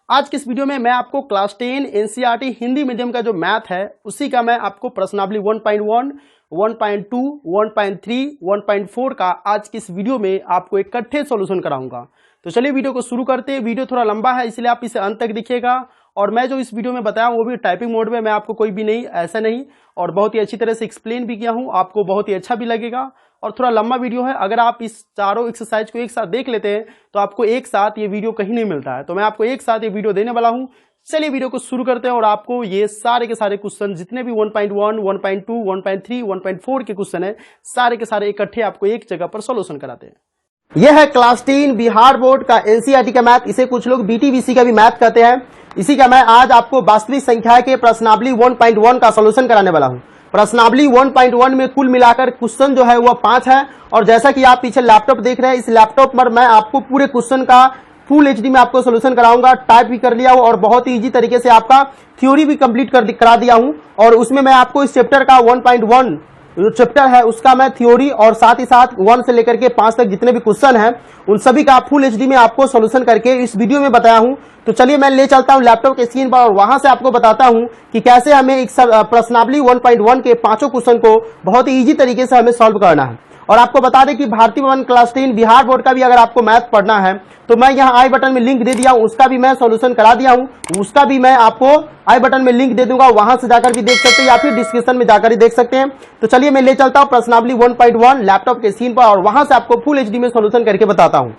आज की इस वीडियो में मैं आपको क्लास 10 एनसीईआरटी हिंदी मीडियम का जो मैथ है उसी का मैं आपको प्रश्नावली 1.1, 1.2, 1.3, 1.4 का आज की इस वीडियो में आपको इकट्ठे सॉल्यूशन कराऊंगा। तो चलिए वीडियो को शुरू करते हैं। वीडियो थोड़ा लंबा है इसलिए आप इसे अंत तक देखिएगा। और मैं जो इस वीडियो में बताया वो भी टाइपिंग मोड में, मैं आपको कोई भी नहीं ऐसा नहीं और बहुत ही अच्छी तरह से एक्सप्लेन भी किया हूँ, आपको बहुत ही अच्छा भी लगेगा। और थोड़ा लंबा वीडियो है, अगर आप इस चारों एक्सरसाइज को एक साथ देख लेते हैं तो आपको एक साथ ये वीडियो कहीं नहीं मिलता है, तो मैं आपको एक साथ ये वीडियो देने वाला हूँ। चलिए वीडियो को शुरू करते हैं और आपको ये सारे के सारे क्वेश्चन जितने भी 1.1, 1.2, 1.3, 1.4 के क्वेश्चन है सारे के सारे इकट्ठे आपको एक जगह पर सॉल्यूशन कराते हैं। यह है क्लास 10 बिहार बोर्ड का एनसीईआरटी का मैथ, इसे कुछ लोग बीटीबीसी का भी मैथ कहते हैं। इसी का मैं आज आपको वास्तविक संख्या के प्रश्नावली 1.1 का सॉल्यूशन कराने वाला हूं। प्रश्नावली 1.1 में कुल मिलाकर क्वेश्चन जो है वह 5 है और जैसा कि आप पीछे लैपटॉप देख रहे हैं, इस लैपटॉप पर मैं आपको पूरे क्वेश्चन का फुल एचडी में आपको सॉल्यूशन कराऊंगा। टाइप भी कर लिया हूं और बहुत ही इजी तरीके से आपका थ्योरी भी कंप्लीट करा दिया हूं। और उसमें मैं आपको इस चैप्टर का 1.1 जो चैप्टर है उसका मैं थ्योरी और साथ ही साथ 1 से लेकर के 5 तक जितने भी क्वेश्चन हैं उन सभी का फुल एचडी में आपको सॉल्यूशन करके इस वीडियो में बताया हूं। तो चलिए मैं ले चलता हूं लैपटॉप के स्क्रीन पर और वहां से आपको बताता हूं कि कैसे हमें एक प्रश्नावली 1.1 के पांचों क्वेश्चन को बहुत ही इजी तरीके से हमें सॉल्व करना है। और आपको बता दें कि भारतीय भवन क्लास 10 बिहार बोर्ड का भी अगर आपको मैथ पढ़ना है तो मैं यहाँ आई बटन में लिंक दे दिया हूं, उसका भी मैं सॉल्यूशन करा दिया हूं, उसका भी मैं आपको आई बटन में लिंक दे दूंगा, वहां से जाकर भी देख सकते हैं या फिर डिस्क्रिप्शन में जाकर ही देख सकते हैं। तो चलिए मैं ले चलता हूं प्रश्नावली 1.1 लैपटॉप के स्क्रीन पर और वहां से आपको फुल एचडी में सॉल्यूशन करके बताता हूं।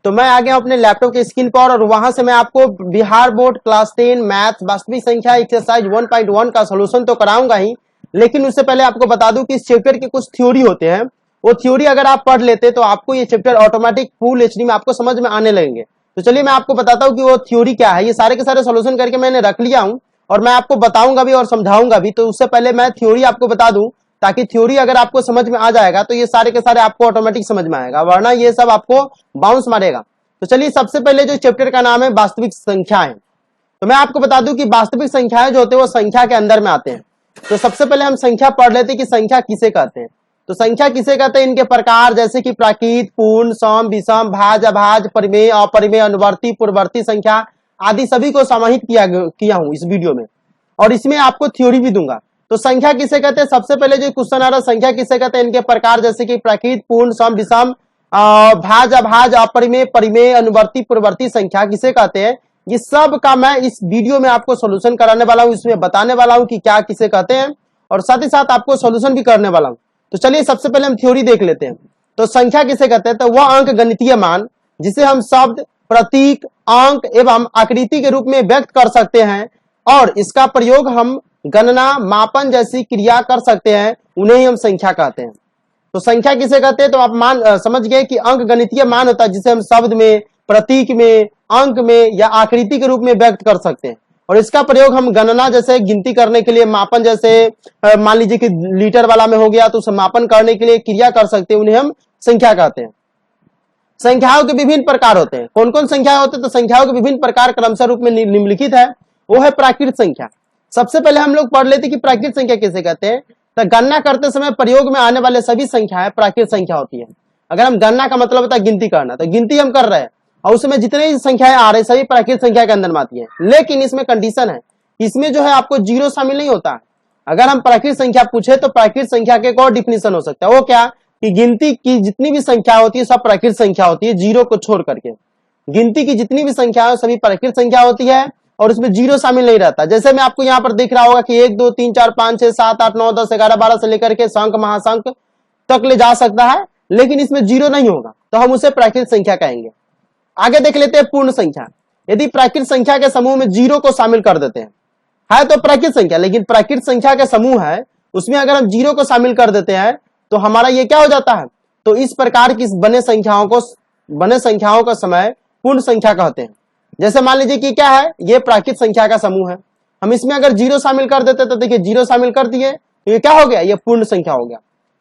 तो मैं आ गया अपने लैपटॉप के स्क्रीन पर और वहां से मैं आपको बिहार बोर्ड क्लास 10 मैथ वास्तविक संख्या एक्सरसाइज 1.1 का सॉल्यूशन तो कराऊंगा ही, लेकिन उससे पहले आपको बता दूं कि इस चैप्टर के कुछ थ्योरी होते हैं, वो थ्योरी अगर आप पढ़ लेते तो आपको ये चैप्टर ऑटोमेटिक फुल एचडी में आपको समझ में आने लगेंगे। तो चलिए मैं आपको बताता हूं कि वो थ्योरी क्या है। ये सारे के सारे सॉल्यूशन करके मैंने रख लिया हूं और मैं आपको बताऊंगा भी और समझाऊंगा भी। तो उससे पहले मैं थ्योरी आपको बता दूं ताकि थ्योरी अगर आपको समझ में आ जाएगा तो ये सारे के सारे आपको ऑटोमेटिक समझ में आएगा, वरना ये सब आपको बाउंस मारेगा। तो चलिए सबसे पहले जो चैप्टर का नाम है वास्तविक संख्याएं, तो मैं आपको बता दूं कि वास्तविक संख्याएं जो होते हैं वो संख्या के अंदर में आते हैं। तो सबसे पहले हम संख्या पढ़ लेते हैं कि संख्या किसे कहते हैं। तो संख्या किसे कहते हैं, इनके प्रकार जैसे कि प्राकृत, पूर्ण, सम, विषम, भाज, अभाज, परिमेय, अपरिमेय, अनुवर्ती, पूर्ववर्ती संख्या आदि सभी को समाहित किया हूं इस वीडियो में और इसमें आपको थ्योरी भी दूंगा। तो संख्या किसे कहते हैं, सबसे पहले जो क्वेश्चन आ रहा है संख्या किसे कहते हैं, इनके प्रकार जैसे कि प्राकृत, पूर्ण, सम, विषम, भाज, अभाज, अपरिमेय, परिमेय, अनुवर्ती, पूर्ववर्ती संख्या किसे कहते हैं, ये सब का मैं इस वीडियो में आपको सॉल्यूशन कराने वाला हूं, इसमें बताने वाला हूं कि क्या किसे कहते हैं और साथ ही साथ आपको सॉल्यूशन भी करने वाला हूं। तो चलिए सबसे पहले हम थ्योरी देख लेते हैं। तो संख्या किसे कहते हैं, तो वह अंक गणितीय मान जिसे हम शब्द, प्रतीक, अंक एवं आकृति के रूप में व्यक्त कर सकते हैं और इसका प्रयोग हम गणना, मापन जैसी क्रिया कर सकते हैं, उन्हें ही हम संख्या कहते हैं। तो संख्या किसे कहते हैं, तो आप समझ गए कि अंक गणितीय मान होता है जिसे हम शब्द में, प्रतीक में, अंक में या आकृति के रूप में व्यक्त कर सकते हैं और इसका प्रयोग हम गणना जैसे गिनती करने के लिए, मापन जैसे मान लीजिए कि लीटर वाला में हो गया तो उसे मापन करने के लिए क्रिया कर सकते हैं, उन्हें हम संख्या कहते हैं। संख्याओं के विभिन्न प्रकार होते हैं। कौन कौन संख्या होते हैं, तो संख्याओं के विभिन्न प्रकार क्रमशः रूप में निम्नलिखित है। वो है प्राकृत संख्या। सबसे पहले हम लोग पढ़ लेते कि प्राकृत संख्या किसे कहते हैं। तो गणना करते समय प्रयोग में आने वाले सभी संख्याएं प्राकृत संख्या होती है। अगर हम गणना का मतलब होता है गिनती करना, तो गिनती हम कर रहे हैं और उसमें जितने भी संख्याएं आ रही सभी प्राकृत संख्या के अंदर में आती है, लेकिन इसमें कंडीशन है, इसमें जो है आपको जीरो शामिल नहीं होता है। अगर हम प्राकृत संख्या पूछे तो प्राकृत संख्या के एक और डिफिनेशन हो सकता है, वो क्या कि गिनती की जितनी भी संख्या होती है सब प्राकृत संख्या होती है, जीरो को छोड़ करके। गिनती की जितनी भी संख्या है सभी प्राकृत संख्या होती है और उसमें जीरो शामिल नहीं रहता। जैसे मैं आपको यहाँ पर दिख रहा होगा कि 1 2 3 4 5 6 7 8 9 10 11 12 से लेकर के संख महासंख तक ले जा सकता है, लेकिन इसमें जीरो नहीं होगा, तो हम उसे प्राकृत संख्या कहेंगे। आगे देख लेते हैं पूर्ण संख्या। यदि प्राकृत संख्या के समूह में जीरो को शामिल कर देते हैं, है तो प्राकृत संख्या, लेकिन प्राकृत संख्या के समूह है उसमें अगर हम जीरो को शामिल कर देते हैं तो हमारा ये क्या हो जाता है, तो इस प्रकार की बने संख्याओं का समय पूर्ण संख्या कहते हैं। जैसे मान लीजिए कि क्या है, ये प्राकृत संख्या का समूह है, हम इसमें अगर जीरो शामिल कर देते तो देखिए जीरो शामिल कर दिए तो ये क्या हो गया, ये पूर्ण संख्या हो गया।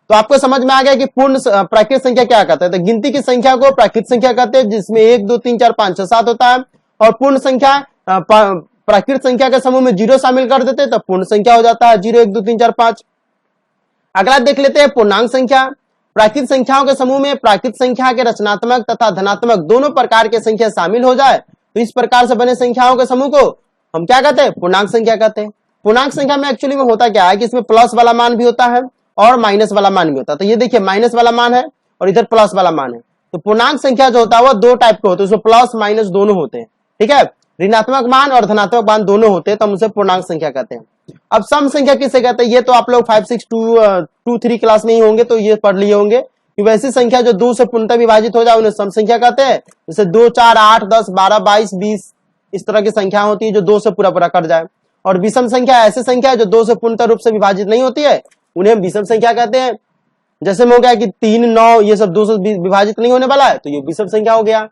तो आपको समझ में आ गया कि पूर्ण प्राकृत संख्या क्या कहते हैं। तो गिनती की संख्या को प्राकृत संख्या कहते हैं जिसमें 1 2 3 4 5 6 7 होता है और पूर्ण संख्या प्राकृत संख्या के समूह में जीरो शामिल कर देते तो पूर्ण संख्या हो जाता है 0 1 2 3 4 5। अगला देख लेते हैं पूर्णांक संख्या। प्राकृत संख्याओं के समूह में प्राकृत संख्या के रचनात्मक तथा धनात्मक दोनों प्रकार के संख्या शामिल हो जाए तो इस प्रकार से बने संख्याओं के समूह को हम क्या कहते हैं, पूर्णांक संख्या कहते हैं। पूर्णांक संख्या में एक्चुअली में होता क्या है कि इसमें प्लस वाला मान भी होता है और माइनस वाला मान भी होता है। तो ये देखिए माइनस वाला मान है और इधर प्लस वाला मान है। तो पूर्णांक संख्या जो होता है वह दो टाइप के होते हैं, उसमें प्लस माइनस दोनों होते हैं, ठीक है। ऋणात्मक मान और धनात्मक मान दोनों होते हैं, तो हम उसे पूर्णांक संख्या कहते हैं। अब सम संख्या किसे कहते हैं, ये तो आप लोग 5, 6, 2, 3 क्लास में ही होंगे तो ये पढ़ लिए होंगे कि वैसी संख्या जो 2 से पूर्णतः विभाजित हो जाए उन्हें सम संख्या कहते हैं। जैसे 2, 4, 8, 10, 12, 22, 20 इस तरह की संख्या होती है जो 2 से पूरा पूरा कट जाए। और विषम संख्या ऐसी संख्या है जो 2 से पूर्णतः रूप से विभाजित नहीं होती है, उन्हें हम विषम संख्या कहते हैं। जैसे में हो गया कि 3, 9 ये सब 2 से विभाजित नहीं होने वाला है तो ये विषम संख्या हो गया।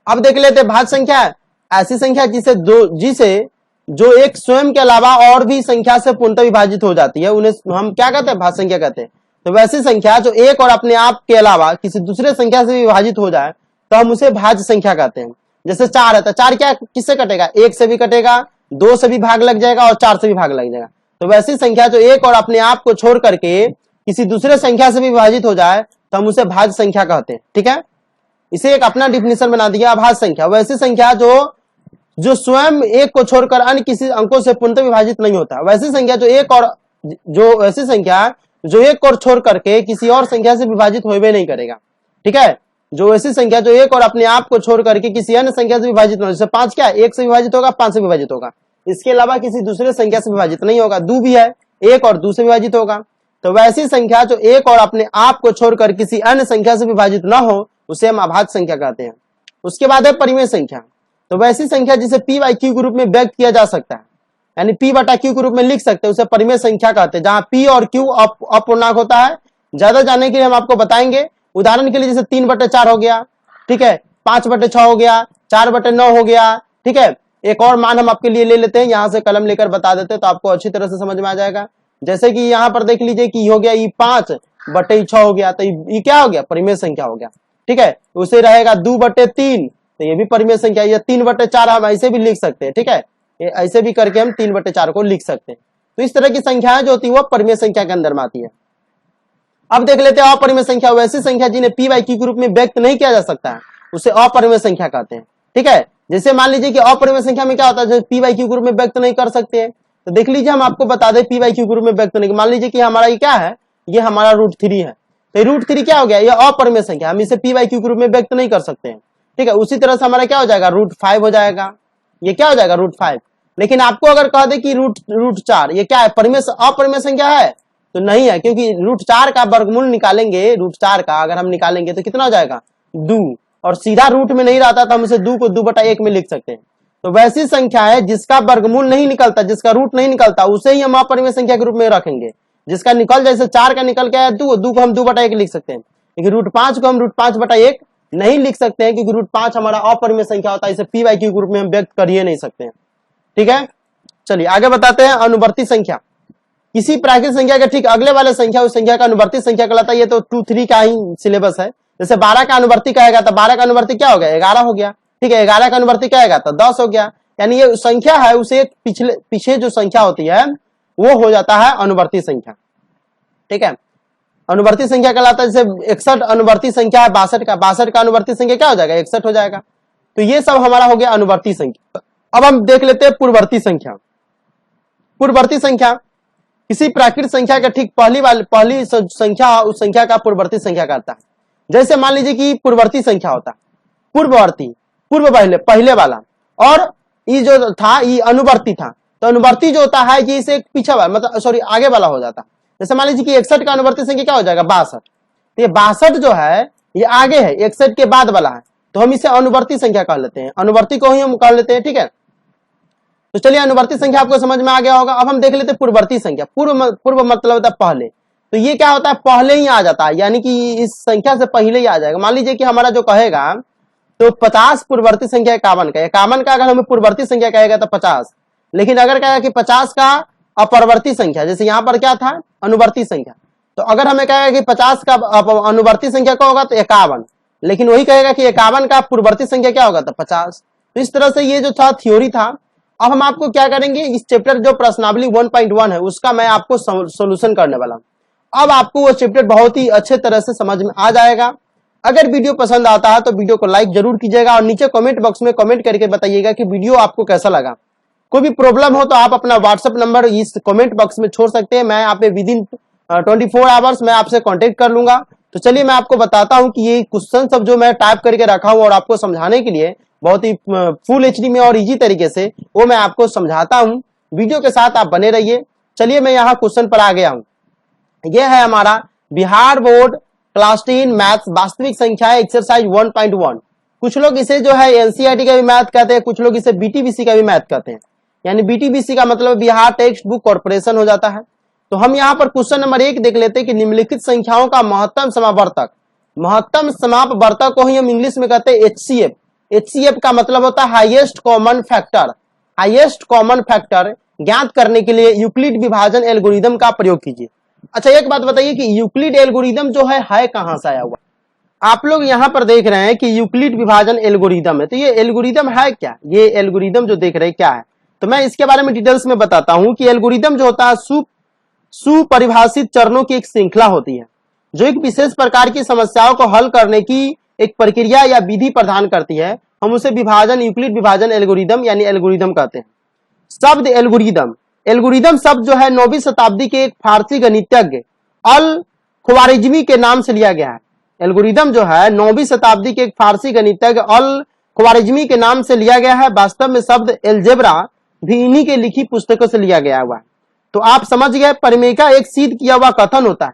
अब देख लेते हैं भाज्य संख्या, ऐसी संख्या जिसे जो एक स्वयं के अलावा और भी संख्या से पूर्णतः विभाजित हो जाती है उन्हें हम क्या कहते हैं, भाज्य संख्या कहते हैं। तो वैसी संख्या जो एक और अपने आप के अलावा किसी दूसरे संख्या से विभाजित हो जाए तो हम उसे भाज्य संख्या कहते हैं। जैसे 4 है तो 4 क्या किससे कटेगा, 1 से भी कटेगा, 2 से भी भाग लग जाएगा और 4 से भी भाग लग जाएगा। तो वैसी संख्या जो एक और अपने आप को छोड़ करके किसी दूसरे संख्या से भी विभाजित हो जाए तो हम उसे भाज्य संख्या कहते हैं, ठीक है। इसे एक अपना डिफिनेशन बना दिया भाज्य संख्या, वैसी संख्या जो स्वयं एक को छोड़कर अन्य किसी अंकों से पूर्णतः विभाजित नहीं होता। वैसी संख्या जो एक और छोड़ करके किसी और संख्या से विभाजित होवे नहीं करेगा, ठीक है। जो ऐसी संख्या जो एक और अपने आप को छोड़ करके किसी अन्य संख्या से विभाजित नहीं, जैसे 5 क्या 1 से विभाजित होगा, 5 से विभाजित होगा, इसके अलावा किसी दूसरे संख्या से विभाजित नहीं होगा। 2 भी है, 1 और 2 से विभाजित होगा। तो वैसी संख्या जो एक और अपने आप को छोड़कर किसी अन्य संख्या से विभाजित न हो उसे हम अभाज्य संख्या कहते हैं। उसके बाद है परिमेय संख्या। तो वैसी संख्या जिसे p बाई q के रूप में व्यक्त किया जा सकता है, यानी p बटा q के रूप में लिख सकते हैं, उसे परिमेय संख्या कहते हैं, जहां p और q अपूर्णांक होता है। ज्यादा जानने के लिए हम आपको बताएंगे, उदाहरण के लिए जैसे 3/4 हो गया, ठीक है, 5/6 हो गया, 4/9 हो गया, ठीक है। एक और मान हम आपके लिए ले लेते हैं, यहां से कलम लेकर बता देते हैं तो आपको अच्छी तरह से समझ में आ जाएगा। जैसे कि यहाँ पर देख लीजिए कि हो गया ये 5/6 हो गया, तो ये क्या हो गया, परिमेय संख्या हो गया, ठीक है। उसे रहेगा 2/3, तो ये भी परिमेय संख्या। ये 3/4 हम ऐसे भी लिख सकते हैं, ठीक है, ये ऐसे भी करके हम 3/4 को लिख सकते हैं। तो इस तरह की संख्याएं जो होती है वो परिमेय संख्या के अंदर में आती है। अब देख लेते हैं अपरिमेय संख्या, वैसी संख्या जिन्हें p बाई q के रूप में व्यक्त नहीं किया जा सकता है उसे अपरिमेय संख्या कहते हैं, ठीक है। जैसे मान लीजिए कि अपरिमेय संख्या में क्या होता है, p बाई q के रूप में व्यक्त नहीं कर सकते हैं, तो देख लीजिए हम आपको बता दें p बाई q के रूप में व्यक्त नहीं। मान लीजिए कि हमारा ये क्या है, ये हमारा √3 है, तो √3 क्या हो गया, ये अपरिमेय संख्या, हम इसे p बाई q के रूप में व्यक्त नहीं कर सकते हैं, ठीक है। उसी तरह से हमारा क्या हो जाएगा, √5 हो जाएगा, ये क्या हो जाएगा √5। लेकिन आपको अगर कह दे कि √4 ये क्या है, अपरिमेय संख्या है, तो नहीं है, क्योंकि √4 का वर्गमूल निकालेंगे, √4 का अगर हम निकालेंगे तो कितना हो जाएगा 2, और सीधा रूट में नहीं रहता तो हम इसे 2 को 2/1 में लिख सकते हैं। तो वैसी संख्या है जिसका वर्गमूल नहीं निकलता, जिसका रूट नहीं निकलता, उसे ही हम अपरिमेय संख्या के रूप में रखेंगे। जिसका निकल, जैसे 4 का निकल के आया 2 को हम 2/1 लिख सकते हैं, लेकिन √5 को हम √5/1 नहीं लिख सकते हैं, क्योंकि √5 हमारा अपरिमेय संख्या होता है, इसे p बाई q के रूप में हम व्यक्त कर ही नहीं सकते हैं, ठीक है। चलिए आगे बताते हैं अनुवर्ती संख्या। किसी प्राकृत संख्या के ठीक अगले वाले संख्या उस संख्या का अनुवर्ती संख्या कहलाता है। ये तो 2, 3 का ही सिलेबस है। जैसे 12 का अनुवर्ती कहेगा तो 12 का अनुवर्ती क्या हो गया, 11 हो गया, ठीक है। 11 का अनुवर्ती कहेगा तो 10 हो गया, यानी ये संख्या है उसे पीछे जो संख्या होती है वो हो जाता है अनुवर्ती संख्या, ठीक है। अनुवर्ती संख्या कहलाता है। जैसे 61 अनुवर्ती संख्या है 62 का अनुवर्ती संख्या क्या हो जाएगा, 61 हो जाएगा। तो ये सब हमारा हो गया अनुवर्ती संख्या। अब हम देख लेते हैं पूर्ववर्ती संख्या। पूर्ववर्ती संख्या किसी प्राकृत संख्या का ठीक पहली संख्या उस संख्या का पूर्ववर्ती संख्या कहता है। जैसे मान लीजिए कि पूर्ववर्ती संख्या होता है, पूर्ववर्ती पूर्व पहले वाला, और ये जो था ये अनुवर्ती था। तो अनुवर्ती जो होता है ये इसे पीछे वाला, मतलब सॉरी आगे वाला हो जाता। जैसे मान लीजिए कि 61 का अनुवर्ती संख्या क्या हो जाएगा 62, ये 62 जो है ये आगे है, 61 के बाद वाला है, तो हम इसे अनुवर्ती संख्या कह लेते हैं, अनुवर्ती को ही हम कह लेते हैं, ठीक है। तो चलिए अनुवर्ती संख्या आपको समझ में आ गया होगा। अब हम देख लेते हैं पूर्ववर्ती संख्या। पूर्व मतलब होता है पहले, तो ये क्या होता है, पहले ही आ जाता है, यानी कि इस संख्या से पहले ही आ जाएगा। मान लीजिए कि हमारा जो कहेगा तो 50 पूर्ववर्ती संख्या 51 का, 51 का अगर हमें पूर्ववर्ती संख्या कहेगा तो 50, लेकिन अगर कहेगा कि 50 का अपरवर्ती संख्या, जैसे यहाँ पर क्या था अनुवर्ती संख्या, तो अगर हमें कहेगा कि 50 का अनुवर्ती संख्या क्या होगा तो 51, लेकिन वही कहेगा कि 51 का पूर्ववर्ती संख्या क्या होगा तो 50। तो इस तरह से ये जो था थ्योरी था। अब हम आपको क्या करेंगे, इस चैप्टर जो प्रश्नावली 1.1 है उसका मैं आपको सोल्यूशन करने वाला हूं। अब आपको वो चैप्टर बहुत ही अच्छे तरह से समझ में आ जाएगा। अगर वीडियो पसंद आता है तो वीडियो को लाइक जरूर कीजिएगा और नीचे कमेंट बॉक्स में कमेंट करके बताइएगा कि वीडियो आपको कैसा लगा। कोई भी प्रॉब्लम हो तो आप अपना व्हाट्सएप नंबर इस कमेंट बॉक्स में छोड़ सकते हैं, मैं आप विद इन 24 आवर्स मैं आपसे कांटेक्ट कर लूंगा। तो चलिए मैं आपको बताता हूं कि ये क्वेश्चन सब जो मैं टाइप करके रखा हूं और आपको समझाने के लिए बहुत ही फुल एचडी में और इजी तरीके से वो मैं आपको समझाता हूं। वीडियो के साथ आप बने रहिए। चलिए मैं यहाँ क्वेश्चन पर आ गया हूं। यह है हमारा बिहार बोर्ड क्लास 10 मैथ्स वास्तविक संख्याएं एक्सरसाइज 1.1। कुछ लोग इसे जो है एनसीईआरटी का भी मैथ कहते हैं, कुछ लोग इसे बीटीबीसी का भी मैथ कहते हैं। यानी बीटीबीसी का मतलब बिहार टेक्स्ट बुक कॉर्पोरेशन हो जाता है। तो हम यहाँ पर क्वेश्चन नंबर 1 देख लेते हैं कि निम्नलिखित संख्याओं का महत्तम समावर्तक, महत्तम समापवर्तक को ही हम इंग्लिश में कहते हैं एचसीएफ। एचसीएफ का मतलब होता है highest common factor. Highest common factor ज्ञात करने के लिए यूक्लिड विभाजन एल्गोरिदम का प्रयोग कीजिए। अच्छा एक बात बताइए कि यूक्लिड एल्गोरिदम जो है कहां से आया हुआ? आप लोग यहां पर देख रहे हैं कि यूक्लिड विभाजन एल्गोरिदम है, तो ये एल्गोरिदम है क्या? ये एल्गोरिदम जो देख रहे हैं क्या है, तो मैं इसके बारे में डिटेल्स में बताता हूं कि एल्गोरिदम जो होता है सुपरिभाषित चरणों की एक श्रृंखला होती है जो एक विशेष प्रकार की समस्याओं को हल करने की एक प्रक्रिया या विधि प्रदान करती है। हम उसे विभाजन यूक्लिड विभाजन एल्गोरिदम यानी एल्गोरिदम कहते हैं। शब्द एल्गोरिदम, एल्गोरिदम शब्द जो है 9वीं शताब्दी के एक फारसी गणितज्ञ अल ख्वारिज़मी के नाम से लिया गया है। एल्गोरिदम जो है 9वीं शताब्दी के एक फारसी गणितज्ञ अल ख्वारिज़मी के नाम से लिया गया है। वास्तव में शब्द एल्जेब्रा भी इन्हीं के लिखी पुस्तकों से लिया गया हुआ है। तो आप समझ गए, परिमेका एक सिद्ध किया हुआ कथन होता है।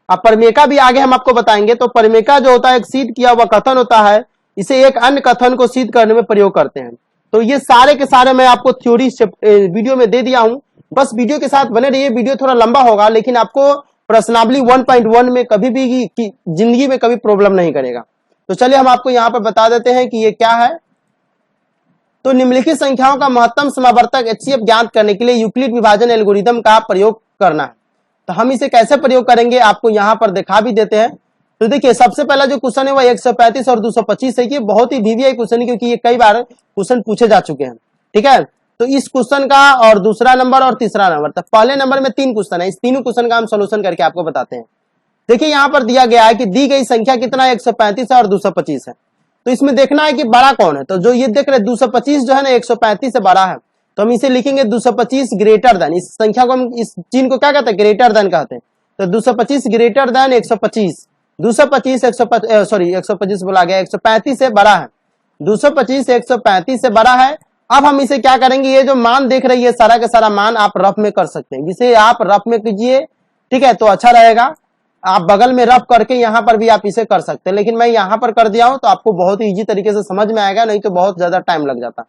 अब परिमेका भी आगे हम आपको बताएंगे। तो परिमेका जो होता है एक सिद्ध किया हुआ कथन होता है, इसे एक अन्य कथन को सिद्ध करने में प्रयोग करते हैं। तो ये सारे के सारे मैं आपको थ्योरी वीडियो में दे दिया हूं, बस वीडियो के साथ बने रहिए। वीडियो थोड़ा लंबा होगा लेकिन आपको प्रश्नावली 1.1 में कभी भी जिंदगी में कभी प्रॉब्लम नहीं करेगा। तो चलिए हम आपको यहाँ पर बता देते हैं कि ये क्या है। तो निम्नलिखित संख्याओं का महत्तम समावर्तक एचसीएफ ज्ञात करने के लिए यूक्लिड विभाजन एल्गोरिदम का प्रयोग करना है। तो हम इसे कैसे प्रयोग करेंगे आपको यहाँ पर दिखा भी देते हैं। तो देखिए सबसे पहला जो क्वेश्चन है वो 135 और 225 है। ये बहुत ही वीवीआई क्वेश्चन है क्योंकि ये कई बार क्वेश्चन पूछे जा चुके हैं। ठीक है, तो इस क्वेश्चन का और दूसरा नंबर और तीसरा नंबर, तो पहले नंबर में 3 क्वेश्चन है, इस तीनों क्वेश्चन का हम सोल्यूशन करके आपको बताते हैं। देखिए यहाँ पर दिया गया है कि दी गई संख्या कितना है, 135 है और 225 है। तो इसमें देखना है कि बड़ा कौन है। तो जो ये देख रहे 225 जो है ना 135 से बड़ा है, तो हम इसे लिखेंगे 225 ग्रेटर देन। इस संख्या को हम इस चिन्ह को क्या कहते हैं, ग्रेटर देन कहते हैं। तो 225 ग्रेटर देन 125, 225 125 बोला गया, 135 से बड़ा है। 225 135 से बड़ा है। अब हम इसे क्या करेंगे, ये जो मान देख रही है सारा का सारा मान आप रफ में कर सकते हैं, जिसे आप रफ में कीजिए। ठीक है, तो अच्छा रहेगा। आप बगल में रफ करके यहाँ पर भी आप इसे कर सकते हैं, लेकिन मैं यहाँ पर कर दिया हूं तो आपको बहुत ही इजी तरीके से समझ में आएगा, नहीं तो बहुत ज्यादा टाइम लग जाता।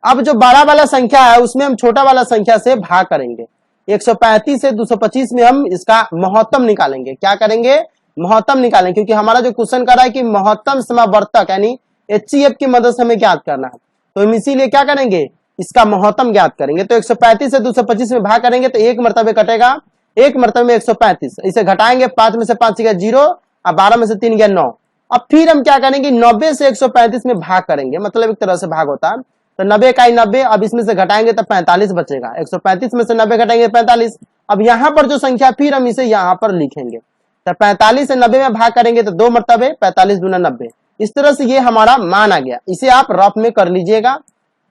अब जो बड़ा वाला संख्या है उसमें हम छोटा वाला संख्या से भाग करेंगे। 135 से 225 में हम इसका महत्तम निकालेंगे। क्या करेंगे, महत्तम निकालेंगे, क्योंकि हमारा जो क्वेश्चन कर रहा है कि महत्तम समावर्तक यानी एचसीएफ की मदद से हमें ज्ञात करना है। तो हम इसीलिए क्या करेंगे, इसका महत्तम ज्ञात करेंगे। तो 135 से 225 में भाग करेंगे तो एक मरतबे कटेगा, एक मरतबे में 135, इसे घटाएंगे, 5 में से 5 गया 0 और 12 में से 3 गया 9। अब फिर हम क्या करेंगे, 90 से 135 में भाग करेंगे, मतलब एक तरह से भाग होता है। तो 90 का 90, अब इसमें से घटाएंगे तो 45 बचेगा। 135 में से 90 घटाएंगे 45। अब यहाँ पर जो संख्या फिर हम इसे यहाँ पर लिखेंगे। तो 45 से 90 में भाग करेंगे तो 2 मरतबे 45 दूना 90। इस तरह से ये हमारा मान आ गया। इसे आप रफ में कर लीजिएगा।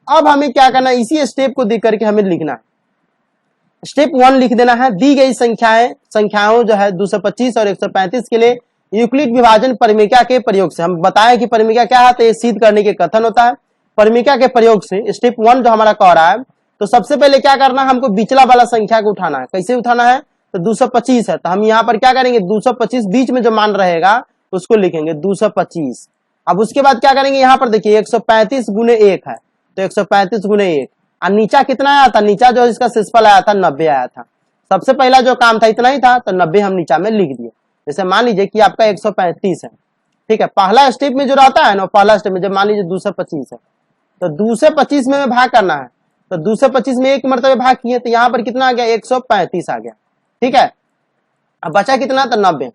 अब हमें क्या करना है, इसी स्टेप को देख करके हमें लिखना है। स्टेप 1 लिख देना है, दी गई संख्याओं जो है 225 और 135 के लिए यूक्लिड विभाजन परिमेका के प्रयोग से। हम बताएं कि परिमेका क्या है, तो ये सिद्ध करने के कथन होता है। परिमेका के प्रयोग से स्टेप 1 जो हमारा कह रहा है, तो सबसे पहले क्या करना है, हमको बिचला वाला संख्या को उठाना है। कैसे उठाना है, तो 225 है, तो हम यहाँ पर क्या करेंगे, 225 बीच में जो मान रहेगा उसको लिखेंगे 225। अब उसके बाद क्या करेंगे, यहाँ पर देखिए 135 गुने 1 है, तो 135 गुने 1। और नीचा कितना आया था, नीचा जो इसका शेषफल आया था 90 आया था। सबसे पहला जो काम था इतना ही था, तो 90 हम नीचा में लिख दिए। जैसे मान लीजिए कि आपका 135 है। ठीक है, पहला स्टेप में जो रहता है ना, पहला स्टेप में जब मान लीजिए 225 है, तो 225 में भाग करना है। तो 225 में एक मरतबे भाग किए, तो यहाँ पर कितना आ गया, 135 आ गया। ठीक है, अब बचा कितना, तो 90।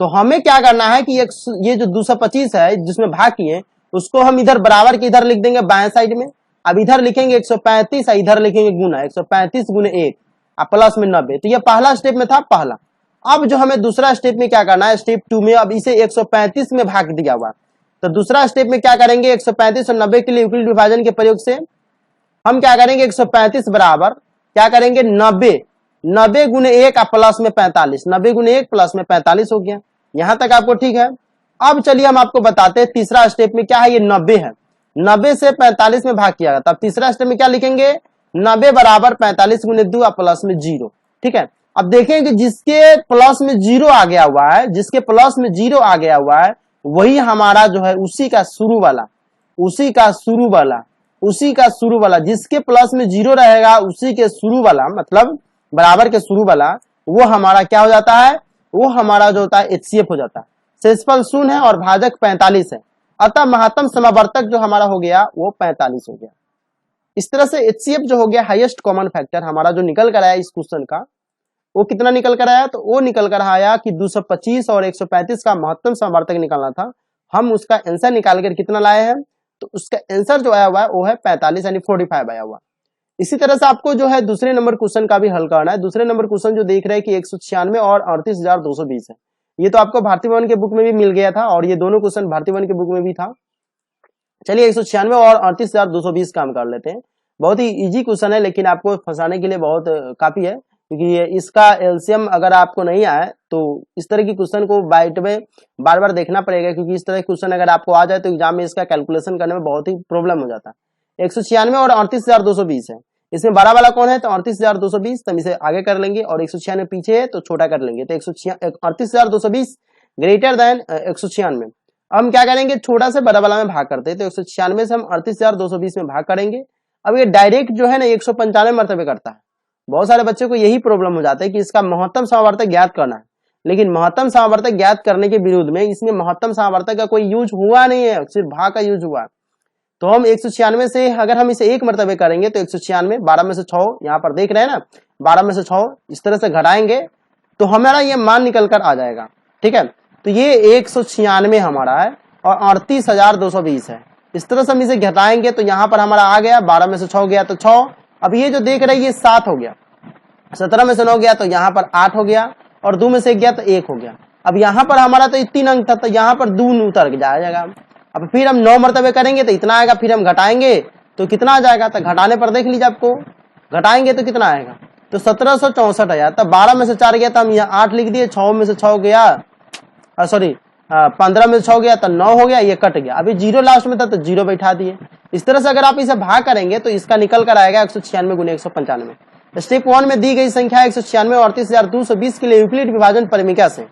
तो हमें क्या करना है कि ये जो 225 है जिसमें भाग किए, उसको हम इधर बराबर के इधर लिख देंगे बाएं साइड में। अब इधर लिखेंगे 135 और इधर लिखेंगे गुना, 135 गुने 1 और प्लस में 90। तो ये पहला स्टेप में था पहला। अब जो हमें दूसरा स्टेप में क्या करना है, स्टेप 2 में अब इसे 135 में भाग दिया हुआ, तो दूसरा स्टेप में क्या करेंगे, 135 और 90 के लिए यूक्लिड विभाजन के प्रयोग से हम क्या करेंगे, 135 बराबर क्या करेंगे 90, 90 गुने 1 प्लस में 45, 90 गुने 1 प्लस में 45 हो गया। यहां तक आपको ठीक है। अब चलिए हम आपको बताते हैं तीसरा स्टेप में क्या है, ये 90 है, 90 से 45 में भाग किया गया, तब तीसरा स्टेप में क्या लिखेंगे, 90 बराबर 45 गुने 2 प्लस में 0। ठीक है, अब देखें कि जिसके प्लस में 0 आ गया हुआ है, जिसके प्लस में 0 आ गया हुआ है वही हमारा जो है उसी का शुरू वाला, उसी का शुरू वाला, उसी का शुरू वाला, जिसके प्लस में 0 रहेगा उसी के शुरू वाला, मतलब बराबर के शुरू वाला, वो हमारा क्या हो जाता है, वो हमारा जो होता है एचसीएफ हो जाता है। शेषफल 0 है और भाजक 45 है, अतः महत्तम समावर्तक जो हमारा हो गया वो 45 हो गया। इस तरह से एचसीएफ जो हो गया हाईएस्ट कॉमन फैक्टर हमारा जो निकल कर आया इस क्वेश्चन का, वो कितना निकल कर आया, तो वो निकल कर आया कि 225 और 135 का महत्तम समावर्तक निकालना था, हम उसका आंसर निकाल कर कितना लाए हैं, तो उसका आंसर जो आया हुआ है वो है 45 यानी 45 आया हुआ। इसी तरह से आपको जो है दूसरे नंबर क्वेश्चन का भी हल करना है। दूसरे नंबर क्वेश्चन जो देख रहे हैं कि 196 और 38,220 है, ये तो आपको भारतीय भवन के बुक में भी मिल गया था और ये दोनों क्वेश्चन भारतीय भवन के बुक में भी था। चलिए 196 और 38,220 काम कर लेते हैं। बहुत ही इजी क्वेश्चन है लेकिन आपको फंसाने के लिए बहुत काफी है, क्योंकि ये इसका एलसीएम अगर आपको नहीं आए तो इस तरह की क्वेश्चन को बाइट में बार बार देखना पड़ेगा, क्योंकि इस तरह के क्वेश्चन अगर आपको आ जाए तो एग्जाम में इसका कैलकुलेशन करने में बहुत ही प्रॉब्लम हो जाता है। 196 और 38,220 है, इसमें बड़ा वाला कौन है, तो 38,220, तो हम इसे आगे कर लेंगे और 196 पीछे है तो छोटा कर लेंगे, तो 38,220 ग्रेटर देन 196। अब हम क्या करेंगे, छोटा से बड़ा वाला में भाग करते हैं, तो 196 से हम 38,220 में भाग करेंगे। अब ये डायरेक्ट जो है ना 195 मरतबे करता है। बहुत सारे बच्चों को यही प्रॉब्लम हो जाता है कि इसका महत्तम समावर्तक ज्ञात करना है, लेकिन महत्तम समावर्तक ज्ञात करने के विरुद्ध में इसमें महत्तम समावर्तक का कोई यूज हुआ नहीं है, सिर्फ भाग का यूज हुआ है। तो हम 196 से अगर हम इसे 1 मरतबे करेंगे तो 196 12 में से 6, यहाँ पर देख रहे हैं ना 12 में से 6 इस तरह से घटाएंगे तो हमारा ये मान निकल कर आ जाएगा। ठीक है, तो ये 196 हमारा है और 38,220 है। इस तरह से हम इसे घटाएंगे तो यहाँ पर हमारा आ गया 12 में से 6 गया तो 6, अब ये जो देख रहे हैं ये 7 हो गया, 17 में से 9 गया तो यहाँ पर 8 हो गया और 2 में से 1 गया तो 1 हो गया। अब यहाँ पर हमारा तो 3 अंक था तो यहाँ पर 2 उतर जाएगा। अब फिर हम 9 मरतबे करेंगे तो इतना आएगा, फिर हम घटाएंगे तो कितना आ जाएगा, तो घटाने पर देख लीजिए आपको, घटाएंगे तो कितना आएगा, तो 1764 आया। तब 12 में से 4 गया तो हम यहाँ 8 लिख दिए, 6 में से 6 गया, सॉरी 15 में से 6 गया तो 9 हो गया, ये कट गया, अभी 0 लास्ट में था तो 0 बैठा दिए। इस तरह से अगर आप इसे भाग करेंगे तो इसका निकल कर आएगा 196 गुने 195। स्टेप 1 में दी गई संख्या 196 और 38,220 के लिए यूक्लिड विभाजन परिमिका से,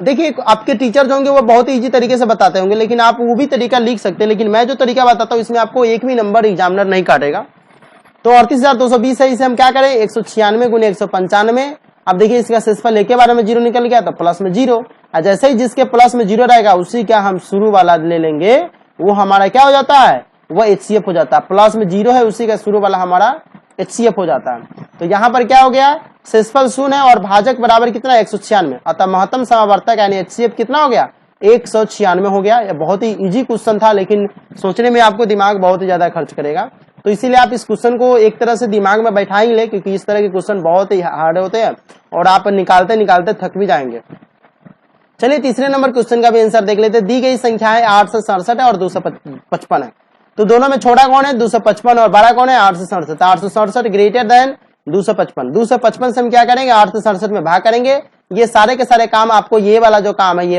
देखिए आपके टीचर जो होंगे वो बहुत ही इजी तरीके से बताते होंगे, लेकिन आप वो भी तरीका लिख सकते हैं, लेकिन मैं जो तरीका बताता हूँ इसमें आपको एक भी नंबर एग्जामिनर नहीं काटेगा। तो 38,220 है, इसे हम क्या करें 196 गुने 195। अब देखिए इसका शेषफल एक के बारे में 0 निकल गया तो प्लस में 0, और जैसे ही जिसके प्लस में 0 रहेगा उसी का हम शुरू वाला ले लेंगे, वो हमारा क्या हो जाता है, वो एचसीएफ हो जाता है। प्लस में 0 है उसी का शुरू वाला हमारा एचसीएफ हो जाता है। तो यहाँ पर क्या हो गया, शेषफल 0 है और भाजक बराबर कितना 196, अतः महत्तम समावर्तक यानी एचसीएफ कितना हो गया 196 हो गया। यह बहुत ही इजी क्वेश्चन था लेकिन सोचने में आपको दिमाग बहुत ही ज्यादा खर्च करेगा, तो इसीलिए आप इस क्वेश्चन को एक तरह से दिमाग में बैठा ही ले, क्योंकि इस तरह के क्वेश्चन बहुत ही हार्ड होते हैं और आप निकालते निकालते थक भी जाएंगे। चलिए तीसरे नंबर क्वेश्चन का भी आंसर देख लेते हैं। दी गई संख्याएं 867 है और 255 है, तो दोनों में छोटा कौन है 255 और बड़ा कौन है 867। 867 ग्रेटर देन 255। 255 से हम क्या करेंगे 867 में भाग करेंगे। ये सारे के सारे काम आपको, ये वाला जो काम है ये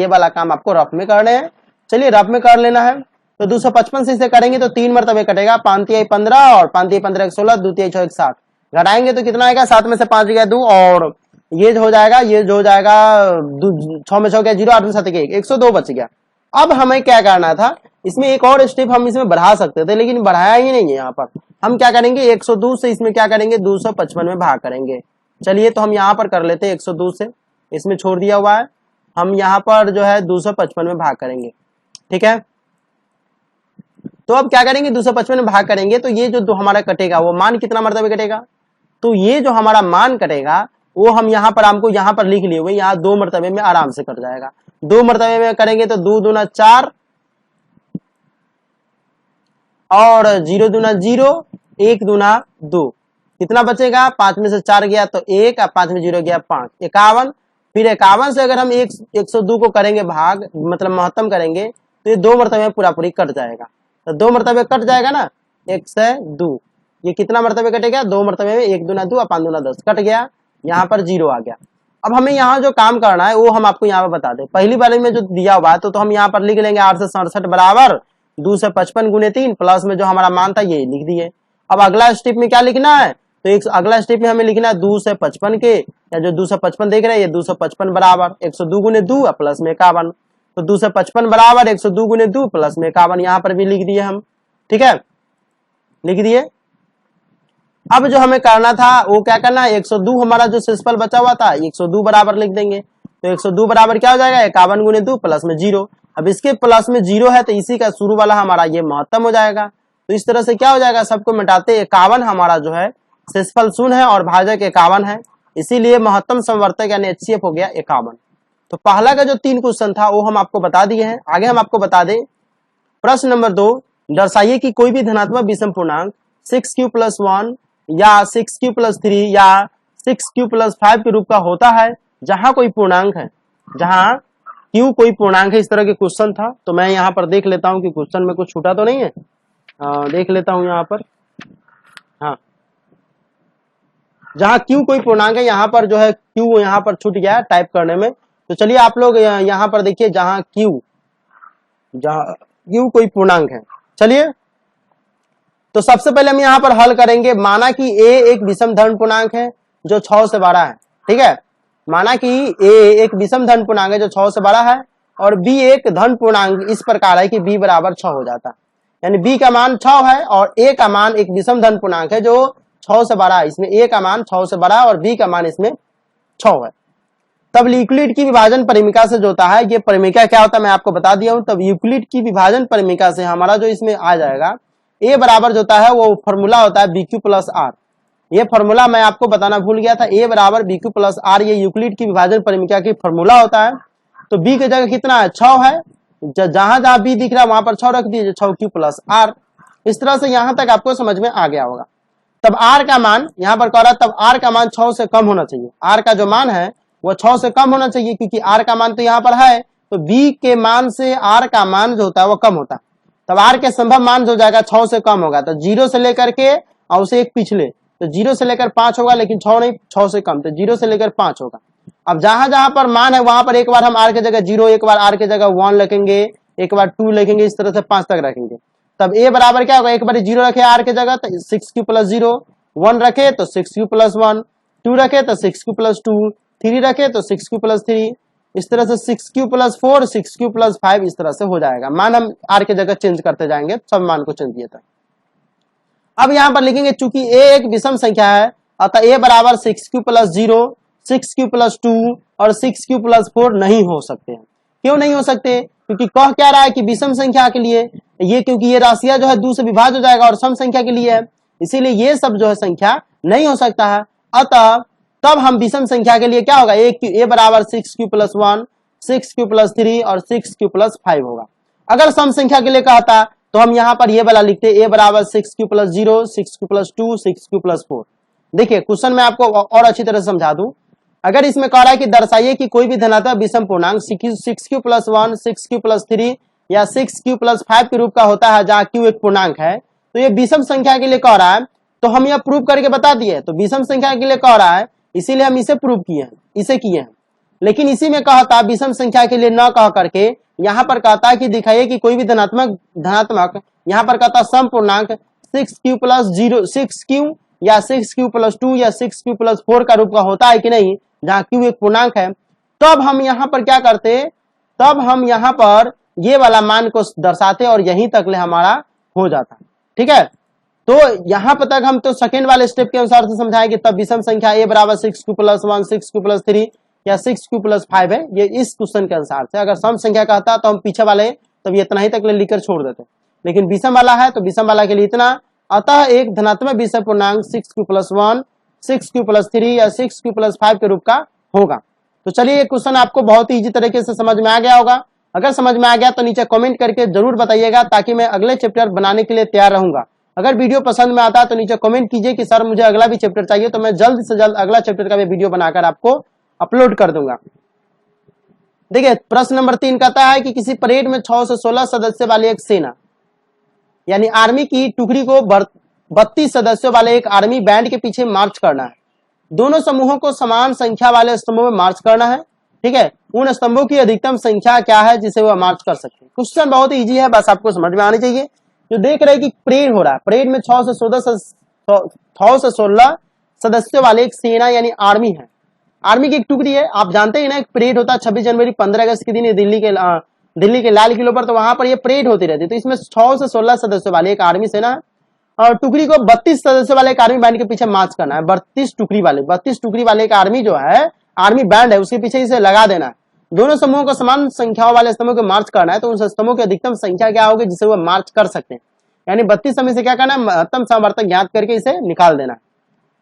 वाला काम आपको रफ में करने हैं। चलिए रफ में कर लेना है। तो 255 से इसे करेंगे तो 3 मरतबे कटेगा, 5 तिहाई 15 और 5 तिहाई 15 16, 2 तिहाई 6 60। घटाएंगे तो कितना आएगा, 7 में से 5 गया 2 और ये जो हो जाएगा 6 में 6 गया 0, 8 में 7 गया 102 बच गया। अब हमें क्या करना था, इसमें एक और स्टेप हम इसमें बढ़ा सकते थे लेकिन बढ़ाया ही नहीं है। यहाँ पर हम क्या करेंगे 102 से इसमें क्या करेंगे 255 में भाग करेंगे। चलिए तो हम यहाँ पर कर लेते हैं 102 से, इसमें छोड़ दिया हुआ है, हम यहाँ पर जो है 255 में भाग करेंगे। ठीक है, तो अब क्या करेंगे 255 में भाग करेंगे तो ये जो हमारा कटेगा वो मान कितना मरतबे कटेगा, तो ये जो हमारा मान कटेगा वो हम यहाँ पर हमको यहाँ पर लिख लिए हुए, यहाँ 2 मरतबे में आराम से कट जाएगा। 2 मरतबे में करेंगे तो 2 दूना 4 और 0 दूना 0, 1 दूना 2, कितना बचेगा 5 में से 4 गया तो 1 और 5 में 0 गया 5, 51 फिर 51 से अगर हम 102 को करेंगे भाग, मतलब महत्तम करेंगे, तो ये 2 मरतबे पूरा पूरी कट जाएगा। तो 2 मरतबे कट जाएगा ना, 102, ये कितना मरतबे कटेगा, 2 मरतबे में 1 दूना 2 5 दूना 10 कट गया, यहाँ पर 0 आ गया। अब हमें यहाँ जो काम करना है वो हम आपको यहाँ पर बता दें। पहली बार में जो दिया हुआ है तो हम यहाँ पर लिख लेंगे 8 से 67 बराबर 2 से 55 गुने 3 प्लस में जो हमारा मान था ये लिख दिए। अब अगला स्टेप में क्या लिखना है, तो एक अगला स्टेप में हमें लिखना है 2 से 55 के, या जो 2 से 55 देख रहे हैं ये 2 से 55 बराबर 102 गुने 2 प्लस में 51, तो 2 से 55 बराबर 102 गुने 2 प्लस में 51, यहाँ पर भी लिख दिए हम। ठीक है, लिख दिए। अब जो हमें करना था वो क्या करना है, 102 हमारा जो शेषफल बचा हुआ था 102 बराबर लिख देंगे। तो 102 बराबर क्या हो जाएगा, 51 गुने 2 प्लस में 0। अब इसके प्लस में 0 है तो इसी का शुरू वाला हमारा ये महत्तम हो जाएगा। तो इस तरह से क्या हो जाएगा, सबको मिटाते 51 हमारा जो है शेषफल शून्य है और भाजक 51 है, इसीलिए महत्तम समवर्तक यानी HCF हो गया 51। तो पहला का जो 3 क्वेश्चन था वो हम आपको बता दिए हैं। आगे हम आपको बता दें प्रश्न नंबर 2, दर्शाइए कि कोई भी धनात्मक विषम पूर्णांक 6q + 1 या 6q + 3 या 6q + 5 के रूप का होता है जहां कोई पूर्णांक है, जहां q कोई पूर्णांक है। इस तरह के क्वेश्चन था। तो मैं यहाँ पर देख लेता हूं कि क्वेश्चन में कुछ छूटा तो नहीं है, देख लेता हूं यहाँ पर। हाँ, जहां q कोई पूर्णांक है यहाँ पर जो है q यहाँ पर छूट गया टाइप करने में। तो चलिए आप लोग यहाँ पर देखिए जहां q कोई पूर्णांक है। चलिए तो सबसे पहले हम यहाँ पर हल करेंगे। माना कि a एक विषम धन पूर्णांक है जो 6 से बड़ा है। ठीक है, माना कि a एक विषम धन पूर्णांक है जो 6 से बड़ा है और b एक धन पूर्णांक इस प्रकार है कि b बराबर 6 हो जाता है, यानी b का मान 6 है और a का मान एक विषम धन पूर्णांक है जो 6 से बड़ा है। इसमें a का मान 6 से बड़ा और b का मान इसमें 6 है। तब यूक्लिड की विभाजन परिमिका से जो होता है, ये परिमिका क्या होता है मैं आपको बता दिया हूं। तब यूक्लिड की विभाजन परिमिका से हमारा जो इसमें आ जाएगा a बराबर जो होता है वो फॉर्मूला होता है bq + r। ये फॉर्मूला मैं आपको बताना भूल गया था, a बराबर bq + r ये यूक्लिड की विभाजन परिमिका की फॉर्मूला होता है। तो b की जगह कितना है, 6 है, जहां जहां b दिख रहा है वहां पर 6 रख दीजिए, 6q + r। इस तरह से यहां तक आपको समझ में आ गया होगा। तब r का मान यहाँ पर कह रहा है, तब r का मान 6 से कम होना चाहिए। r का जो मान है वो 6 से कम होना चाहिए, क्योंकि r का मान तो यहाँ पर है, तो b के मान से r का मान जो होता है वो कम होता है। तब r के संभव मान जो जाएगा 6 से कम होगा, तो 0 से लेकर के और उसे एक पिछले, तो 0 से लेकर 5 होगा, लेकिन 6 नहीं, 6 से कम, तो 0 से लेकर 5 होगा। अब जहां जहां पर मान है वहां पर एक बार हम r की जगह 0, एक बार r की जगह 1 लिखेंगे, एक बार 2 लिखेंगे, इस तरह से 5 तक रखेंगे। तब a बराबर क्या होगा, एक बार 0 रखे r की जगह तो 6q + 0, 1 रखे तो 6q + 1, 2 रखे तो 6q + 2, 3 रखे तो 6q + 3, इस तरह से 6q + 4, 6q + 5 इस तरह से हो जाएगा। मान हम r की जगह चेंज करते जाएंगे, सब मान को चेंज किया था। अब यहां पर लिखेंगे चूंकि a एक विषम संख्या है अतः a बराबर 6q + 0, 6q + 2 और 6q + 4 नहीं हो सकते हैं। क्यों नहीं हो सकते, क्योंकि कह क्या रहा है कि विषम संख्या के लिए ये, क्योंकि ये राशियां जो है 2 से विभाज्य हो जाएगा और सम संख्या के लिए है, इसीलिए ये सब जो है संख्या नहीं हो सकता है। अतः तब हम विषम संख्या के लिए क्या होगा, a बराबर 6q + 1, 6q + 3 और 6q + 5 होगा। अगर सम संख्या के लिए कहता तो हम यहाँ पर ये वाला लिखते, a बराबर 6q + 0, 6q + 2, 6q + 4। देखिए क्वेश्चन में आपको और अच्छी तरह से समझा दूं। अगर इसमें कह रहा है कि दर्शाइए कि कोई भी धनात्मक विषम पूर्णांक 6q + 1, 6q + 3 या 6q + 5 के रूप का होता है जहां q एक पूर्णांक है, तो ये विषम संख्या के लिए कह रहा है, तो हम यह प्रूव करके बता दिए। तो विषम संख्या के लिए कह रहा है इसीलिए हम इसे प्रूव किए हैं, इसे किए हैं। लेकिन इसी में कहता विषम संख्या के लिए न कह करके यहाँ पर कहता है कि दिखाइए कि कोई भी धनात्मक यहाँ पर कहता सम पूर्णांक 6q + 0, 6q या 6q + 2 या 6q + 4 का रूप का होता है कि नहीं, जहां q एक पूर्णांक है। तब हम यहाँ पर क्या करते, तब हम यहाँ पर ये वाला मान को दर्शाते और यहीं तक ले हमारा हो जाता। ठीक है, तो यहाँ पर तक हम तो सेकेंड वाले स्टेप के अनुसार से समझाएंगे। तब विषम संख्या a बराबर 6q + 1, 6q + 3 या 6q + 5 है, ये इस क्वेश्चन के अनुसार से। अगर सम संख्या कहता तो हम पीछे वाले तब ये इतना ही तक लिखकर छोड़ देते, लेकिन विषम वाला है तो विषम वाला के लिए इतना। अतः एक धनात्मक विषम पूर्णांक 6q + 1, 6q + 3 या 6q + 5 के रूप का होगा। तो चलिए ये क्वेश्चन आपको बहुत ही इजी तरीके से समझ में आ गया होगा। अगर समझ में आ गया तो नीचे कमेंट करके जरूर बताइएगा, ताकि मैं अगले चैप्टर बनाने के लिए तैयार रहूंगा। अगर वीडियो पसंद में आता है तो नीचे कमेंट कीजिए कि सर मुझे अगला भी चैप्टर चाहिए, तो मैं जल्द से जल्द अगला चैप्टर का भी वीडियो बनाकर आपको अपलोड कर दूंगा। देखिए प्रश्न नंबर 3 कहता है कि किसी परेड में 6 से 16 सदस्य वाली एक सेना यानी आर्मी की टुकड़ी को 32 सदस्यों वाले एक आर्मी बैंड के पीछे मार्च करना है। दोनों समूहों को समान संख्या वाले स्तंभों में मार्च करना है। ठीक है, उन स्तंभों की अधिकतम संख्या क्या है जिसे वह मार्च कर सकते हैं। क्वेश्चन बहुत इजी है, बस आपको समझ में आनी चाहिए। जो देख रहे हैं कि परेड हो रहा है, परेड में 6 से 16 सदस्यों वाले एक सेना यानी आर्मी है। आर्मी की एक टुकड़ी है, आप जानते हैं ना, एक परेड होता है 26 जनवरी 15 अगस्त के दिन दिल्ली के लाल किले पर, तो वहां पर ये परेड होती रहती है। तो इसमें 6 से 16 सदस्यों वाले एक आर्मी सेना है और टुकड़ी को 32 सदस्यों वाले एक आर्मी बैंड के पीछे मार्च करना है। 32 टुकड़ी वाले एक आर्मी जो है, आर्मी बैंड है, उसके पीछे इसे लगा देना है। दोनों समूहों को समान संख्याओं वाले स्तंभों को मार्च करना है। तो उन स्तंभों की अधिकतम संख्या क्या होगी जिसे वो मार्च कर सकते हैं। यानी 32 समय से क्या करना है, महत्तम समवर्तक ज्ञात करके इसे निकाल देना है।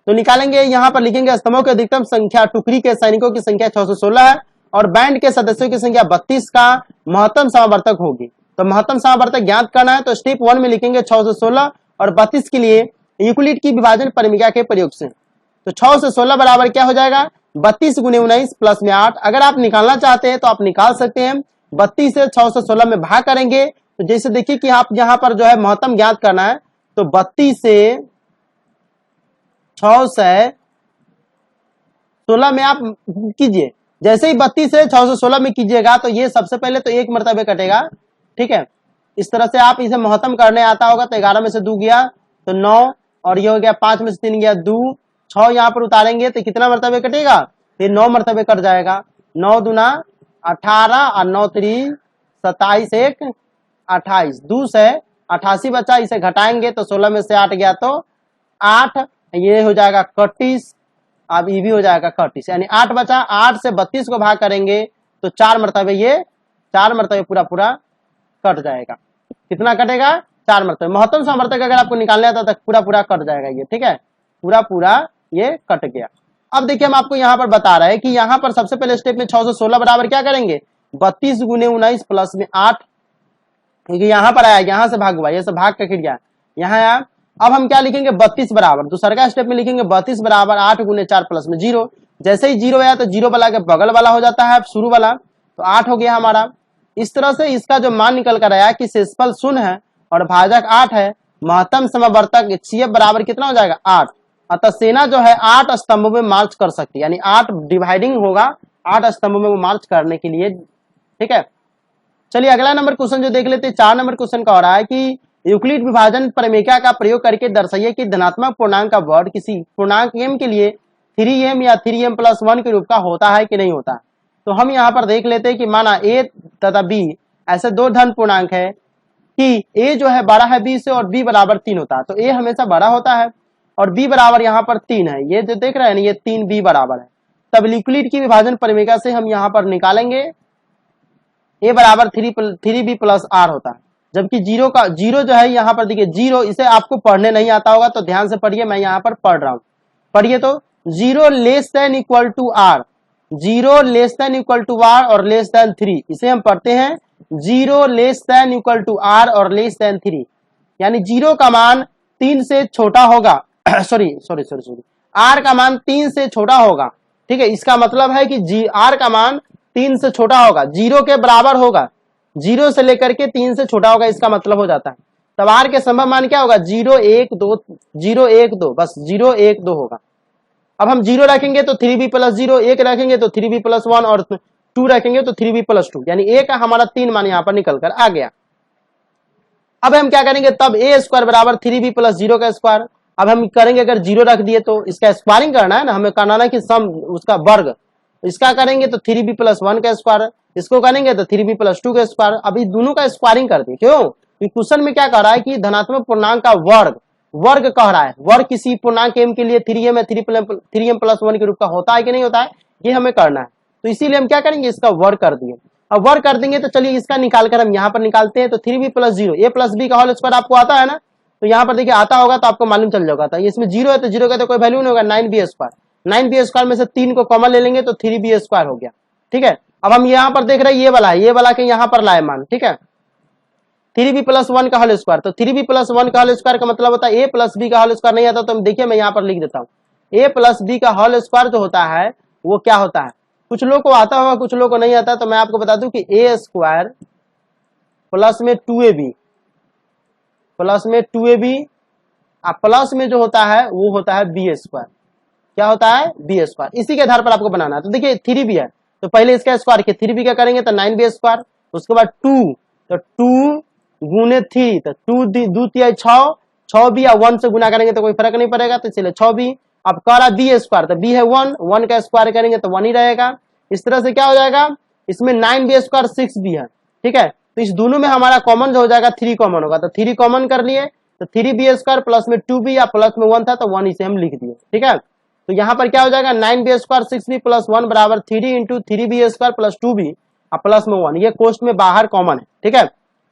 तो निकालेंगे, यहाँ पर लिखेंगे स्तंभों की अधिकतम संख्या टुकड़ी के सैनिकों की संख्या 6 से 16 है और बैंड के सदस्यों की संख्या 32 का महत्तम समवर्तक होगी। तो महत्तम समवर्तक ज्ञात करना है, तो स्टेप 1 में लिखेंगे 6 से 16 और 32 के लिए यूक्लिड की विभाजन परिमिका के प्रयोग से। तो 6 से 16 बराबर क्या हो जाएगा, 32 गुने 19 प्लस में 8। अगर आप निकालना चाहते हैं तो आप निकाल सकते हैं। 32 से 6 से 16 में भाग करेंगे तो जैसे देखिए कि आप यहाँ पर जो है महत्तम ज्ञात करना है, तो 32 से 6 से 16 में आप कीजिए। जैसे ही 32 से 6 से 16 में कीजिएगा तो ये सबसे पहले तो एक मरतबे कटेगा। ठीक है, इस तरह से आप इसे महत्तम करने आता होगा। तो 11 में से 2 गया तो 9 और ये हो गया 5 में से 3 गया 2, 6 यहाँ पर उतारेंगे तो कितना मरतबे कटेगा, फिर 9 मरतबे कट जाएगा। 9 दूना 18 और 9 3 27 1 28, 2 से 88 बचा, इसे घटाएंगे तो 16 में से 8 गया तो 8, ये हो जाएगा 31, अब ये भी हो जाएगा 31, यानी 8 बचा। 8 से 32 को भाग करेंगे तो 4 मरतबे, ये 4 मरतबे पूरा कट जाएगा। कितना कटेगा, 4 मरतबे। महत्तम समवर्तक अगर आपको निकालने आता तो पूरा कट जाएगा ये। ठीक है, पूरा ये कट गया। अब देखिए हम आपको यहाँ पर बता रहे हैं कि यहाँ पर सबसे पहले स्टेप में 6 से 16 बराबर क्या करेंगे, 32 गुने 19 प्लस में 8, क्योंकि यहाँ पर आया, यहाँ से भाग हुआ, ये से भाग का खिट गया, यहाँ आया। अब हम क्या लिखेंगे, 32 बराबर, दूसरा का स्टेप में लिखेंगे 32 बराबर 8 गुने 4 प्लस में 0। जैसे ही 0 आया तो 0 वाला के बगल वाला हो जाता है शुरू वाला, तो 8 हो गया हमारा। इस तरह से इसका जो मान निकल कर आया कि शेषफल 0 है और भाजक 8 है, महत्तम समवर्तक HCF बराबर कितना हो जाएगा, 8। अतः सेना जो है 8 स्तंभों में मार्च कर सकती है, यानी 8 डिवाइडिंग होगा 8 स्तंभों में वो मार्च करने के लिए। ठीक है, चलिए अगला नंबर क्वेश्चन जो देख लेते हैं। 4 नंबर क्वेश्चन का हो रहा है कि यूक्लिड विभाजन प्रमेय का प्रयोग करके दर्शाइए कि धनात्मक पूर्णांक का वर्ग किसी पूर्णांक m के लिए 3m या 3m+1 के रूप का होता है कि नहीं होता है। तो हम यहाँ पर देख लेते हैं कि माना a तथा b ऐसे दो धन पूर्णांक है कि a जो है बड़ा है b से और b बराबर 3 होता है। तो a हमेशा बड़ा होता है और b बराबर यहाँ पर 3 है, ये जो देख रहे हैं ना, ये 3b बराबर है। तब यूक्लिड की विभाजन प्रमेय से हम यहाँ पर निकालेंगे a बराबर 3b+r होता है, जबकि जीरो जो है यहाँ पर देखिए 0, इसे आपको पढ़ने नहीं आता होगा तो ध्यान से पढ़िए, मैं यहाँ पर पढ़ रहा हूँ, पढ़िए। तो 0 less than equal to r, 0 less than equal to r और लेस देन 3, इसे हम पढ़ते हैं 0 less than equal to r और लेस देन 3, यानी 0 का मान 3 से छोटा होगा सॉरी r का मान 3 से छोटा होगा। ठीक है, इसका मतलब है कि r का मान 3 से छोटा होगा, 0 के बराबर होगा, 0 से लेकर के 3 से छोटा होगा, इसका मतलब हो जाता है। तब r के संभव मान क्या होगा, 0 1 2, बस 0 1 2 होगा। अब हम 0 रखेंगे तो 3b+0, 1 रखेंगे तो 3b+1 और 2 रखेंगे तो 3b+2, यानी a का हमारा 3 मान यहाँ पर निकल कर आ गया। अब हम क्या करेंगे, तब a² बराबर 3b+0 का स्क्वायर। अब हम करेंगे, अगर 0 रख दिए तो इसका स्क्वायरिंग करना है ना, हमें करना है कि सम उसका वर्ग, इसका करेंगे तो 3b+1 का स्क्वायर, इसको करेंगे तो 3b+2 का स्क्वायर। अब इस दोनों का स्क्वायरिंग कर दी, क्यों, क्वेश्चन में क्या कह रहा है कि धनात्मक पूर्णांक का वर्ग कह रहा है, वर्ग किसी पूर्णांक m के लिए 3m या 3m+1 के रूप का होता है कि नहीं होता है, ये हमें करना है। तो इसीलिए हम क्या करेंगे, इसका वर्ग कर दिए। अब वर्ग कर देंगे तो चलिए इसका निकाल कर हम यहाँ पर निकालते हैं। तो 3b+0, a+b का होल स्क्वायर आपको आता है ना, तो यहाँ पर देखिए आता होगा तो आपको मालूम चल जाएगा। तो इसमें 0 है तो 0 का तो कोई वैल्यू नहीं होगा, 9b² में से 3 को कॉमन ले लेंगे तो 3b² हो गया। ठीक है, अब हम यहाँ पर देख रहे हैं ये वाला के यहाँ पर लाए मान। ठीक है, 3b+1 का होल स्क्वायर, तो 3b+1 का होल स्क्वायर का मतलब होता है a+b का होल स्क्वायर नहीं आता, तो देखिए मैं यहाँ पर लिख देता हूँ, a+b का होल स्क्वायर जो होता है वो क्या होता है, कुछ लोग को आता होगा, कुछ लोग को नहीं आता, तो मैं आपको बता दूं कि ए स्क्वायर प्लस में 2ab प्लस में 2ab प्लस में जो होता है वो होता है बी स्क्वायर। क्या होता है? B square. इसी के आधार पर आपको बनाना है। तो देखिए 3b है तो पहले इसका स्क्वायर किया, 3b का करेंगे तो 9b स्क्वायर, उसके बाद 2 तो 2 गुने 3 तो 2 2 3 6, 6b या 1 से गुना करेंगे तो कोई फर्क नहीं पड़ेगा, तो चलिए 6b। अब कह रहा बी स्क्वायर तो बी है 1, 1 का स्क्वायर करेंगे तो 1 ही रहेगा। इस तरह से क्या हो जाएगा, इसमें 9b स्क्वायर 6b है, ठीक है। तो इस दोनों में हमारा कॉमन जो हो जाएगा 3 कॉमन होगा, तो 3 कॉमन कर लिए तो 3b स्क्वायर प्लस में 2b या प्लस में 1 था तो 1 इसे हम लिख दिए, ठीक है। तो यहाँ पर क्या हो जाएगा 9b स्क्वायर 6b प्लस 1 बराबर 3 into 3b square plus 2b plus में 1, ये कोष्ट में बाहर कॉमन है, ठीक है।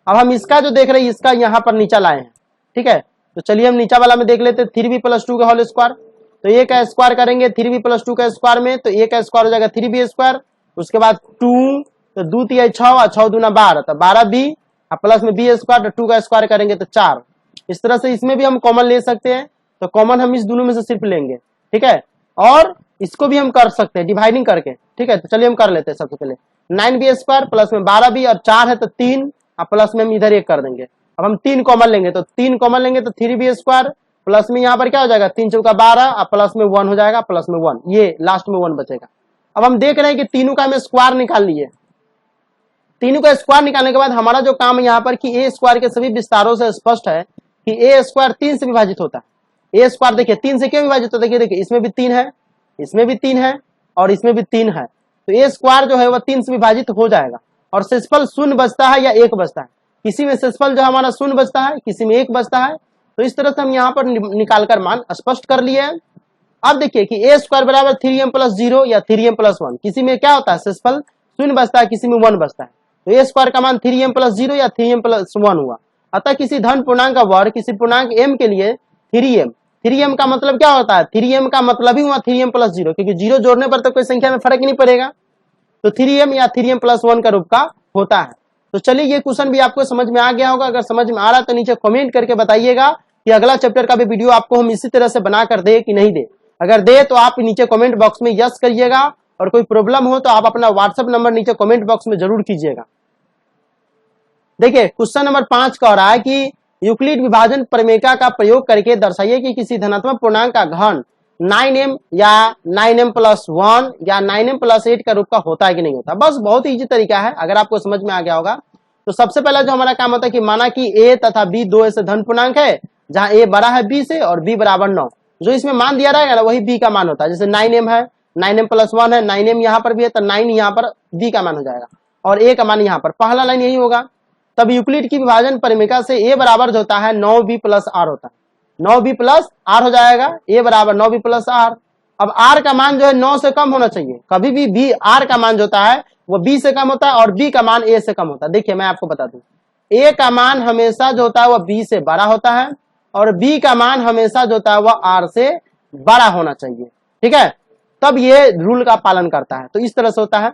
अब हम इसका जो देख रहे हैं इसका यहाँ पर नीचा लाए हैं, ठीक है। तो चलिए हम नीचा वाला में देख लेते हैं 3b प्लस 2 का होल स्क्वायर, तो ए का स्क्वायर करेंगे 3b प्लस 2 का स्क्वायर में, तो ए का स्क्वायर हो जाएगा 3b स्क्वायर, उसके बाद 2 तो 2 3 6 और 6 दूना 12 तो 12b प्लस में b स्क्वायर, तो 2 का स्क्वायर करेंगे तो 4। इस तरह से इसमें भी हम कॉमन ले सकते हैं, तो कॉमन हम इस दोनों में से सिर्फ लेंगे, ठीक है। और इसको भी हम कर सकते हैं डिवाइडिंग करके, ठीक है। तो चलिए हम कर लेते हैं। सबसे पहले 9b स्क्वायर प्लस में 12b और 4 है तो 3 प्लस में हम इधर 1 कर देंगे। अब हम 3 कॉमन लेंगे, तो 3 कॉमन लेंगे तो 3b स्क्वायर प्लस में यहाँ पर क्या हो जाएगा 3 चौका 12 प्लस में 1 हो जाएगा, प्लस में 1, ये लास्ट में 1 बचेगा। अब हम देख रहे हैं कि तीनों का हमें स्क्वायर निकाल लिए, तीनों का स्क्वायर निकालने के बाद हमारा जो काम है यहाँ पर कि ए स्क्वायर के सभी विस्तारों से स्पष्ट है कि ए स्क्वायर 3 से विभाजित होता है। ए स्क्वायर देखिए 3 से क्यों विभाजित होता है, देखिए इसमें भी 3 है, इसमें भी 3 है और इसमें भी 3 है, तो ए स्क्वायर जो है वह 3 से विभाजित हो जाएगा और शेषफल 0 बचता है या 1 बचता है। किसी में शेषफल जो हमारा 0 बचता है, किसी में 1 बचता है, तो इस तरह से हम यहाँ पर निकालकर मान स्पष्ट कर लिए। अब देखिए कि ए स्क्वायर बराबर 3m प्लस 0 या 3m प्लस 1, किसी में क्या होता है शेषफल 0 बचता है, किसी में 1 बचता है, तो ए स्क्वायर का मान 3m प्लस 0 या 3m प्लस 1 हुआ। अतः किसी धन पूर्णांक का वर्ग किसी पूर्णांक m के लिए 3m का मतलब क्या होता है, 3m का मतलब ही हुआ 3m प्लस 0, क्योंकि 0 जोड़ने पर तो कोई संख्या में फर्क ही नहीं पड़ेगा, तो 3m या 3m प्लस 1 का रूप का होता है। तो चलिए ये क्वेश्चन भी आपको समझ में आ गया होगा। अगर समझ में आ रहा तो नीचे कमेंट करके बताइएगा कि अगला चैप्टर का भी वीडियो आपको हम इसी तरह से बना कर दे कि नहीं दे। अगर दे तो आप नीचे कमेंट बॉक्स में यस करिएगा, और कोई प्रॉब्लम हो तो आप अपना व्हाट्सएप नंबर नीचे कमेंट बॉक्स में जरूर कीजिएगा। देखिए क्वेश्चन नंबर 5 कह रहा है कि यूक्लिड विभाजन प्रमेय का प्रयोग करके दर्शाइए कि किसी धनात्मक पूर्णांक का घन 9m या 9m प्लस 1 या 9m प्लस 8 का रूप का होता है कि नहीं होता। बस बहुत इजी तरीका है, अगर आपको समझ में आ गया होगा। तो सबसे पहला जो हमारा काम होता है कि माना कि a तथा b दो ऐसे धन पूर्णांक है जहां a बड़ा है b से और b बराबर 9, जो इसमें मान दिया रहेगा ना वही b का मान होता है। जैसे 9m है, 9m प्लस 1 है, 9m यहाँ पर भी है तो 9 यहाँ पर b का मान हो जाएगा और a का मान यहाँ पर, पहला लाइन यही होगा। तब यूक्लिड की विभाजन परिमेय से a बराबर जो होता है 9b प्लस r होता है, 9b प्लस r हो जाएगा, a बराबर 9b प्लस r। अब r का मान जो है 9 से कम होना चाहिए, कभी भी b r का मान जो होता है वो b से कम होता है और b का मान a से कम होता है। देखिए मैं आपको बता दूं, a का मान हमेशा जो होता है वह b से बड़ा होता है और b का मान हमेशा जो होता है वह r से बड़ा होना चाहिए, ठीक है। तब ये रूल का पालन करता है, तो इस तरह से होता है।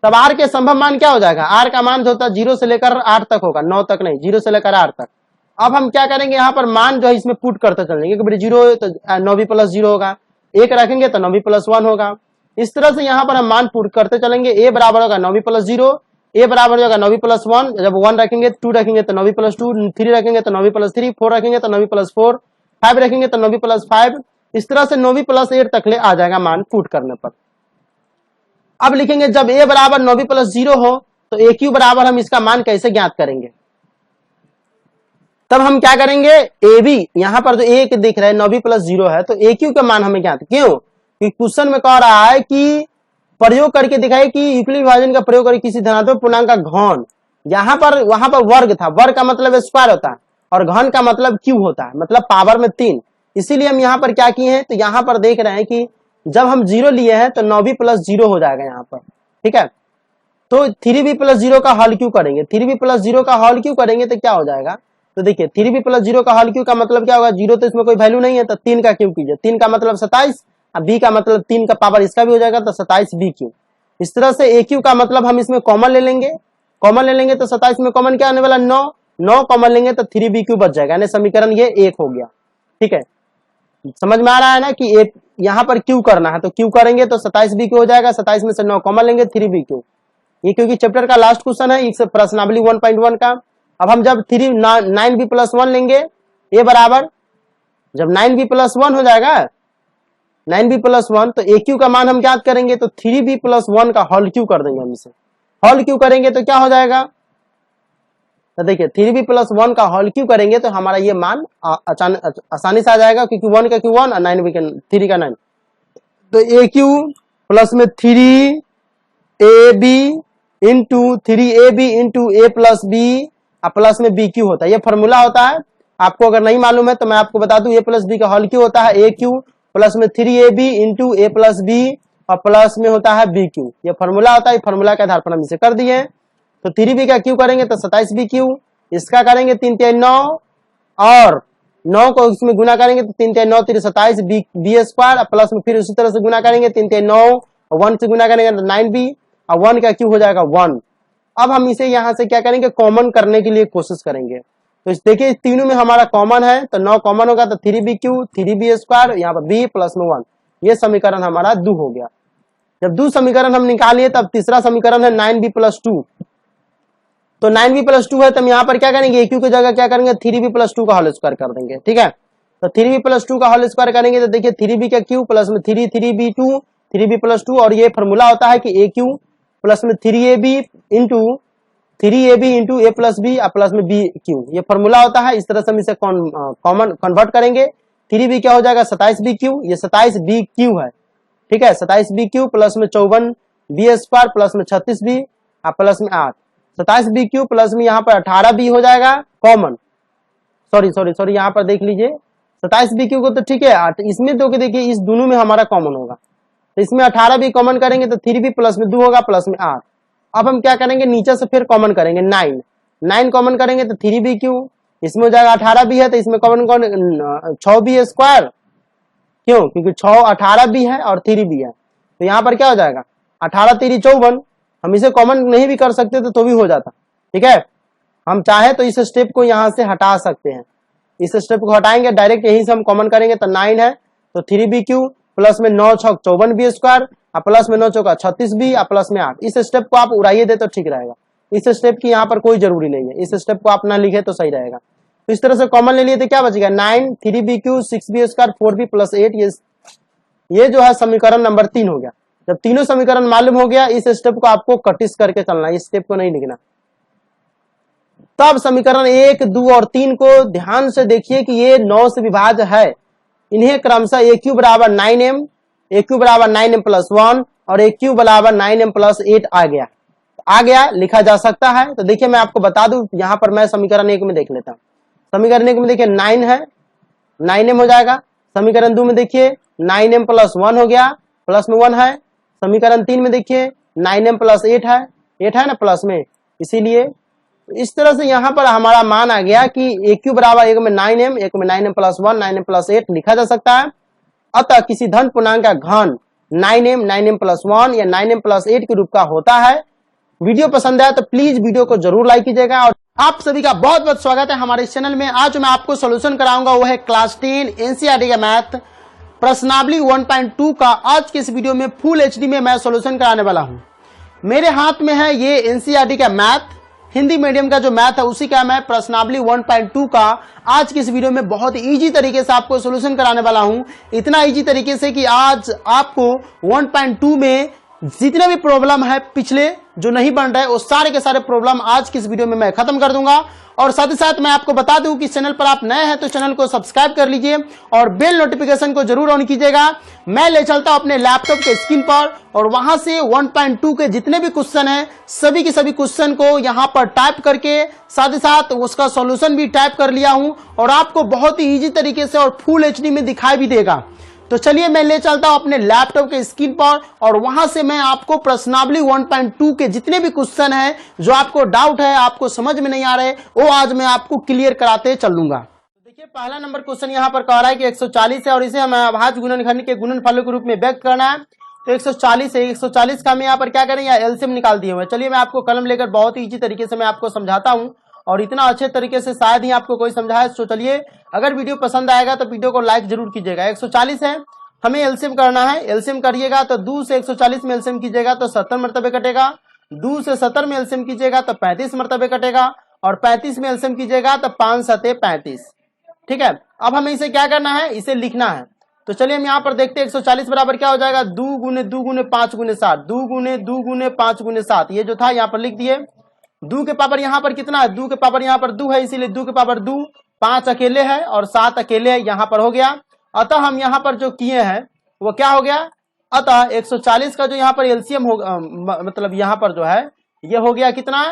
तब r के संभव मान क्या हो जाएगा, r का मान जो होता है 0 से लेकर 8 तक होगा, 9 तक नहीं, 0 से लेकर 8 तक। अब हम क्या करेंगे, यहाँ पर मान जो है इसमें पुट करते चलेंगे, क्योंकि 0 तो 9b प्लस 0 होगा, 1 रखेंगे तो 9b प्लस 1 होगा। इस तरह से यहाँ पर हम मान पुट करते चलेंगे। a बराबर होगा 9b प्लस 0, a बराबर हो जाएगा 9b प्लस 1, जब 1 रखेंगे 2 रखेंगे तो 9b प्लस 2, 3 रखेंगे तो 9b प्लस 3, 4 रखेंगे तो 9b प्लस 4, 5 रखेंगे तो 9b प्लस 5। इस तरह से 9b प्लस 8 तक ले आ जाएगा मान पुट करने पर। अब लिखेंगे जब a बराबर 9b प्लस 0 हो तो aq बराबर हम इसका मान कैसे ज्ञात करेंगे। तब हम क्या करेंगे, ab यहाँ पर जो एक दिख रहा है 9b प्लस 0 है, तो aq का मान हमें ज्ञात, क्यों कि क्वेश्चन में कह रहा है कि प्रयोग करके दिखाए कि यूक्लिड विभाजन का प्रयोग करके किसी धनात्मक पूर्णांक का घन, यहाँ पर वहां पर वर्ग था, वर्ग का मतलब स्क्वायर होता है और घन का मतलब क्यूब होता है, मतलब पावर में 3। इसीलिए हम यहाँ पर क्या किए हैं, तो यहाँ पर देख रहे हैं कि जब हम 0 लिए हैं तो 9b प्लस 0 हो जाएगा यहाँ पर, ठीक है। तो 3b प्लस 0 का हल क्यों करेंगे, 3b प्लस 0 का हल क्यों करेंगे तो क्या हो जाएगा, तो देखिए 3b प्लस 0 का हल क्यों का मतलब क्या होगा, 0 तो इसमें कोई वैल्यू नहीं है तो 3 का क्यों कीजिए, 3 का मतलब 27, अब b का मतलब 3 का पावर इसका भी हो जाएगा तो 27b क्यू। इस तरह से aq का मतलब हम इसमें कॉमन ले लेंगे, कॉमन ले लेंगे तो 27 में कॉमन क्या आने वाला 9 कॉमन लेंगे तो 3b क्यू बच जाएगा, यानी समीकरण ये 1 हो गया, ठीक है। समझ में आ रहा है ना कि एक यहाँ पर क्यू करना है, तो क्यू करेंगे तो 27 बी क्यू हो जाएगा, 27 में से 9 कॉमन लेंगे 3 बी क्यू। ये क्योंकि चैप्टर का लास्ट क्वेश्चन है इस प्रश्नावली 1.1 का। अब हम जब 9 बी प्लस 1 लेंगे, ये बराबर जब 9 बी प्लस 1 हो जाएगा, 9 बी प्लस 1, तो ए क्यू का मान हम ज्ञात करेंगे, तो 3 बी प्लस 1 का होल क्यू कर देंगे हम इसे। होल क्यू करेंगे तो क्या हो जाएगा, तो देखिए 3 बी प्लस 1 का होल क्यू करेंगे तो हमारा ये मान आसानी से आ जाएगा, क्योंकि 1 का क्यू 1 और 9 बी का 3 का 9, तो ए क्यू प्लस में 3 A B into 3 A B into A plus B plus में बी क्यू होता है। ये फॉर्मूला होता है, आपको अगर नहीं मालूम है तो मैं आपको बता दूं, ए प्लस बी का होल क्यू होता है ए क्यू प्लस में 3 A B into A plus B और प्लस में होता है बी क्यू। ये फॉर्मूला होता है, फॉर्मूला के आधार पर हम इसे कर दिए। तो 3 बी का क्यू करेंगे तो 27 बी क्यू, इसका करेंगे 3 3 9 और 9 को इसमें गुना करेंगे तो 3 3 9 3 27 बी स्क्वायर प्लस में फिर उसी तरह से गुना करेंगे 3 3 9 और 1 से गुना करेंगे तो 9 बी और 1 का क्यू हो जाएगा 1। अब हम इसे यहां से क्या करेंगे, कॉमन करने के लिए कोशिश करेंगे। तो देखिए तीनों में हमारा कॉमन है, तो 9 कॉमन होगा तो 3 बी क्यू 3 बी स्क्वायर, यहाँ पर बी प्लस में 1, ये समीकरण हमारा 2 हो गया। जब 2 समीकरण हम निकालिए तब तीसरा समीकरण है 9 बी प्लस 2, तो 9 बी प्लस 2 है तो हम यहाँ पर क्या करेंगे, ए क्यू की जगह क्या करेंगे 3 बी प्लस 2 का होल स्क्वायर कर देंगे। ठीक है, तो 3 बी प्लस 2 का होल स्क्वायर करेंगे तो देखिए 3 बी का क्यू प्लस में 3 बी 2 3 बी प्लस 2, और ये फॉर्मूला होता है कि ए क्यू प्लस में 3 A B into 3 A B into A plus B plus में बी क्यू, ये फॉर्मूला होता है। इस तरह से हम इसे कॉमन कन्वर्ट करेंगे। 3 बी क्या हो जाएगा 27 बी क्यू, ये 27 बी क्यू है। ठीक है, 27 बी क्यू प्लस में 54 बी स्क्वायर प्लस में 36 बी प्लस में 8, 27 बी क्यू प्लस में यहाँ पर 18 बी हो जाएगा कॉमन। सॉरी यहाँ पर देख लीजिए 27 बी क्यू को तो ठीक है, इसमें तो देखिए इस दोनों में हमारा कॉमन होगा, तो इसमें 18 बी कॉमन करेंगे तो 3 बी प्लस में 2 होगा प्लस में 8। अब हम क्या करेंगे, नीचे से फिर कॉमन करेंगे 9 कॉमन करेंगे तो 3 बी क्यू, इसमें हो जाएगा 18 बी है तो इसमें कॉमन 6 बी स्क्वायर, क्यों, क्योंकि 6 18 बी है और 3 बी है, तो यहाँ पर क्या हो जाएगा 18 3 54, हम इसे कॉमन नहीं भी कर सकते तो भी हो जाता। ठीक है, हम चाहे तो इस स्टेप को यहाँ से हटा सकते हैं, इस स्टेप को हटाएंगे डायरेक्ट यहीं से हम कॉमन करेंगे तो 9 है, तो 3 बी क्यू प्लस में 9 6 54 बी स्क्वायर प्लस में 9 चौका 36 बी प्लस में 8। इस स्टेप को आप उड़ाइए दे तो ठीक रहेगा, इस स्टेप की यहाँ पर कोई जरूरी नहीं है, इस स्टेप को आप ना लिखे तो सही रहेगा। तो इस तरह से कॉमन ले लिए तो क्या बचेगा 9 3 B cube 6 B square 4 B plus 8, ये जो है समीकरण नंबर 3 हो गया। जब तीनों समीकरण मालूम हो गया, इस स्टेप को आपको कटिस करके चलना, इस स्टेप को नहीं लिखना। तब समीकरण 1 2 और 3 को ध्यान से देखिए कि ये 9 से विभाज्य है, इन्हें क्रमशः ए क्यू बराबर 9m, ए क्यू बराबर 9m प्लस 1 और ए क्यू बराबर 9m प्लस 8 आ गया, लिखा जा सकता है। तो देखिए मैं आपको बता दूं, यहाँ पर मैं समीकरण 1 में देख लेता हूँ। समीकरण 1 में देखिए 9 है, 9m हो जाएगा। समीकरण 2 में देखिए 9m प्लस 1 हो गया, प्लस में 1 है। समीकरण 3 में देखिए 9m प्लस 8 है ना प्लस में, इसीलिए इस तरह से यहाँ पर हमारा मान आ गया कि ए क्यू बराबर एक में 9m, एक में 9m प्लस 1 9m प्लस 8 लिखा जा सकता है। अतः किसी धन पूर्णांक का घन 9m 9m प्लस 1 या 9m प्लस 8 के रूप का होता है। वीडियो पसंद आया तो प्लीज वीडियो को जरूर लाइक कीजिएगा। और आप सभी का बहुत बहुत स्वागत है हमारे इस चैनल में। आज मैं आपको सोल्यूशन कराऊंगा वो है क्लास 10 एनसीईआरटी का मैथ प्रश्नावली 1.2 का। आज के इस वीडियो में फुल एचडी में मैं सोल्यूशन कराने वाला हूं। मेरे हाथ में है ये एनसीईआरटी का मैथ, हिंदी मीडियम का जो मैथ है उसी का मैं प्रश्नावली 1.2 का आज की इस वीडियो में बहुत इजी तरीके से आपको सोल्यूशन कराने वाला हूं। इतना इजी तरीके से कि आज आपको 1.2 में जितने भी प्रॉब्लम है पिछले जो नहीं बन रहे वो सारे के सारे प्रॉब्लम आज की इस वीडियो में मैं खत्म कर दूंगा। और साथ ही साथ मैं आपको बता दूं कि इस चैनल पर आप नए हैं तो चैनल को सब्सक्राइब कर लीजिए और बेल नोटिफिकेशन को जरूर ऑन कीजिएगा। मैं ले चलता हूं अपने लैपटॉप के स्क्रीन पर और वहां से 1.2 के जितने भी क्वेश्चन हैं सभी के सभी क्वेश्चन को यहां पर टाइप करके साथ ही साथ उसका सॉल्यूशन भी टाइप कर लिया हूं और आपको बहुत ही इजी तरीके से और फुल एचडी में दिखाई भी देगा। तो चलिए मैं ले चलता हूं अपने लैपटॉप के स्क्रीन पर और वहां से मैं आपको प्रश्नावली 1.2 के जितने भी क्वेश्चन हैं जो आपको डाउट है, आपको समझ में नहीं आ रहे, वो आज मैं आपको क्लियर कराते चलूंगा। तो देखिए पहला नंबर क्वेश्चन यहां पर कह रहा है कि 140 है और इसे हमें अभाज्य गुणनखंड के गुणनफलों के रूप में व्यक्त करना है। तो 140 है, 140 का हम यहाँ पर क्या करेंगे एलसीएम निकाल दिए हुए। चलिए मैं आपको कलम लेकर बहुत ही इजी तरीके से मैं आपको समझाता हूँ और इतना अच्छे तरीके से शायद ही आपको कोई समझाए। तो चलिए, अगर वीडियो पसंद आएगा तो वीडियो को लाइक जरूर कीजिएगा। 140 है, हमें एलसीएम करना है। एलसीएम करिएगा तो 2 से 140 में एलसीएम कीजिएगा तो 70 मरतबे कटेगा। 2 से 70 में एलसीएम कीजिएगा तो 35 मरतबे कटेगा, और 35 में एलसीएम कीजिएगा तो 5 सते 35। ठीक है, अब हमें इसे क्या करना है, इसे लिखना है। तो चलिए हम यहाँ पर देखते हैं 140 बराबर क्या हो जाएगा, 2 गुने 2 गुने 5 गुने 7, 2 गुने 2 गुने 5 गुने 7, ये जो था यहाँ पर लिख दिए। 2 के पावर यहाँ पर कितना है, 2 के पावर यहाँ पर 2 है, इसीलिए 2 के पावर 2, 5 अकेले है और 7 अकेले है, यहाँ पर हो गया। अतः हम यहाँ पर जो किए हैं वो क्या हो गया, अतः 140 का जो यहाँ पर एलसीएम होगा, मतलब यहाँ पर जो है ये हो गया कितना,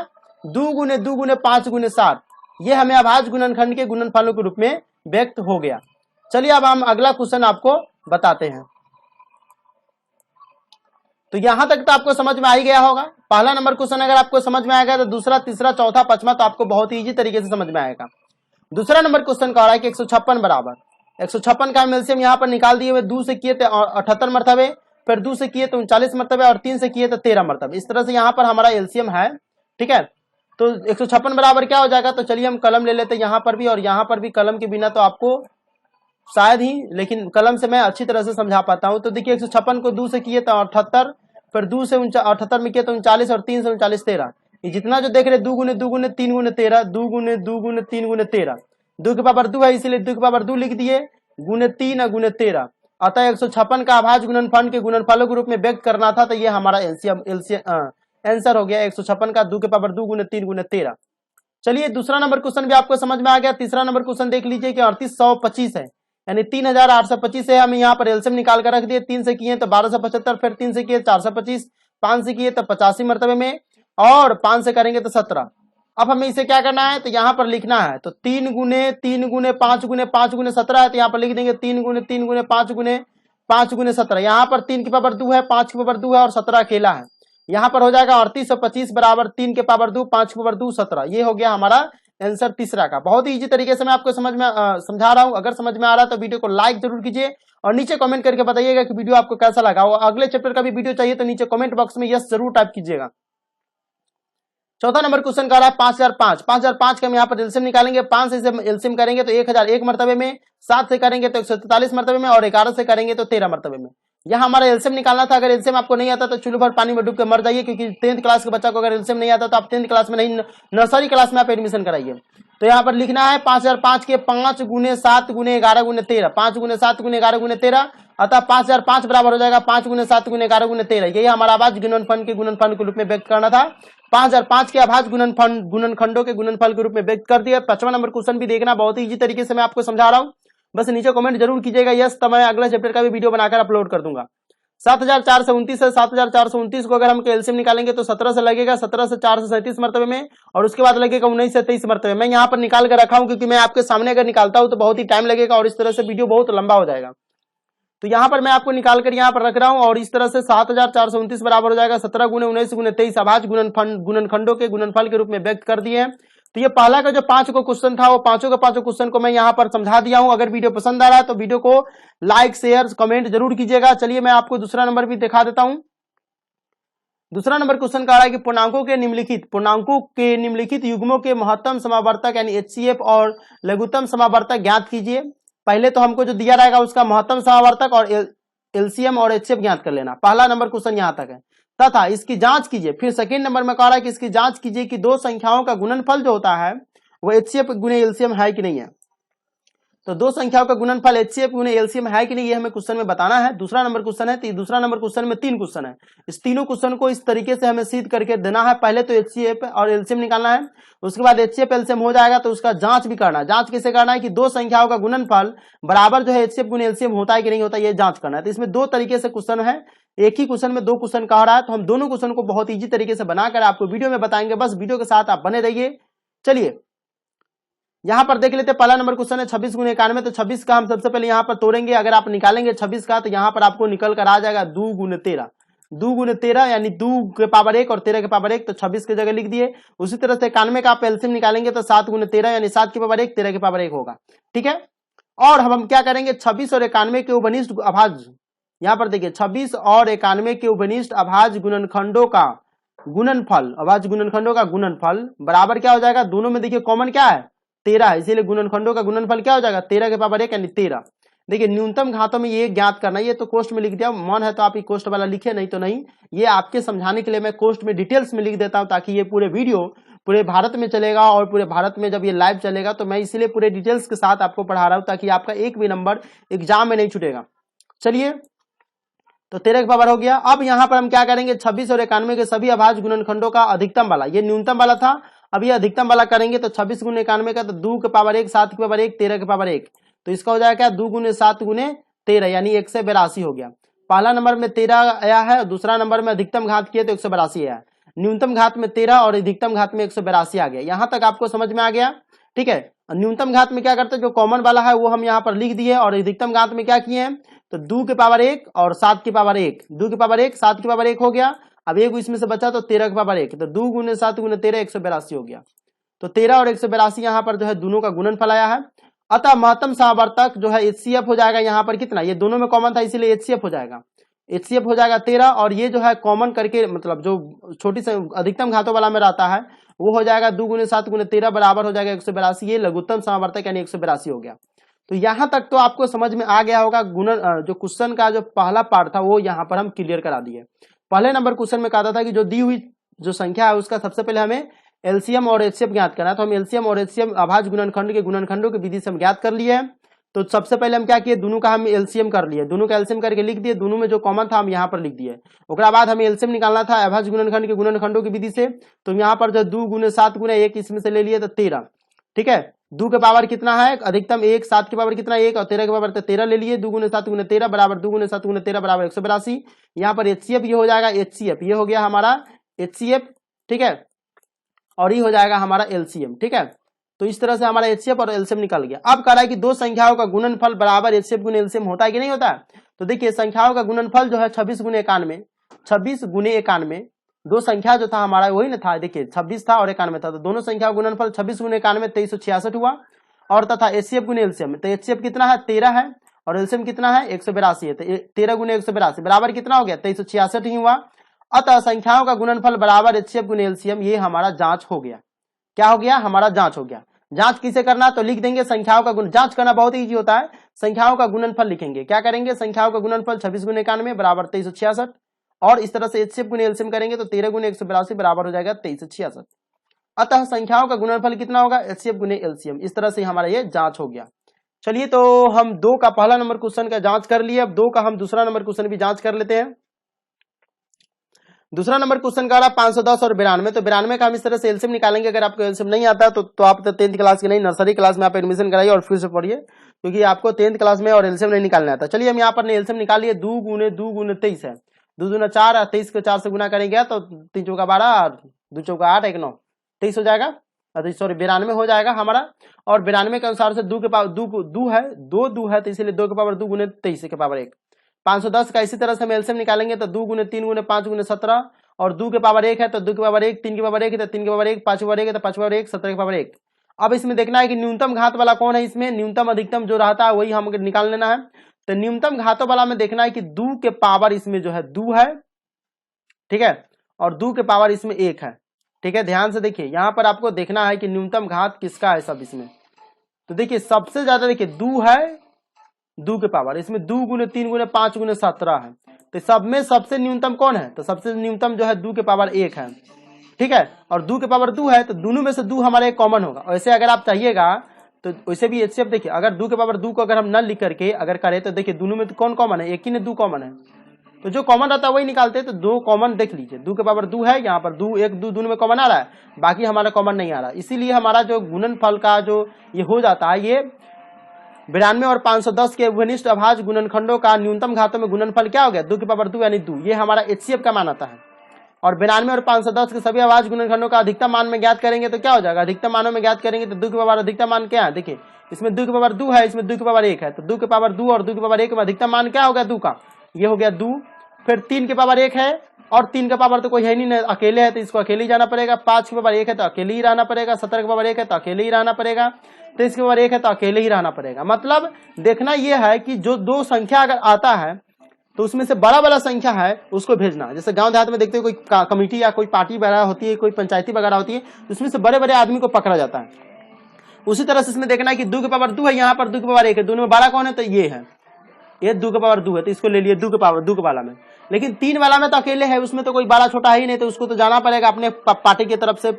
2 गुने 2 गुने 5 गुने 7, ये हमें अभाज्य गुणनखंड के गुणनफलों के रूप में व्यक्त हो गया। चलिए अब हम अगला क्वेश्चन आपको बताते हैं। तो यहां तक तो आपको समझ में आ ही गया होगा। पहला नंबर क्वेश्चन अगर आपको समझ में आएगा तो दूसरा, तीसरा, चौथा, पांचवा तो आपको बहुत ही इजी तरीके से समझ में आएगा। दूसरा नंबर क्वेश्चन कह रहा है कि 156 बराबर 156 का एलसीएम यहाँ पर निकाल दिए हुए, 2 से किए थे 78 मरतबे, फिर 2 से किए तो 39 मरतबे, और 3 से किए तो 13 मरतबे। इस तरह से यहाँ पर हमारा एलसीएम है। ठीक है, तो 156 बराबर क्या हो जाएगा, तो चलिए हम कलम ले लेते हैं यहाँ पर भी और यहाँ पर भी। कलम के बिना तो आपको शायद ही, लेकिन कलम से मैं अच्छी तरह से समझा पाता हूं। तो देखिए 156 को 2 से किए तो 78, फिर 2 से 78 में किए तो 39, और 3 से 39 13। ये जितना जो देख रहे 2 गुने 2 गुने 3 गुने 13, 2 गुने 2 गुने 3 गुने 13, 2 के पावर 2 है इसीलिए 2 के पावर 2 लिख दिए, गुने 3 और गुने 13। अतः 156 का अभाज्य गुणनफल के गुणनफलों के रूप में व्यक्त करना था, तो ये हमारा एलसीएम आंसर हो गया 156 का 2 के पावर 2 गुने 3 गुने 13। चलिए दूसरा नंबर क्वेश्चन भी आपको समझ में आ गया। तीसरा नंबर क्वेश्चन देख लीजिए कि 3825 है, यानी 3825 है। हमें यहाँ पर एलसीएम निकाल कर रख दिए। 3 से किए तो 1275, फिर 3 से किए 425, 5 से किए तो 85 मरतबे में, और 5 से करेंगे तो 17। अब हमें इसे क्या करना है, तो यहाँ पर लिखना है। तो 3 गुने 3 गुने 5 गुने 5 गुने 17 है, तो यहाँ पर लिख देंगे 3 गुने 3 गुने 5 गुने 5 गुने 17। यहाँ पर 3 की पावर 2 है, 5 की पावर 2 है और 17 अकेला है। यहाँ पर हो जाएगा 3825 बराबर 3 के पावर 2, 5 की पावर 2, 17। ये हो गया हमारा आंसर तीसरा का। बहुत ही इजी तरीके से मैं आपको समझ में समझा रहा हूं। अगर समझ में आ रहा है तो वीडियो को लाइक जरूर कीजिए और नीचे कमेंट करके बताइएगा कि वीडियो आपको कैसा लगा। और अगले चैप्टर का भी वीडियो चाहिए तो नीचे कमेंट बॉक्स में यस जरूर टाइप कीजिएगा। चौथा नंबर क्वेश्चन कर रहा है 5005। 5005 का हम यहाँ पर एलसीएम निकालेंगे। 5 से एलसीएम करेंगे तो 1001 मरतबे में, 7 से करेंगे तो 143 मरतबे में, और 11 से करेंगे तो 13 मरतबे में। यहाँ हमारा एलसीएम निकालना था। अगर एलसीएम आपको नहीं आता तो चूल्हे भर पानी में डूब के मर जाइए, क्योंकि 10th क्लास के बच्चा को अगर एलसीएम नहीं आता तो आप 10th क्लास में नहीं, नर्सरी क्लास में आप एडमिशन कराइए। तो यहाँ पर लिखना है 5005 के 5 गुने 7 गुने 11 गुने 13, 5 गुने 7 गुने 11 गुने 13, अतः 5005 बराबर हो जाएगा 5 गुने 7 गुने 11 गुने 13। यही हमारा अभाज्य गुणनफल के गुणनफल के रूप में व्यक्त करना था। 5005 के अभाज्य गुणनखंडों के गुणनफल के रूप में व्यक्त कर दिया। 5वां नंबर क्वेश्चन भी देखना, बहुत ही इजी तरीके से मैं आपको समझा रहा हूँ। बस नीचे कमेंट जरूर कीजिएगा यस, तो मैं अगला चैप्टर का भी वीडियो बनाकर अपलोड कर दूंगा। 7429 है। 7429 को अगर हम एलसीएम निकालेंगे तो 17 से लगेगा, 17 से 4 से 37 मरतबे में, और उसके बाद लगेगा 19 से 23 मरतबे। मैं यहाँ पर निकाल कर रखा हूँ क्योंकि मैं आपके सामने अगर निकालता हूँ तो बहुत ही टाइम लगेगा और इस तरह से वीडियो बहुत लंबा हो जाएगा। तो यहाँ पर मैं आपको निकाल कर यहाँ पर रख रहा हूँ, और इस तरह से 7429 बराबर हो जाएगा 17 गुने 19 गुने 23 अभाज्य गुणनखंडों के गुणनफल के रूप में व्यक्त कर दिए हैं। तो ये पहला का जो 5 को क्वेश्चन था वो पांचों के पांचों क्वेश्चन को मैं यहाँ पर समझा दिया हूं। अगर वीडियो पसंद आ रहा है तो वीडियो को लाइक शेयर कमेंट जरूर कीजिएगा। चलिए मैं आपको दूसरा नंबर भी दिखा देता हूं। दूसरा नंबर क्वेश्चन कह रहा है कि पूर्णांकों के निम्नलिखित युग्मों के महत्तम समावर्तक यानी एचसीएफ और लघुत्तम समावर्तक ज्ञात कीजिए। पहले तो हमको जो दिया रहेगा उसका महत्तम समावर्तक और एलसीएम और एचसीएफ ज्ञात कर लेना। पहला नंबर क्वेश्चन यहां तक है, तथा इसकी जांच कीजिए। फिर सेकंड नंबर में कह रहा है कि इसकी जांच कीजिए कि दो संख्याओं का गुणनफल जो होता है वो एचसीएफ गुने एलसीएम है कि नहीं है। तो दो संख्याओं का गुणनफल एचसीएफ गुने एलसीएम है कि नहीं, ये हमें क्वेश्चन में बताना है। दूसरा नंबर क्वेश्चन है, तो दूसरा नंबर क्वेश्चन में 3 क्वेश्चन है। इस तीनों क्वेश्चन को इस तरीके से हमें सिद्ध करके देना है। पहले तो एचसीएफ और एलसीएम निकालना है, उसके बाद एचसीएफ एलसीएम हो जाएगा तो उसका जांच भी करना है। जांच कैसे करना है कि दो संख्याओं का गुणनफल बराबर जो है एचसीएफ गुने एलसीएम होता है कि नहीं होता, ये जांच करना है। तो इसमें 2 तरीके से क्वेश्चन है, एक ही क्वेश्चन में 2 क्वेश्चन कह रहा है। तो हम दोनों क्वेश्चन को बहुत ईजी तरीके से बनाकर आपको वीडियो में बताएंगे। बस वीडियो के साथ आप बने रहिए। चलिए यहां पर देख लेते हैं। पहला नंबर क्वेश्चन है 26 गुने 91। तो 26 का हम सबसे पहले यहां पर तोड़ेंगे। अगर आप निकालेंगे 26 का तो यहां पर आपको निकल कर आ जाएगा 2 गुने 13। 2 गुने 13 यानी 2 के पावर 1 और 13 के पावर 1, तो 26 की जगह लिख दिए। उसी तरह से 91 का आप एलसीएम निकालेंगे तो 7 गुने 13 यानी 7 के पावर 1 13 के पावर 1 होगा। ठीक है, और हम क्या करेंगे 26 और 91 के उभनिष्ठ अभाज्य, यहां पर देखिए 26 और 91 के उभनिष्ठ अभाज्य गुणनखंडों का गुणनफल, अभाज्य गुणनखंडों का गुणनफल बराबर क्या हो जाएगा, दोनों में देखिए कॉमन क्या है 13 है, इसीलिए गुणनखंडों का गुणनफल क्या हो जाएगा 13 के पावर 1 यानी 13। देखिए न्यूनतम घातों में ये ज्ञात करना, ये तो कोष्ट में लिख दिया, मन है तो आप ये कोष्ट वाला लिखे, नहीं तो नहीं। ये आपके समझाने के लिए मैं कोष्ट में डिटेल्स में लिख देता हूं, ताकि ये पूरे वीडियो पूरे भारत में चलेगा, और पूरे भारत में जब ये लाइव चलेगा तो मैं इसीलिए पूरे डिटेल्स के साथ आपको पढ़ा रहा हूं, ताकि आपका एक भी नंबर एग्जाम में नहीं छूटेगा। चलिए, तो 13 के पावर हो गया। अब यहाँ पर हम क्या करेंगे, 26 और 91 के सभी अभाज्य गुणनखंडों का अधिकतम वाला, ये न्यूनतम वाला था, अब ये अधिकतम वाला करेंगे। तो 26 गुने 91 का, तो 2 के पावर 1, 7 के पावर 1, 13 के पावर 1, तो इसका हो जाएगा क्या 2 गुने 7 गुने 13 यानी 182 हो गया। पहला नंबर में 13 आया है, दूसरा नंबर में अधिकतम घात किए तो 182 आया, न्यूनतम घात में 13 और अधिकतम घात में 182 आ गया। यहां तक आपको समझ में आ गया, ठीक है। न्यूनतम घात में क्या करते हैं, जो कॉमन वाला है वो हम यहाँ पर लिख दिए, और अधिकतम घात में क्या किए हैं, तो 2 के पावर 1 और 7 की पावर 1, 2 की पावर 1 7 की पावर 1 हो गया। अब एक इसमें से बचा तो 13 की पावर 1, तो 2 गुने 7 गुने 13 182 हो गया। तो 13 और 182 यहाँ पर जो है दोनों का गुणनफल आया है। अतः महत्तम सावर्तक जो है HCF हो जाएगा यहाँ पर कितना, ये दोनों में कॉमन था इसीलिए HCF हो जाएगा, HCF हो जाएगा 13, और ये जो है कॉमन करके मतलब जो छोटी से अधिकतम घातों वाला में रहता है वो हो जाएगा 2 गुने 7 गुने 13 बराबर हो जाएगा 182, ये लघुत्तम सावर्तक यानी 182 हो गया। तो यहां तक तो आपको समझ में आ गया होगा। गुणन जो क्वेश्चन का जो पहला पार्ट था वो यहाँ पर हम क्लियर करा दिए। पहले नंबर क्वेश्चन में कहा था कि जो दी हुई जो संख्या है उसका सबसे पहले हमें एलसीएम और एचसीएफ ज्ञात करना है, तो हम एलसीएम और एचसीएफ अभाज्य गुणनखंड के गुणनखंडों की विधि से हम ज्ञात कर लिए हैं। तो सबसे पहले हम क्या किए, दोनों का हम एलसीएम कर लिए, दोनों का एलसीएम करके लिख दिए, दोनों में जो कॉमन था हम यहाँ पर लिख दिए। उसके बाद हमें एलसीएम निकालना था अभाज्य गुणनखंड के गुणनखंडों की विधि से, तो यहाँ पर जो 2 गुने 7 गुने 1 इसमें से ले लिए तो 13, ठीक है। 2 के पावर कितना है अधिकतम 1, 7 के पावर कितना 1 और 13 के पावर 13 ले लिए, 2 गुने 7 गुने 13 बराबर 2 गुने 7 गुने 13 बराबर 182। यहाँ पर HCF ये हो जाएगा, HCF ये हो गया हमारा HCF, ठीक है, और ये हो जाएगा हमारा LCM, ठीक है। तो इस तरह से हमारा HCF और LCM निकल गया। अब कह रहा है कि दो संख्याओं का गुणनफल बराबर HCF गुने LCM होता है कि नहीं होता है। तो देखिए संख्याओं का गुणनफल जो है 26 गुने 91, 26 गुने 91, दो संख्या जो था हमारा वही ना था, देखिए 26 था और 91 था, तो दोनों संख्या गुणनफल 26 गुने 91 2366 हुआ, और तथा HCF गुने LCM, तो HCF कितना है 13 है और LCM कितना है 182 है, तो 13 गुने 182 बराबर कितना हो गया 2366 ही हुआ। अतः संख्याओं का गुणनफल बराबर HCF गुने LCM, ये हमारा जांच हो गया। क्या हो गया, हमारा जांच हो गया। जांच किसे करना, तो लिख देंगे संख्याओं का गुण, जांच करना बहुत इजी होता है, संख्याओं का गुणनफल लिखेंगे। क्या करेंगे, संख्याओं का गुणनफल 26 गुने 91 बराबर 2366, और इस तरह से HCF गुने LCM करेंगे तो 13 गुने 182 बराबर हो जाएगा 2366। अतः संख्याओं का गुणनफल कितना होगा HCF गुने LCM, इस तरह से हमारा ये जांच हो गया। चलिए, तो हम 2 का पहला नंबर क्वेश्चन का जांच कर लिए, अब 2 का हम दूसरा नंबर क्वेश्चन भी जांच कर लेते हैं। दूसरा नंबर क्वेश्चन का रहा 510 और 92, तो 92 का हम इस तरह से एलसीएम निकालेंगे। अगर आपको एलसीएम नहीं आता तो आप तो 10th क्लास की नहीं, नर्सरी क्लास में आप एडमिशन कराइए और फिर से पढ़िए, क्योंकि आपको 10th क्लास में और एलसीएम नहीं निकालना आता। चलिए हम यहाँ पर एलसीएम निकाल लिए, 2 गुने 23 है, 2 दूना 4, 23 को 4 से गुना करेंगे तो 3 चौका 12, 2 चौका 8, 1 9, 23 हो जाएगा, सॉरी 92 हो जाएगा हमारा। और 92 के अनुसार से 2 के पावर 2 है, 2 है, तो इसीलिए 2 के पावर 2 गुने 23 के पावर 1। 510 का इसी तरह से हम एलसीएम निकालेंगे तो 2 गुने 3 गुने 5 गुने 17, और 2 के पावर 1 है तो 2 के पावर 1, 3 के पावर 1 है तो 3 के पावर 1, 5 के पावर 1 है तो 5 के पावर 1, 17 के पावर 1। अब इसमें देखना है कि न्यूनतम घात वाला कौन है, इसमें न्यूनतम अधिकतम जो रहता है वही हम निकाल लेना है। तो न्यूनतम घातों वाला में देखना है कि 2 के पावर इसमें जो है 2 है, ठीक है, और 2 के पावर इसमें 1 है, ठीक है। ध्यान से देखिए, यहाँ पर आपको देखना है कि न्यूनतम घात किसका है सब इसमें। तो देखिए सबसे ज्यादा देखिए 2 है, 2 के पावर इसमें 2 गुने 3 गुने 5 गुने 17 है, तो सब में सबसे न्यूनतम कौन है, तो सबसे न्यूनतम जो है 2 के पावर 1 है, ठीक है। और 2 के पावर 2 है तो दोनों में से 2 हमारे कॉमन होगा। वैसे अगर आप चाहिएगा तो वैसे भी HCF देखिए, अगर 2 के पावर 2 को अगर हम न लिख करके अगर करें तो देखिए दोनों में तो कौन कॉमन है, एक ही ने 2 कॉमन है, तो जो कॉमन रहता है वही निकालते हैं। तो 2 कॉमन देख लीजिए, 2 के पावर 2 है, यहाँ पर 2 1 2 दोनों में कॉमन आ रहा है, बाकी हमारा कॉमन नहीं आ रहा, इसीलिए हमारा जो गुणनफल का जो ये हो जाता है, ये 92 और 510 के घनिष्ठ अभाज्य गुणनखंडों का न्यूनतम घातों में गुणनफल क्या हो गया 2 की पावर 2 यानी 2, ये हमारा HCF का मान आता है। और 92 और 510 के सभी अभाज्य गुणनखंडों का अधिकतम मान में ज्ञात करेंगे तो क्या हो जाएगा, अधिकतम मानों में ज्ञात करेंगे तो 2 की पावर अधिकतम मान क्या है, देखिए इसमें 2 की पावर 2 है, इसमें 2 की पावर 1 है, तो 2 की पावर 2 और 2 की पावर 1 में अधिकतम मान क्या हो गया 2 का, ये हो गया 2। फिर 3 की पावर 1 है, और 3 का पावर तो कोई है नहीं, अकेले है तो इसको अकेले ही जाना पड़ेगा। 5 की पावर 1 है तो अकेले ही रहना पड़ेगा। 17 की पावर 1 है तो अकेले ही रहना पड़ेगा। 23 की पावर 1 है तो अकेले ही रहना पड़ेगा। मतलब देखना यह है कि जो दो संख्या अगर आता है तो उसमें से बड़ा वाला संख्या है उसको भेजना। जैसे गांव देहात में देखते हो कोई कमेटी या कोई पार्टी वगैरह होती है, कोई पंचायती वगैरह होती है, तो उसमें से बड़े बड़े आदमी को पकड़ा जाता है। उसी तरह से इसमें देखना है कि 2 के पावर 2 है, यहाँ पर 2 के पावर 1 है, दोनों में बड़ा कौन है, तो ये है, ये 2 के पावर 2 है, तो इसको ले लिए 2 के पावर 2 के वाला में। लेकिन 3 वाला में तो अकेले है, उसमें तो कोई बड़ा छोटा है ही नहीं, तो उसको तो जाना पड़ेगा अपने पार्टी की तरफ से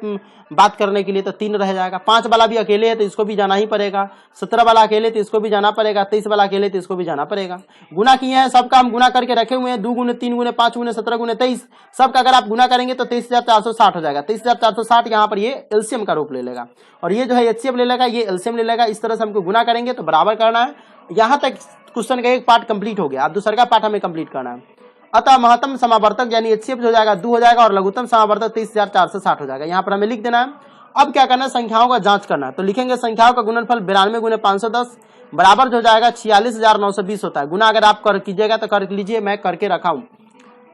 बात करने के लिए, तो 3 रह जाएगा। 5 वाला भी अकेले है तो इसको भी जाना ही पड़ेगा। 17 वाला अकेले तो इसको भी जाना पड़ेगा। 23 वाला अकेले तो इसको भी जाना पड़ेगा। गुना किए हैं, सबका हम गुना करके रखे हुए हैं, 2 गुने 3 गुने 5 गुने 17 गुने 23, सबका अगर आप गुना करेंगे तो 23,460 हो जाएगा। 23,460 यहाँ पर ये एलसीएम का रूप ले लेगा, और ये जो है एचसीएफ ले लेगा, ये एलसीएम ले लेगा। इस तरह से हमको गुना करेंगे तो बराबर करना है। यहाँ तक क्वेश्चन का एक पार्ट कंप्लीट हो गया। अब दूसरा का पार्ट हमें कंप्लीट करना है। अतः महत्तम समावर्तक यानी एचसीएफ हो जाएगा 2 हो जाएगा, और लघुत्तम समावर्तक 23,460 हो जाएगा। यहाँ पर हमें लिख देना है। अब क्या करना है, संख्याओं का जांच करना है। तो लिखेंगे संख्याओं का गुणनफल 92 गुने 510 बराबर हो जाएगा 46,920 होता है। गुना अगर आप कर कीजिएगा तो कर लीजिए, मैं करके रखा हूं।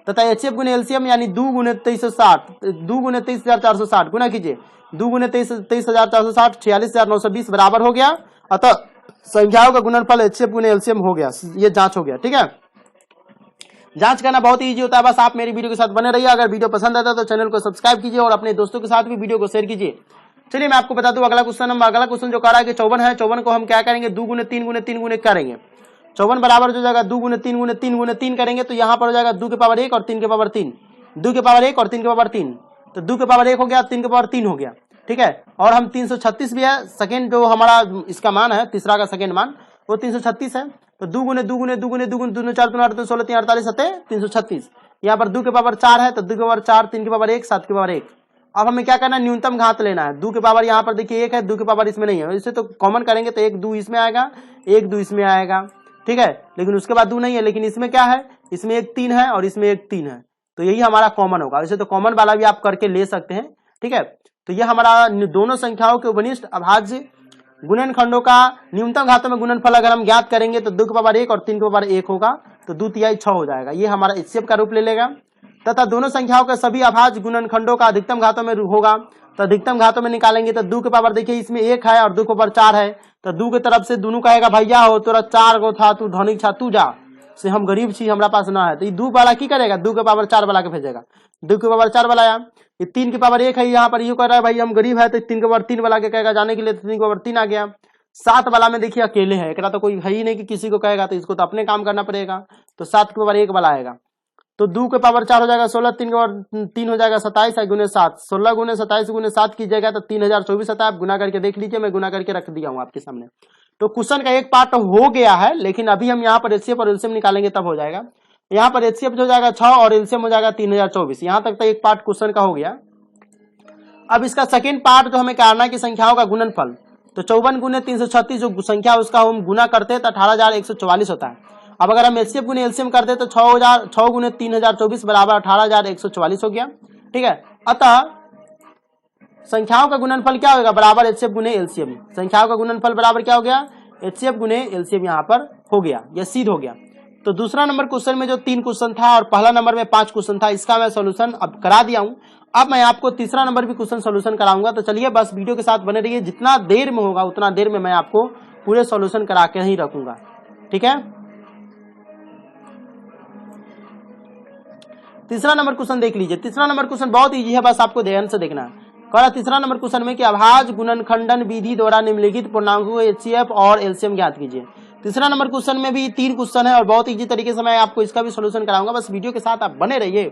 तथा एचसीएफ गुने एलसीएम यानी 2 गुने 2360, 2 गुने 23,460 गुना कीजिए, 2 गुने 23,460 46,920 बराबर हो गया। अतः संख्याओं का गुणनफल एचसीएफ गुने एलसीएम हो गया। ये जांच हो गया, ठीक है। जांच करना बहुत इजी होता है, बस आप मेरी वीडियो के साथ बने रहिए। अगर वीडियो पसंद आता है तो चैनल को सब्सक्राइब कीजिए और अपने दोस्तों के साथ भी वीडियो को शेयर कीजिए। चलिए मैं आपको बता दूं अगला क्वेश्चन जो कह रहा है कि 54 है। 54 को हम क्या करेंगे, 2 गुने 3 गुने 3 गुने करेंगे। 54 बराबर हो जाएगा 2 गुने 3 गुने 3 गुने 3 करेंगे तो यहाँ पर हो जाएगा 2 के पावर 1 और 3 के पावर 3, 2 के पावर 1 और 3 के पावर 3, तो 2 के पावर 1 हो गया, 3 के पावर 3 हो गया, ठीक है। और हम 336 भी है, सेकेंड जो हमारा इसका मान है, तीसरा का सेकेंड मान वो 336 है। तो 2 गुने 2 गुने 2 गुने 2 गुने 2 4 3 8 16 3 48 336। यहाँ पर 2 के पावर 4 है, तो 2 के पावर 4, 3 के पावर 1, 7 के पावर 1। अब हमें क्या करना है, न्यूनतम घात लेना है। 2 के पावर यहाँ पर देखिए 1 है, 2 के पावर इसमें नहीं है, इसे तो कॉमन करेंगे तो 1 2 इसमें आएगा, 1 2 इसमें आएगा, ठीक है। लेकिन उसके बाद 2 नहीं है, लेकिन इसमें क्या है, इसमें 1 3 है और इसमें 1 3 है, तो यही हमारा कॉमन होगा। इसे तो कॉमन वाला भी आप करके ले सकते हैं, ठीक है। तो यह हमारा दोनों संख्याओं के उपनिष्ठ अभाज्य गुणनखंडों का न्यूनतम घातों में गुणनफल अगर हम ज्ञात करेंगे तो 2 के पावर 1 और 3 के पावर 1 होगा, तो 2 तिहाई 6 हो जाएगा। ये हमारा एचसीएफ का रूप ले लेगा। तथा दोनों संख्याओं के सभी अभाज्य गुणनखंडों का अधिकतम घातों में होगा, तो अधिकतम घातों में निकालेंगे तो 2 के पावर देखिए इसमें 1 है और 2 के पावर 4 है, तो 2 की तरफ से दोनों कहेगा भैया हो तोरा 4 गो था, तू धनिक था, तू जा से हम गरीब छी, हमारा पास ना है। तो ये 2 वाला की करेगा, 2 के पावर 4 वाला के भेजेगा, 2 के पावर 4 वाला आया। ये 3 के पावर 1 है, यहाँ पर ये कह रहा है भाई हम गरीब है, तो 3 के पावर 3 वाला के कहेगा जाने के लिए, 3 के पावर 3 आ गया। 7 वाला में देखिए अकेले है, एकरा तो कोई है ही नहीं कि किसी को कहेगा, तो इसको तो अपने काम करना पड़ेगा, तो 7 के पावर 1 वाला आएगा। तो 2 के पावर 4 हो जाएगा 16, 3 के पावर 3 हो जाएगा 27 है गुने 7, 16 गुने 27 गुने 7 कीजिएगा तो 3024 आता है। आप गुना करके देख लीजिए, मैं गुना करके रख दिया हूँ आपके सामने। तो क्वेश्चन का एक पार्ट हो गया है, लेकिन अभी हम यहाँ पर एचसीएफ और एलसीएम निकालेंगे तब हो जाएगा। यहाँ पर एचसीएफ हो जाएगा 6 और एलसीएम हो जाएगा 3024। यहाँ तक तो एक पार्ट क्वेश्चन का हो गया। अब इसका सेकेंड पार्ट जो हमें करना है कि संख्याओं का गुणनफल, तो 54 गुने 336 जो संख्या उसका हम गुना करते हैं तो 18,144 होता है। अब अगर हम एचसीएफ गुने एलसीएम करते हैं तो 6 गुने 3024 बराबर 18,144 हो गया, ठीक है। अतः संख्याओं का गुणनफल क्या होगा, बराबर एचसीएफ गुने एलसीएम। संख्याओं का गुणनफल बराबर क्या हो गया, एचसीएफ गुने एलसीएम यहाँ पर हो गया, यह सिद्ध हो गया। तो दूसरा नंबर क्वेश्चन में जो 3 क्वेश्चन था और पहला नंबर में 5 क्वेश्चन था, इसका मैं सोल्यूशन अब करा दिया हूं। अब मैं आपको तीसरा नंबर भी क्वेश्चन सोल्यूशन कराऊंगा। तो चलिए बस वीडियो के साथ बने रहिए, जितना देर में होगा उतना देर में मैं आपको पूरे सोल्यूशन करा के ही रखूंगा, ठीक है। तीसरा नंबर क्वेश्चन देख लीजिए। तीसरा नंबर क्वेश्चन बहुत इजी है, बस आपको ध्यान से देखना है। कहा तीसरा नंबर क्वेश्चन में कि अभाज्य गुणनखंडन विधि द्वारा निम्नलिखित पूर्णांकों एचसीएफ और एलसीएम ज्ञात कीजिए। तीसरा नंबर क्वेश्चन में भी 3 क्वेश्चन है और बहुत इजी तरीके से मैं आपको इसका भी सोल्यूशन कराऊंगा, बस वीडियो के साथ आप बने रहिए।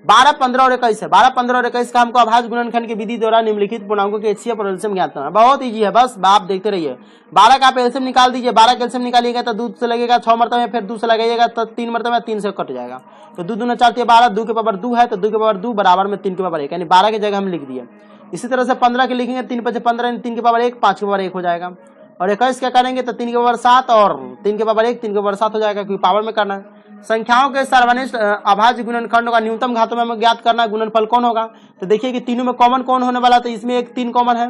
12, 15 और 21 है। 12, 15 और 21 का हमको अभाज्य गुणनखंड की विधि द्वारा निम्नलिखित पूर्णांकों के एचसीएफ और एलसीएम ज्ञात करना, बहुत इजी है, बस आप देखते रहिए। 12 का आप एलसीएम निकाल दीजिए, 12 का एलसीएम निकालिएगा तो 2 से लगेगा 6 मरतबे, फिर 2 से लगाइएगा तो 3 मरतबे, 3 से कट जाएगा, तो 2 दूना 4 12, 2 के पावर 2 है तो 2 के पावर 2 बराबर में 3 के पावर 1, यानी 12 की जगह हम लिख दिए। इसी तरह से 15 के लिखेंगे, 3 5 15, 3 के पावर 1, 5 के पावर 1 हो जाएगा। और 21 क्या करेंगे तो 3 के पावर 7 और 3 के पावर 1, 3 के पावर 7 हो जाएगा, क्योंकि पावर में करना है। संख्याओं के सर्वनिष्ठ अभाज्य गुणनखंड का न्यूनतम घातों में हमें ज्ञात करना है, गुणनफल कौन होगा। तो देखिए कि तीनों में कॉमन कौन होने वाला, तो इसमें एक 3 कॉमन है,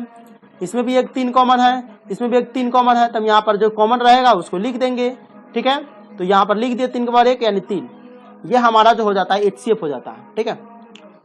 इसमें भी एक 3 कॉमन है, इसमें भी एक 3 कॉमन है, तो हम यहाँ पर जो कॉमन रहेगा उसको लिख देंगे, ठीक है। तो यहाँ पर लिख दिए 3 के पावर 1 यानी 3, ये हमारा जो हो जाता है एचसीएफ हो जाता है, ठीक है।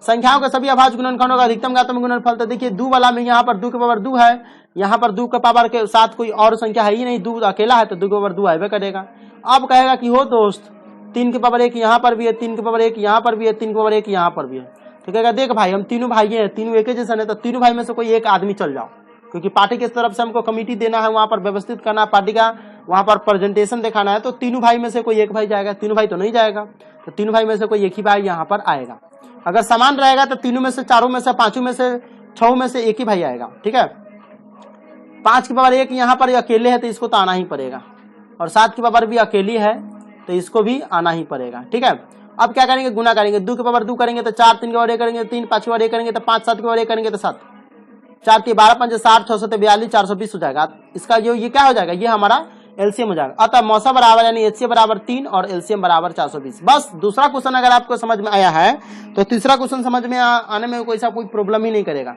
संख्याओं के सभी अभाज्य गुणनखंडों का अधिकतम घातों में गुणनफल, तो देखिए 2 वाला में यहाँ पर 2 के पावर 2 है, यहाँ पर 2 के पावर के साथ कोई और संख्या है ही नहीं, 2 अकेला है तो 2 के पावर 2 आएगा करेगा। अब कहेगा कि हो दोस्त 3 की पावर 1 यहाँ पर भी है, 3 की पावर 1 यहाँ पर भी है, 3 की पावर 1 यहाँ पर भी है। तो कहेगा देख भाई हम तीनों भाई हैं, तीनों एक ही जैसा है, तो तीनों भाई में से कोई एक आदमी चल जाओ, क्योंकि पार्टी की तरफ से हमको कमेटी देना है, वहां पर व्यवस्थित करना है पार्टी का, वहां पर प्रेजेंटेशन दिखाना है। तो तीनों भाई में से कोई एक भाई जाएगा, तीनों भाई तो नहीं जाएगा, तो तीनों भाई में से कोई एक ही भाई यहाँ पर आएगा। अगर समान रहेगा तो तीनों में से, चारों में से, पांचों में से, 6 में से एक ही भाई आएगा। ठीक है, 5 की पावर 1 यहाँ पर अकेले है तो इसको तो आना ही पड़ेगा, और 7 की पावर भी अकेली है तो इसको भी आना ही पड़ेगा। ठीक है, अब क्या करेंगे, गुना करेंगे, 2 की पावर 2 करेंगे तो 4, 3 की पावर 1 करेंगे 3, 5 की पावर 1 करेंगे तो 5, 7 की पावर 1 करेंगे तो 7, 4 की 12, 5 60, 6 7 42, 420 हो जाएगा। इसका जो ये क्या हो जाएगा, ये हमारा एलसीएम हो जाएगा। अतः मौसा बराबर यानी एचसीएफ बराबर 3 और एलसीएम बराबर 420। बस दूसरा क्वेश्चन अगर आपको समझ में आया है तो तीसरा क्वेश्चन समझ में आने में कोई सा कोई प्रॉब्लम ही नहीं करेगा।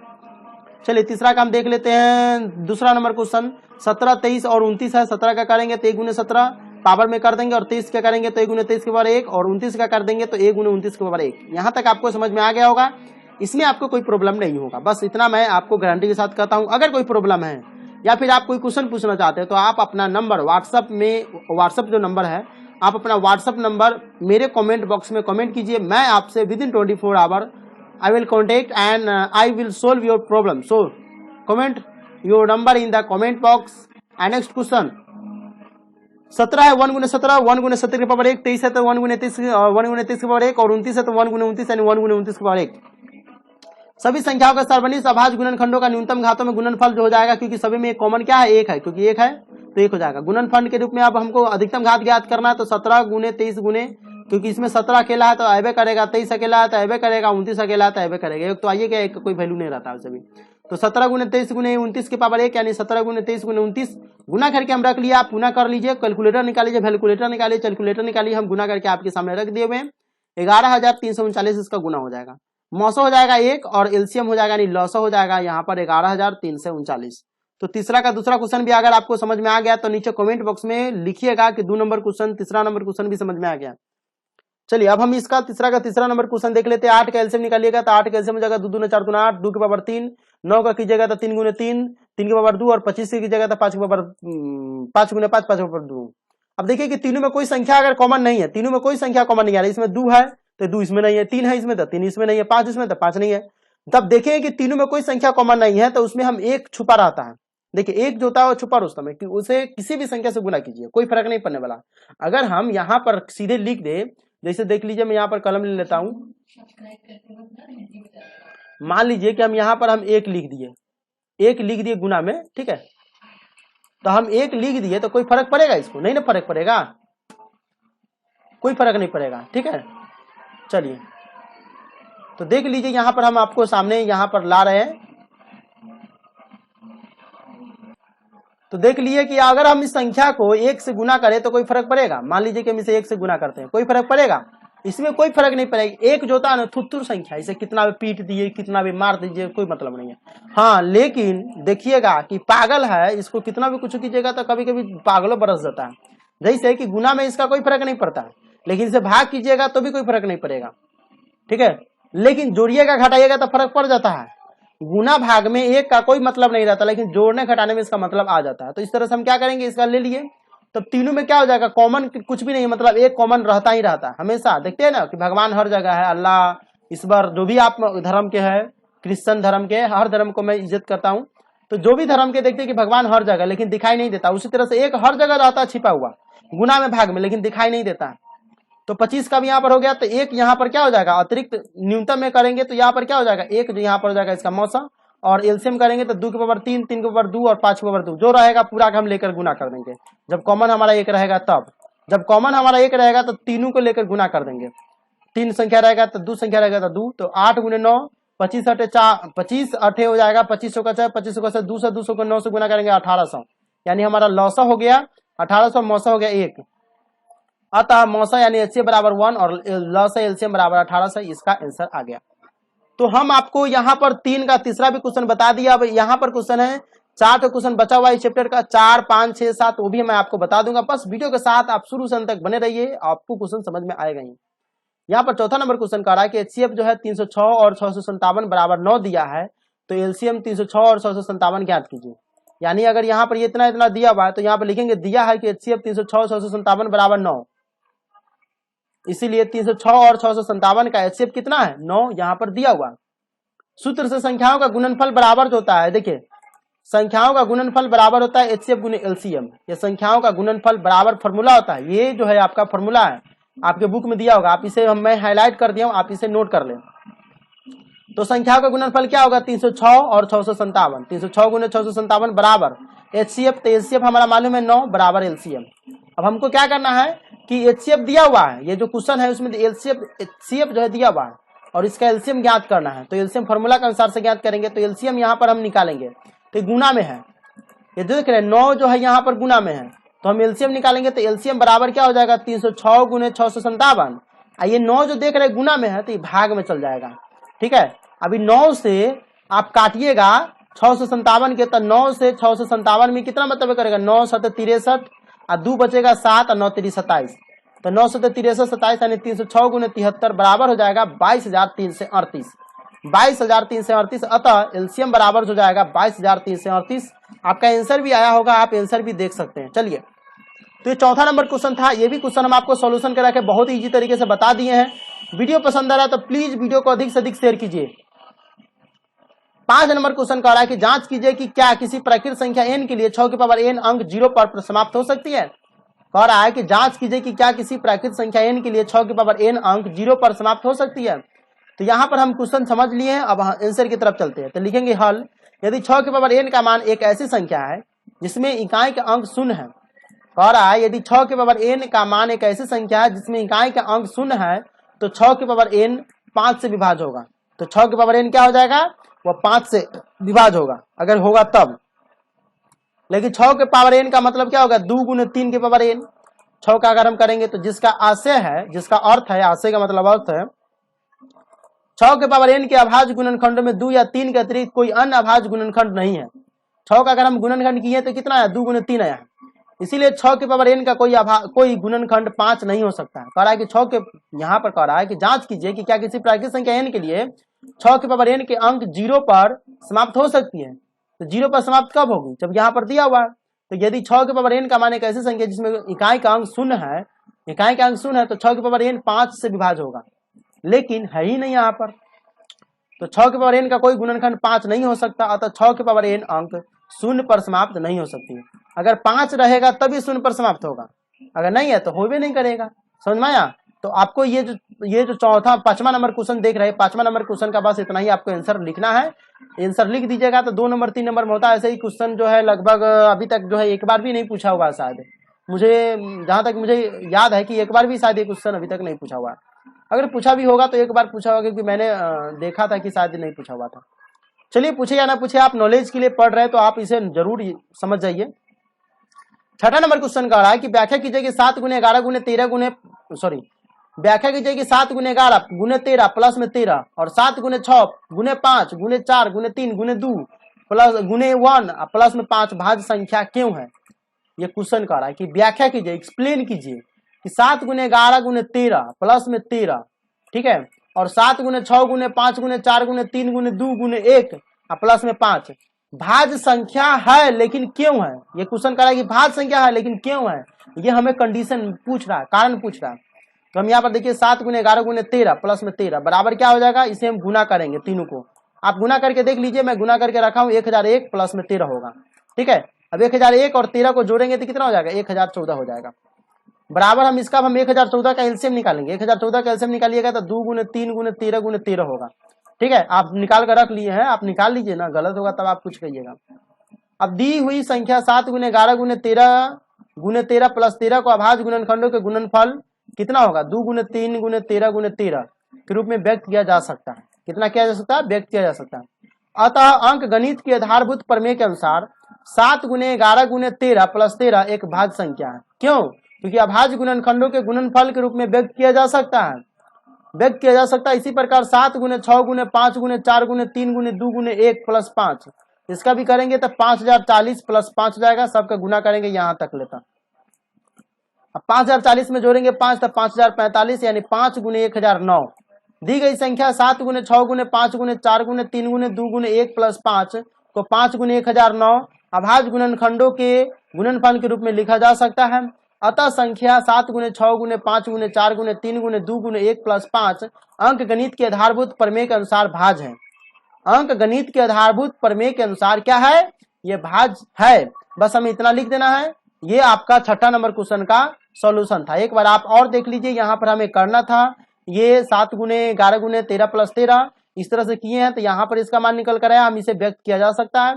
चलिए तीसरा काम देख लेते हैं। दूसरा नंबर क्वेश्चन 17, 23 और 29 है। 17 का करेंगे तो 1 गुने 17 पावर में कर देंगे, और 23 का करेंगे तो 1 गुने 23 के पावर 1, और 29 का कर देंगे तो 1 गुने 29 के पावर 1। यहाँ तक आपको समझ में आ गया होगा, इसमें आपको कोई प्रॉब्लम नहीं होगा। बस इतना मैं आपको गारंटी के साथ कहता हूँ। अगर कोई प्रॉब्लम है या फिर आप कोई क्वेश्चन पूछना चाहते हैं तो आप अपना नंबर व्हाट्सएप जो नंबर है, आप अपना व्हाट्सएप नंबर मेरे कमेंट बॉक्स में कमेंट कीजिए। मैं आपसे within 24 hour I will contact and I will solve your problem. So comment your number in the comment box. And next question 17 है 1 गुने 17, 1 गुने 17 के पावर 1, 23 है तो 1 गुने 23 के पावर 1, और 29 है तो 1 गुने 29 यानी 1 गुने 29 के पावर 1। सभी संख्याओं का सर्वनिष्ठ अभाज्य गुणनखंडों का न्यूनतम घातों में गुणनफल जो हो जाएगा, क्योंकि सभी में एक कॉमन क्या है, 1 है, क्योंकि 1 है तो 1 हो जाएगा। गुणनफल के रूप में अब हमको अधिकतम घात ज्ञात करना है, तो 17 गुने 23 गुने, क्योंकि इसमें 17 अकेला है तो आबे करेगा, 23 अकेला है तो आबे करेगा, 29 अकेला है तो आबे करेगा। एक तो आइए क्या, एक कोई वैल्यू नहीं रहता है सभी। तो 17 गुने 23 गुने 29 के पावर 1 यानी 17 गुने 23 गुने 29 गुना करके हम रख लिया। आप गुना कर लीजिए, कैलकुलेटर निकालिए, कैलकुलेटर निकालिए, कैलकुलेटर निकालिए, हम गुना करके आपके सामने रख दिए हुए हैं। 11,339 इसका गुना हो जाएगा। मौसा हो जाएगा 1 और एलसीएम हो जाएगा यानी लौसा हो जाएगा यहाँ पर 11,339। तो तीसरा का दूसरा क्वेश्चन भी अगर आपको समझ में आ गया तो नीचे कमेंट बॉक्स में लिखिएगा कि 2 नंबर क्वेश्चन, तीसरा नंबर क्वेश्चन भी समझ में आ गया। चलिए अब हम इसका तीसरा नंबर क्वेश्चन देख लेते हैं। 8 का एलसीएम निकालिएगा तो 8 का एलसीएम हो जाएगा 2 दूना 4 दूना 8, 2 की पावर 3, 9 का कीजिएगा तो 3 गुने 3, 3 की पावर 2, और 25 की कीजिएगा तो 5 की पावर 5 गुने 5, 5 की पावर 2। अब देखिए कि तीनों में कोई संख्या अगर कॉमन नहीं है, तीनों में कोई संख्या कॉमन नहीं आ रही, इसमें 2 है तो 2 इसमें नहीं है, 3 है इसमें तो 3 इसमें नहीं है, 5 इसमें तो 5 नहीं है। तब देखें कि तीनों में कोई संख्या कॉमन नहीं है तो उसमें हम एक छुपा रहता है। देखिए एक जो होता है वो छुपा रुस्तम है कि उसे किसी भी संख्या से गुना कीजिए, कोई फर्क नहीं पड़ने वाला। अगर हम यहाँ पर सीधे लिख दे, जैसे देख लीजिए मैं यहाँ पर कलम ले लेता हूं, मान लीजिए कि हम यहाँ पर हम 1 लिख दिए गुना में, ठीक है, तो हम 1 लिख दिए तो कोई फर्क पड़ेगा इसको? नहीं ना फर्क पड़ेगा, कोई फर्क नहीं पड़ेगा। ठीक है, चलिए तो देख लीजिए यहाँ पर हम आपको सामने यहाँ पर ला रहे हैं, तो देख लिए कि अगर हम इस संख्या को 1 से गुना करें तो कोई फर्क पड़ेगा। मान लीजिए कि हम इसे 1 से गुना करते हैं, कोई फर्क पड़ेगा? इसमें कोई फर्क नहीं पड़ेगा। एक जो होता है ना थुत्तुर संख्या, इसे कितना भी पीट दिए, कितना भी मार दीजिए, कोई मतलब नहीं है। हाँ लेकिन देखिएगा कि पागल है, इसको कितना भी कुछ कीजिएगा तो कभी कभी पागलों बरस जाता है। जैसे कि गुना में इसका कोई फर्क नहीं पड़ता, लेकिन इसे भाग कीजिएगा तो भी कोई फर्क नहीं पड़ेगा। ठीक है, लेकिन जोड़िएगा घटाइएगा तो फर्क पड़ जाता है। गुना भाग में 1 का कोई मतलब नहीं रहता, लेकिन जोड़ने घटाने में इसका मतलब आ जाता है। तो इस तरह से हम क्या करेंगे, इसका ले लिए, तो तीनों में क्या हो जाएगा, कॉमन कुछ भी नहीं, मतलब एक कॉमन रहता ही रहता है हमेशा। देखते हैं ना कि भगवान हर जगह है, अल्लाह, ईश्वर, जो भी आप धर्म के है, क्रिश्चियन धर्म के, हर धर्म को मैं इज्जत करता हूँ, तो जो भी धर्म के देखते हैं कि भगवान हर जगह लेकिन दिखाई नहीं देता, उसी तरह से एक हर जगह रहता है छिपा हुआ गुना में भाग में, लेकिन दिखाई नहीं देता। तो 25 का भी यहाँ पर हो गया, तो 1 यहाँ पर क्या हो जाएगा, अतिरिक्त न्यूनतम में करेंगे तो यहाँ पर क्या हो जाएगा, 1 जो यहाँ पर हो जाएगा इसका मौसा, और एलसीएम करेंगे तो 2 की पावर 3, 3 की पावर 2 और 5 की पावर 2 जो रहेगा पूरा का हम लेकर गुना कर देंगे। जब कॉमन हमारा 1 रहेगा तब, जब कॉमन हमारा 1 रहेगा तो तीनों को लेकर गुना कर देंगे। 3 संख्या रहेगा तो 2 संख्या रहेगा तो 2, तो 8 गुने 9, 25 अठे 4, 25 अठे हो जाएगा 2500 का 2500 का 200 को 9 से गुना करेंगे 1800, यानी हमारा लौसा हो गया 1800, मौसा हो गया 1। अतः मौसा यानी एचसीएफ बराबर 1 और लौसा एलसीएम बराबर 1800, इसका आंसर आ गया। तो हम आपको यहाँ पर 3 का तीसरा भी क्वेश्चन बता दिया। अब यहाँ पर क्वेश्चन है 4 का क्वेश्चन बचा हुआ है चैप्टर का, 4, 5, 6, 7 वो भी मैं आपको बता दूंगा। बस वीडियो के साथ आप शुरू से अंत तक बने रहिए, आपको क्वेश्चन समझ में आएगा ही। यहाँ पर चौथा नंबर क्वेश्चन कह रहा है कि एचसीएफ जो है 306 और 657 बराबर 9 दिया है, तो एलसीएम 306 और 657 ज्ञात कीजिए। यानी अगर यहाँ पर ये इतना दिया हुआ है तो यहाँ पर लिखेंगे दिया है कि एचसीएफ 306 और 657 बराबर 9। इसीलिए 306 और 657 का एचसीएफ कितना है 9, यहाँ पर दिया हुआ। सूत्र से संख्याओं का गुणनफल बराबर जो होता है, देखिए संख्याओं का गुणनफल बराबर होता है एचसीएफ गुने एलसीएम। ये संख्याओं का गुणनफल बराबर फॉर्मूला होता है, ये जो है आपका फॉर्मूला है, आपके बुक में दिया होगा, आप इसे मैं हाईलाइट कर दिया हूं, आप इसे नोट कर लें। तो संख्याओं का गुणनफल क्या होगा 306 और 657। 306 गुने 657 बराबर एचसीएफ, तो एचसीएफ हमारा मालूम है 9 बराबर एलसीएम। अब हमको क्या करना है कि एचसीएफ दिया हुआ है, ये जो क्वेश्चन है उसमें एचसीएफ जो है दिया हुआ है और इसका एलसीएम ज्ञात करना है। तो एलसीएम फॉर्मूला के अनुसार से ज्ञात करेंगे। तो एलसीएम यहाँ पर हम निकालेंगे, तो गुना में है, ये देख रहे हैं 9 जो है यहाँ पर गुना में है, तो हम एलसीएम निकालेंगे। तो एलसीएम बराबर क्या हो जाएगा 306 गुने 657। ये 9 जो देख रहे हैं गुना में है तो ये भाग में चल जाएगा, ठीक है। अभी 9 से आप काटिएगा 657 के, तो 9 से 657 में कितना मतलब करेगा 9 7 63 और 2 बचेगा 7 और 9 3 27। तो 9 7 63 27 यानी 306 गुने 73 बराबर हो जाएगा 22,338। 22,338। अतः एलसीएम बराबर हो जाएगा 22,338। आपका आंसर भी आया होगा, आप आंसर भी देख सकते हैं। चलिए, तो ये चौथा नंबर क्वेश्चन था। ये भी क्वेश्चन हम आपको सॉल्यूशन करा के बहुत इजी तरीके से बता दिए हैं। वीडियो पसंद आ रहा है तो प्लीज वीडियो को अधिक से अधिक शेयर कीजिए। 5 नंबर क्वेश्चन कह रहा है कि जांच कीजिए कि क्या किसी प्राकृत संख्या n के लिए 6 की पावर n अंक 0 पर समाप्त हो सकती है। कह रहा है कि जांच कीजिए कि क्या किसी प्राकृत संख्या n के लिए 6 की पावर n अंक 0 पर समाप्त हो सकती है। तो यहाँ पर हम क्वेश्चन समझ लिए हैं, अब आंसर की तरफ चलते हैं। तो लिखेंगे हल, यदि 6 की पावर n का मान एक ऐसी संख्या है जिसमें इकाई का अंक शून्य है। कह रहा है यदि 6 की पावर n का मान एक ऐसी संख्या है जिसमें इकाई का अंक शून्य है तो 6 की पावर n 5 से विभाज्य होगा। तो 6 की पावर n क्या हो जाएगा, वह 5 से विभाज्य होगा अगर होगा तब। लेकिन 6 के पावर n का मतलब क्या होगा 2 गुने 3 के पावर n। 6 का अगर हम करेंगे तो जिसका आशय है, जिसका अर्थ है, आशय का मतलब अर्थ है 6 के पावर n के अभाज्य गुणनखंड में 2 या 3 के अतिरिक्त कोई अन्य अभाज्य गुणनखंड नहीं है। 6 का अगर हम गुणनखंड किए तो कितना है 2 गुने 3 आया है। इसीलिए 6 के पावर n का कोई गुणनखंड 5 नहीं हो सकता है। कह रहा है कि 6 के, यहाँ पर कह रहा है कि जांच कीजिए कि क्या किसी प्राकृत संख्या n के लिए 6 के पावर n के अंक 0 पर समाप्त हो सकती है। तो 0 पर समाप्त कब होगी, जब यहाँ पर दिया हुआ है। तो यदि 6 के पावर n का मान एक ऐसी संख्या जिसमें इकाई का अंक शून्य है, इकाई का अंक शून्य है, तो 6 के पावर n 5 से विभाज्य होगा, लेकिन है ही नहीं यहाँ पर। तो 6 के पावर n का कोई गुणनखंड 5 नहीं हो सकता, अतः 6 के पावर n अंक शून्य पर समाप्त नहीं हो सकती है। अगर 5 रहेगा तभी शून्य पर समाप्त होगा, अगर नहीं है तो होबे नहीं करेगा। समझ में आया। तो आपको ये जो चौथा 5वां नंबर क्वेश्चन देख रहे हैं, 5वां नंबर क्वेश्चन का बस इतना ही आपको आंसर लिखना है। आंसर लिख दीजिएगा तो 2 नंबर 3 नंबर में होता है। ऐसे ही क्वेश्चन जो है लगभग अभी तक जो है एक बार भी नहीं पूछा हुआ है शायद, मुझे जहां तक मुझे याद है कि एक बार भी शायद ये क्वेश्चन अभी तक नहीं पूछा हुआ है। अगर पूछा भी होगा तो एक बार पूछा होगा, क्योंकि मैंने देखा था कि शायद नहीं पूछा हुआ था। चलिए, पूछे या ना पूछे, आप नॉलेज के लिए पढ़ रहे हैं तो आप इसे जरूर समझ जाइए। 6वां नंबर क्वेश्चन कह रहा है कि व्याख्या कीजिए कि 7 गुने 11 गुने 13 गुने व्याख्या कीजिए कि 7 गुने 11 गुने 13 प्लस में 13 और 7 गुने 6 गुने 5 गुने 4 गुने 3 गुने 2 प्लस गुने 1 प्लस में 5 भाज्य संख्या क्यों है। ये क्वेश्चन कह रहा है कि व्याख्या कीजिए, एक्सप्लेन कीजिए कि 7 गुने 11 गुने 13 प्लस में 13, ठीक है, और 7 गुने 6 गुने 5 गुने 4 गुने 3 गुने 2 गुने 1 प्लस में 5 भाज्य संख्या है लेकिन क्यों है। ये क्वेश्चन कर रहा है कि भाज्य संख्या है लेकिन क्यों है, ये हमें कंडीशन पूछ रहा है, कारण पूछ रहा है। तो हम यहाँ पर देखिए 7 गुने 11 गुने 13 प्लस में 13 बराबर क्या हो जाएगा, इसे हम गुना करेंगे तीनों को। आप गुना करके देख लीजिए, मैं गुना करके रखा हूँ 1001 प्लस में 13 होगा, ठीक है। अब 1001 और 13 को जोड़ेंगे तो कितना हो जाएगा 1014 हो जाएगा। बराबर हम 1014 का एलसीएम निकालेंगे। 1014 का एलसीएम निकालिएगा तो 2 गुने 3 गुने 13 गुने 13 होगा, ठीक है। आप निकाल कर रख लिए हैं, आप निकाल लीजिए ना, गलत होगा तब आप कुछ कहिएगा। अब दी हुई संख्या 7 गुने 11 गुने 13 प्लस 13 को अभाज्य गुणनखंडों के गुणनफल कितना होगा 2 गुने 3 गुने 13 गुने 13 के रूप में व्यक्त किया जा सकता है। कितना किया जा सकता है, व्यक्त किया जा सकता है। अतः अंक गणित के आधारभूत प्रमेय के अनुसार 7 गुने 11 गुने 13 प्लस 13 एक भाज्य संख्या है। क्यों, क्योंकि अभाज्य गुणनखंडों के गुणनफल के रूप में व्यक्त किया जा सकता है, व्यक्त किया जा सकता है। इसी प्रकार 7 गुने 6 गुने 5 गुने 4 गुने 3 गुने 2 गुने 1 प्लस 5, इसका भी करेंगे तो 5040 प्लस 5 हो जाएगा। सबका गुना करेंगे यहाँ तक लेता। अब 5040 में जोड़ेंगे 5 तो 5045 यानी 5 गुने 1009। दी गई संख्या 7 गुने 6 गुने 5 गुने 4 गुने 3 गुने 2 गुने 1 प्लस 5 को 5 गुने 1009 अभाज्य गुणनखंडों के गुणनफल के रूप में लिखा जा सकता है। अतः संख्या 7 गुने 6 गुने 5 गुने 4 गुने 3 गुने 2 गुने 1 प्लस 5 अंक गणित के आधारभूत प्रमेय के अनुसार भाज्य है। अंक गणित के आधारभूत प्रमेय के अनुसार क्या है, ये भाज्य है। बस हमें इतना लिख देना है। ये आपका 6ठा नंबर क्वेश्चन का सॉल्यूशन था। एक बार आप और देख लीजिए, यहाँ पर हमें करना था ये 7 गुने 11 गुने 13 प्लस 13 इस तरह से किए हैं, तो यहाँ पर इसका मान निकल कर आया। हम इसे व्यक्त किया जा सकता है।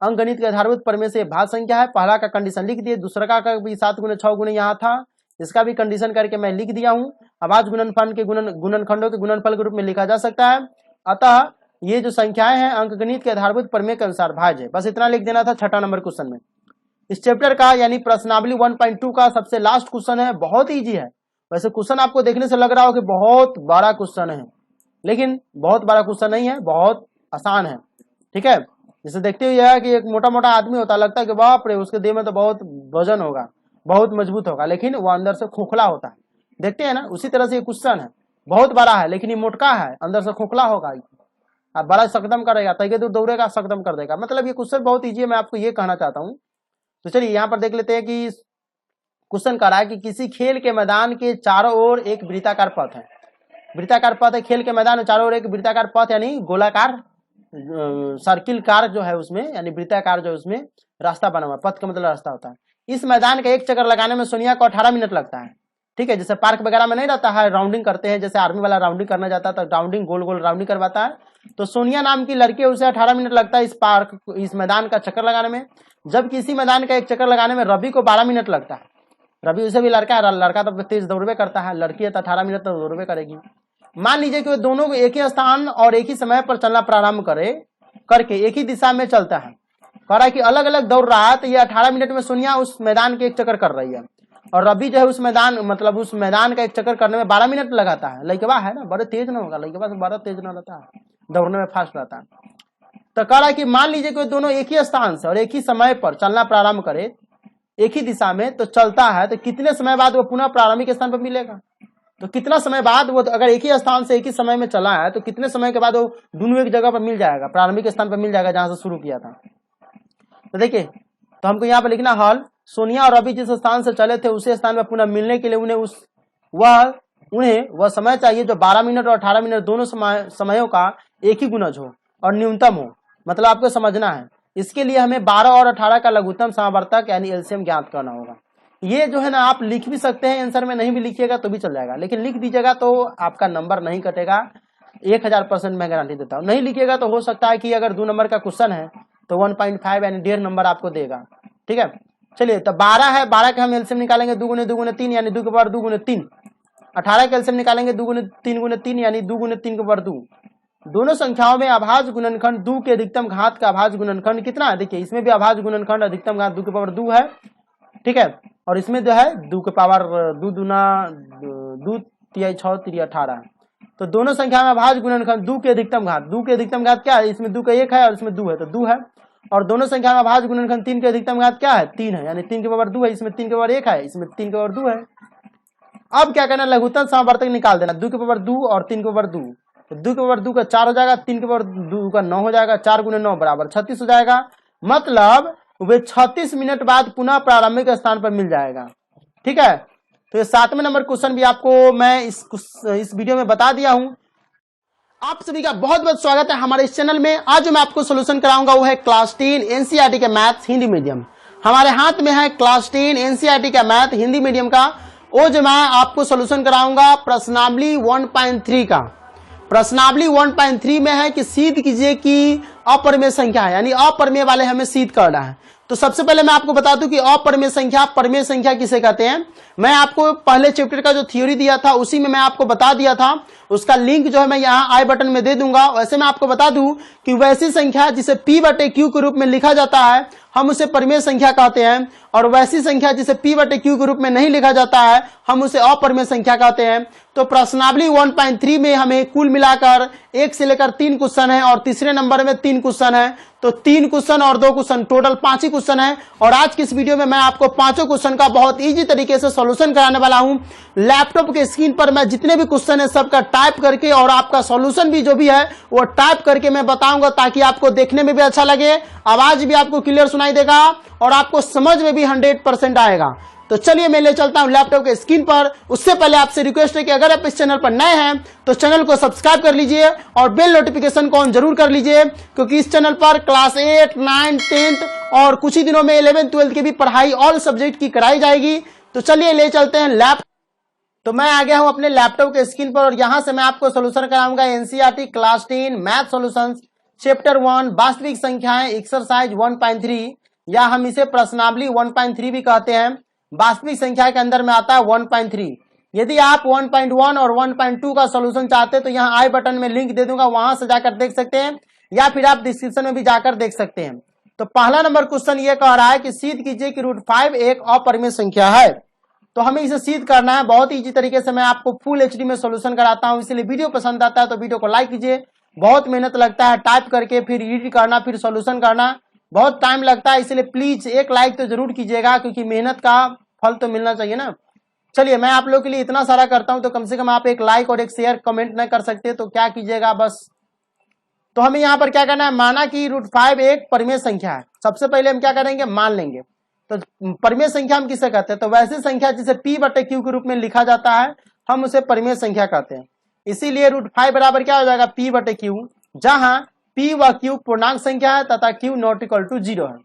अंक गणित के आधारभूत प्रमेय से भाज्य संख्या है। पहला का कंडीशन लिख दिए, दूसरा का भी 7 गुने 6 गुने यहाँ था, इसका भी कंडीशन करके मैं लिख दिया हूँ। अभाज्य गुणनफल के गुणनखंडों के गुणनफल के रूप में लिखा जा सकता है। अतः ये जो संख्याएं हैं अंक गणित के आधारभूत प्रमेय के अनुसार भाज्य है। बस इतना लिख देना था 6ठा नंबर क्वेश्चन में। इस चैप्टर का यानी प्रश्नावली 1.2 का सबसे लास्ट क्वेश्चन है। बहुत इजी है। वैसे क्वेश्चन आपको देखने से लग रहा हो कि बहुत बड़ा क्वेश्चन है, लेकिन बहुत बड़ा क्वेश्चन नहीं है, बहुत आसान है। ठीक है, जिसे देखते हुए यह है कि एक मोटा मोटा आदमी होता, लगता है कि बाप रे उसके देह में तो बहुत वजन होगा, बहुत मजबूत होगा, लेकिन वो अंदर से खोखला होता है। देखते हैं ना, उसी तरह से ये क्वेश्चन है, बहुत बड़ा है लेकिन ये मोटका है, अंदर से खोखला होगा। आप बड़ा सकदम करेगा, तय दूर दौड़ेगा, सकदम कर देगा। मतलब ये क्वेश्चन बहुत ईजी है, मैं आपको ये कहना चाहता हूँ। तो चलिए यहाँ पर देख लेते हैं कि क्वेश्चन कह रहा है कि किसी खेल के मैदान के चारों ओर एक वृत्ताकार पथ है। वृत्ताकार पथ है खेल के मैदान में, चारों ओर एक वृत्ताकार पथ यानी गोलाकार सर्किल कार जो है उसमें, यानी वृत्ताकार जो उसमें रास्ता बना हुआ, पथ का मतलब रास्ता होता है। इस मैदान का एक चक्कर लगाने में सोनिया को 18 मिनट लगता है। ठीक है, जैसे पार्क वगैरह में नहीं रहता है, राउंडिंग करते हैं, जैसे आर्मी वाला राउंडिंग करना जाता है तो राउंडिंग गोल गोल राउंडिंग करवाता है। तो सोनिया नाम की लड़की, उसे 18 मिनट लगता है इस मैदान का चक्कर लगाने में। जबकि इसी मैदान का एक चक्कर लगाने में रवि को 12 मिनट लगता है। रवि उसे भी लड़का है, लड़का तो तेज दौड़वे करता है, लड़की है तो 18 मिनट तो दौड़वे करेगी। मान लीजिए कि वो दोनों को एक ही स्थान और एक ही समय पर चलना प्रारंभ करके एक ही दिशा में चलता है। कह रहा है कि अलग अलग दौड़ रहा है, तो ये 18 मिनट में सोनिया उस मैदान के एक चक्कर कर रही है और रवि जो है उस मैदान का एक चक्कर करने में 12 मिनट लगाता है। लड़कवा है ना, बड़े तेज ना होगा, लड़कवा से बड़ा तेज ना रहता है, दौड़ने में फास्ट रहता है। तो कह रहा है कि मान लीजिए कि दोनों एक ही स्थान से और एक ही समय पर चलना प्रारंभ करे, एक ही दिशा में तो चलता है, तो कितने समय बाद वो पुनः प्रारंभिक स्थान पर मिलेगा। तो कितना समय बाद वो, अगर एक ही स्थान से एक ही समय में चला है, तो कितने समय के बाद वो दोनों एक जगह पर मिल जाएगा, प्रारंभिक स्थान पर मिल जाएगा जहां से शुरू किया था। तो देखिए, तो हमको यहाँ पर लिखना हल, सोनिया और रवि जिस स्थान से चले थे उसी स्थान पर पुनः मिलने के लिए उन्हें वह समय चाहिए जो 12 मिनट और 18 मिनट दोनों समयों का एक ही गुणज हो और न्यूनतम हो। मतलब आपको समझना है, इसके लिए हमें 12 और 18 का लघुत्तम समावर्तक यानी एलसीएम ज्ञात करना होगा। ये जो है ना, आप लिख भी सकते हैं आंसर में, नहीं भी लिखिएगा तो भी चल जाएगा, लेकिन लिख दीजिएगा तो आपका नंबर नहीं कटेगा। 1000% मैं गारंटी देता हूँ। नहीं लिखिएगा तो हो सकता है कि अगर 2 नंबर का क्वेश्चन है तो 1.5 यानी 1.5 नंबर आपको देगा। ठीक है, चलिए, तो 12 है, 12 के हम एलसीएम निकालेंगे 2 गुने 2 गुने 3 यानी 2 के पावर 2 गुने 3। 18 के एलसीएम निकालेंगे 2 गुने 3 गुने 3 यानी 2 गुने 3 के पावर 2। दोनों संख्याओं में अभाज्य गुणनखंड 2 के अधिकतम घात का अभाज्य गुणनखंड कितना है। देखिए, इसमें भी अभाज्य गुणनखंड अधिकतम घात 2 के पावर 2 है। ठीक है, और इसमें जो है 2 के पावर 2 दूना 2 तिहाई 6 3 18। तो दोनों संख्या में अभाज्य गुणनखंड 2 के अधिकतम घात, 2 के अधिकतम घात क्या है, इसमें 2 का 1 है और इसमें 2 है तो 2 है। और दोनों संख्या में अभाज्य गुणनखंड 3 के अधिकतम घात क्या है, 3 है, यानी 3 के पावर 2 है, इसमें 3 के पावर 1 है, इसमें 3 के पावर 2 है। अब क्या करना, लघुत्तम समावर्तक निकाल देना, 2 के पावर 2 और 3 के पावर 2। तो 2 के पावर 2 का 4 हो जाएगा, 3 के पावर 2 का 9 हो जाएगा, 4 गुने 9 बराबर 36 हो जाएगा। मतलब वे 36 मिनट बाद पुनः प्रारंभिक स्थान पर मिल जाएगा। ठीक है, तो ये 7वें नंबर क्वेश्चन भी आपको मैं इस वीडियो में बता दिया हूं। आप सभी का बहुत बहुत स्वागत है हमारे इस चैनल में। आज जो मैं आपको सोल्यूशन कराऊंगा वो है क्लास 10 एनसीईआरटी के मैथ्स हिंदी मीडियम। हमारे हाथ में है क्लास 10 एनसीईआरटी का मैथ हिंदी मीडियम का, वो जो मैं आपको सोल्यूशन कराऊंगा प्रश्नावली 1.3 का। प्रश्नावली 1.3 में है कि सिद्ध कीजिए कि अपरिमेय संख्या है, यानी अपरिमेय वाले हमें सिद्ध करना है। तो सबसे पहले मैं आपको बता दूं कि अपरिमेय संख्या, परिमेय संख्या किसे कहते हैं। मैं आपको पहले चैप्टर का जो थ्योरी दिया था उसी में मैं आपको बता दिया था, उसका लिंक जो है मैं यहाँ आई बटन में दे दूंगा। वैसे मैं आपको बता दूं कि वैसी संख्या जिसे P/Q के रूप में लिखा जाता है हम उसे परिमेय संख्या कहते हैं, और वैसी संख्या जिसे P/Q के रूप में नहीं लिखा जाता है हम उसे अपरिमेय संख्या कहते हैं। तो प्रश्नावली 1.3 में हमें कुल मिलाकर 1 से लेकर 3 क्वेश्चन है और तीसरे नंबर में 3 क्वेश्चन है। तो 3 क्वेश्चन और 2 क्वेश्चन, टोटल 5 ही क्वेश्चन है। और आज की इस वीडियो में मैं आपको 5 क्वेश्चन का बहुत इजी तरीके से सॉल्यूशन कराने वाला हूं। लैपटॉप के स्क्रीन पर मैं जितने भी क्वेश्चन है सबका टाइप करके और आपका सॉल्यूशन भी जो भी है वो टाइप करके मैं बताऊंगा, ताकि आपको देखने में भी अच्छा लगे, आवाज भी आपको क्लियर सुनाई देगा और आपको समझ में भी 100% आएगा। तो चलिए मैं ले चलता हूं लैपटॉप के स्क्रीन पर। उससे पहले आपसे रिक्वेस्ट है कि अगर आप इस चैनल पर नए हैं तो चैनल को सब्सक्राइब कर लीजिए और बेल नोटिफिकेशन को ऑन जरूर कर लीजिए, क्योंकि इस चैनल पर क्लास 8, 9, 10 और कुछ ही दिनों में 11, 12 की भी पढ़ाई ऑल सब्जेक्ट की कराई जाएगी। तो चलिए ले चलते हैं लैप। तो मैं आ गया हूं अपने लैपटॉप के स्क्रीन पर और यहां से मैं आपको सोल्यूशन कराऊंगा NCERT class 10 math solutions chapter 1 वास्तविक संख्याएं एक्सरसाइज 1.3, या हम इसे प्रश्नावली 1.3 भी कहते हैं। वास्तविक संख्या के अंदर में आता है 1.3। यदि आप 1.1 और 1.2 का सॉल्यूशन चाहते हैं तो यहाँ आई बटन में लिंक दे दूंगा, वहां से जाकर देख सकते हैं, या फिर आप डिस्क्रिप्शन में भी जाकर देख सकते हैं। तो पहला नंबर क्वेश्चन ये कह रहा है कि सिद्ध कीजिए कि √5 एक अपरिमेय संख्या है। तो हमें इसे सिद्ध करना है। बहुत इजी तरीके से मैं आपको फुल एचडी में सॉल्यूशन कराता हूं, इसलिए वीडियो पसंद आता है तो वीडियो को लाइक कीजिए। बहुत मेहनत लगता है टाइप करके फिर एडिट करना फिर सॉल्यूशन करना, बहुत टाइम लगता है, इसलिए प्लीज एक लाइक तो जरूर कीजिएगा, क्योंकि मेहनत का फल तो मिलना चाहिए ना। चलिए मैं आप लोगों के लिए इतना सारा करता हूं तो कम से कम आप एक लाइक और एक शेयर कमेंट न कर सकते तो क्या कीजिएगा बस। तो हमें यहाँ पर क्या करना है, माना कि √5 एक परिमेय संख्या है। सबसे पहले हम क्या करेंगे, मान लेंगे। तो परिमेय संख्या हम किसे कहते हैं, तो वैसी संख्या जिसे P/Q के रूप में लिखा जाता है हम उसे परिमेय संख्या कहते हैं। इसीलिए √5 बराबर क्या हो जाएगा, P/Q, जहां P व Q पूर्णांक संख्या है तथा Q ≠ 0 है।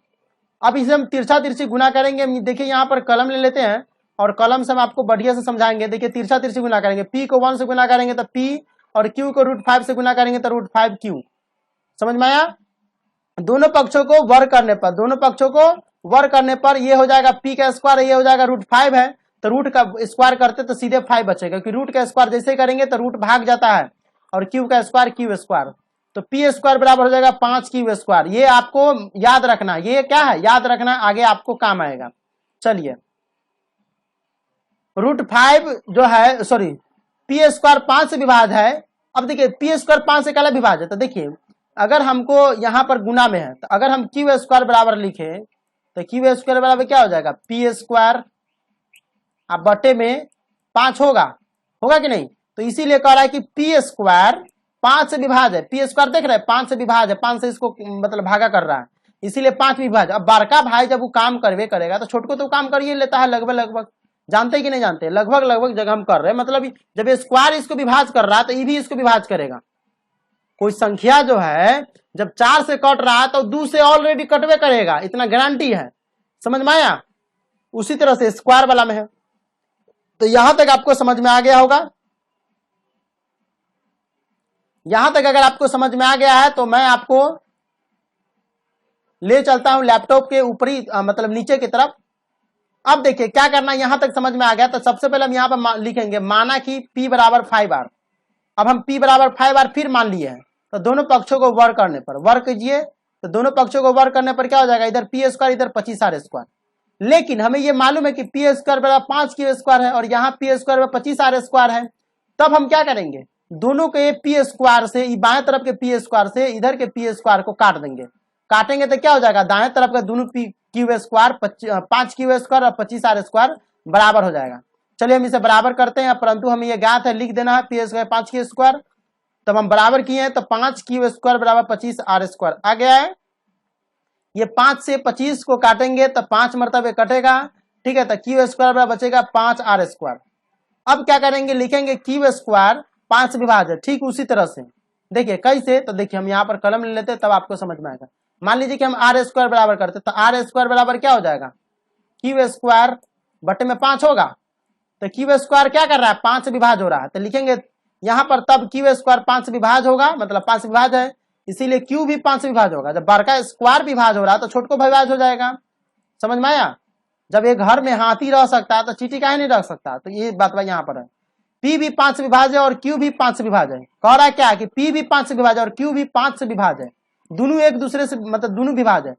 अब इसे हम तिरछा तिरछी गुना करेंगे। देखिए यहाँ पर कलम ले लेते हैं और कलम से हम आपको बढ़िया से समझाएंगे। देखिए तिरछा तिरछी गुना करेंगे, P को 1 से गुना करेंगे तो P और Q को √5 से गुना करेंगे तो √5Q। समझ में आया। दोनों पक्षों को वर्ग करने पर, दोनों पक्षों को वर्ग करने पर ये हो जाएगा P का स्क्वायर, ये हो जाएगा √5 है, तो रूट का स्क्वायर करते तो सीधे 5 बचेगा, क्योंकि रूट का स्क्वायर जैसे करेंगे तो रूट भाग जाता है, और Q का स्क्वायर Q स्क्वायर, तो P स्क्वायर बराबर हो जाएगा 5Q स्क्वायर। ये आपको याद रखना, ये क्या है याद रखना, आगे आपको काम आएगा। चलिए √5 जो है सॉरी P स्क्वायर 5 से विभाज्य है। अब देखिए P स्क्वायर 5 से क्या विभाज्य है, तो देखिए अगर हमको यहाँ पर गुना में है तो अगर हम Q स्क्वायर बराबर लिखे तो Q स्क्वायर बराबर क्या हो जाएगा, P स्क्वायर अब बटे में 5 होगा कि नहीं। तो इसीलिए कह रहा है कि P स्क्वायर 5 से विभाज्य है। P स्क्वायर देख रहे हैं 5 से विभाज्य है, 5 से इसको मतलब भागा कर रहा है, इसीलिए 5 विभाज्य। अब बड़का भाई जब वो काम करवे करेगा तो छोटको तो काम कर ही लेता है लगभग, जानते कि नहीं जानते, लगभग जगह हम कर रहे हैं। मतलब जब ये स्क्वायर इसको विभाज्य कर रहा है तो ये भी इसको विभाज्य करेगा। कोई संख्या जो है जब 4 से कट रहा है तो 2 से ऑलरेडी कटवे करेगा, इतना गारंटी है। समझ में आया। उसी तरह से स्क्वायर वाला में है। तो यहां तक आपको समझ में आ गया होगा। यहां तक अगर आपको समझ में आ गया है तो मैं आपको ले चलता हूं लैपटॉप के ऊपरी मतलब नीचे की तरफ। अब देखिए क्या करना, यहां तक समझ में आ गया तो सबसे पहले हम यहां पर लिखेंगे माना कि P बराबर 5R। अब हम P बराबर 5R फिर मान लिए हैं, तो दोनों पक्षों को वर्ग करने पर, वर्ग कीजिए तो दोनों पक्षों को वर्ग करने पर क्या हो जाएगा, इधर P स्क्वायर इधर 25R स्क्वायर। लेकिन हमें यह मालूम है कि P स्क्वायर बराबर 5Q स्क्वायर है और यहाँ P स्क्वायर बराबर 25R स्क्वायर है। तब हम क्या करेंगे, दोनों के P स्क्वायर से बाएं तरफ के P स्क्वायर से इधर के P स्क्वायर को काट देंगे। काटेंगे तो क्या हो जाएगा, दाएं तरफ का दोनों Q स्क्वायर 5Q स्क्वायर और 25R स्क्वायर बराबर हो जाएगा। चलिए हम इसे बराबर करते हैं, परंतु हमें यह ज्ञात है, लिख देना है P स्क्वायर 5Q स्क्वायर। तब हम बराबर किए हैं तो 5Q स्क्वायर बराबर 25R स्क्वायर आ गया है। ये 5 से 25 को काटेंगे तो 5 मरतबे कटेगा, ठीक है। तो Q स्क्वायर बराबर बचेगा 5R स्क्वायर। अब क्या करेंगे, लिखेंगे Q स्क्वायर 5 विभाज्य, ठीक उसी तरह से। देखिए कैसे, तो देखिए हम यहाँ पर कलम ले लेते तब आपको समझ में आएगा। मान लीजिए कि हम R स्क्वायर बराबर करते तो R स्क्वायर बराबर क्या हो जाएगा, Q स्क्वायर बटे में 5 होगा। तो Q स्क्वायर क्या कर रहा है, 5 से विभाज्य हो रहा है, तो लिखेंगे यहाँ पर तब Q स्क्वायर 5 से विभाज्य होगा, मतलब 5 से विभाज्य है, इसीलिए Q भी 5 से विभाज्य होगा। जब बड़का स्क्वायर विभाज्य हो रहा है तो छोटको विभाज्य हो जाएगा। समझ में आया। जब एक घर में हाथी रह सकता है तो चींटी काहे नहीं रह सकता, तो ये बात भाई यहाँ पर है। P भी 5 से विभाज्य है और Q भी 5 से विभाज्य है। कह रहा है क्या कि P भी 5 से विभाज्य और Q भी 5 से विभाज्य है, दोनों एक दूसरे से मतलब दोनों विभाज्य है।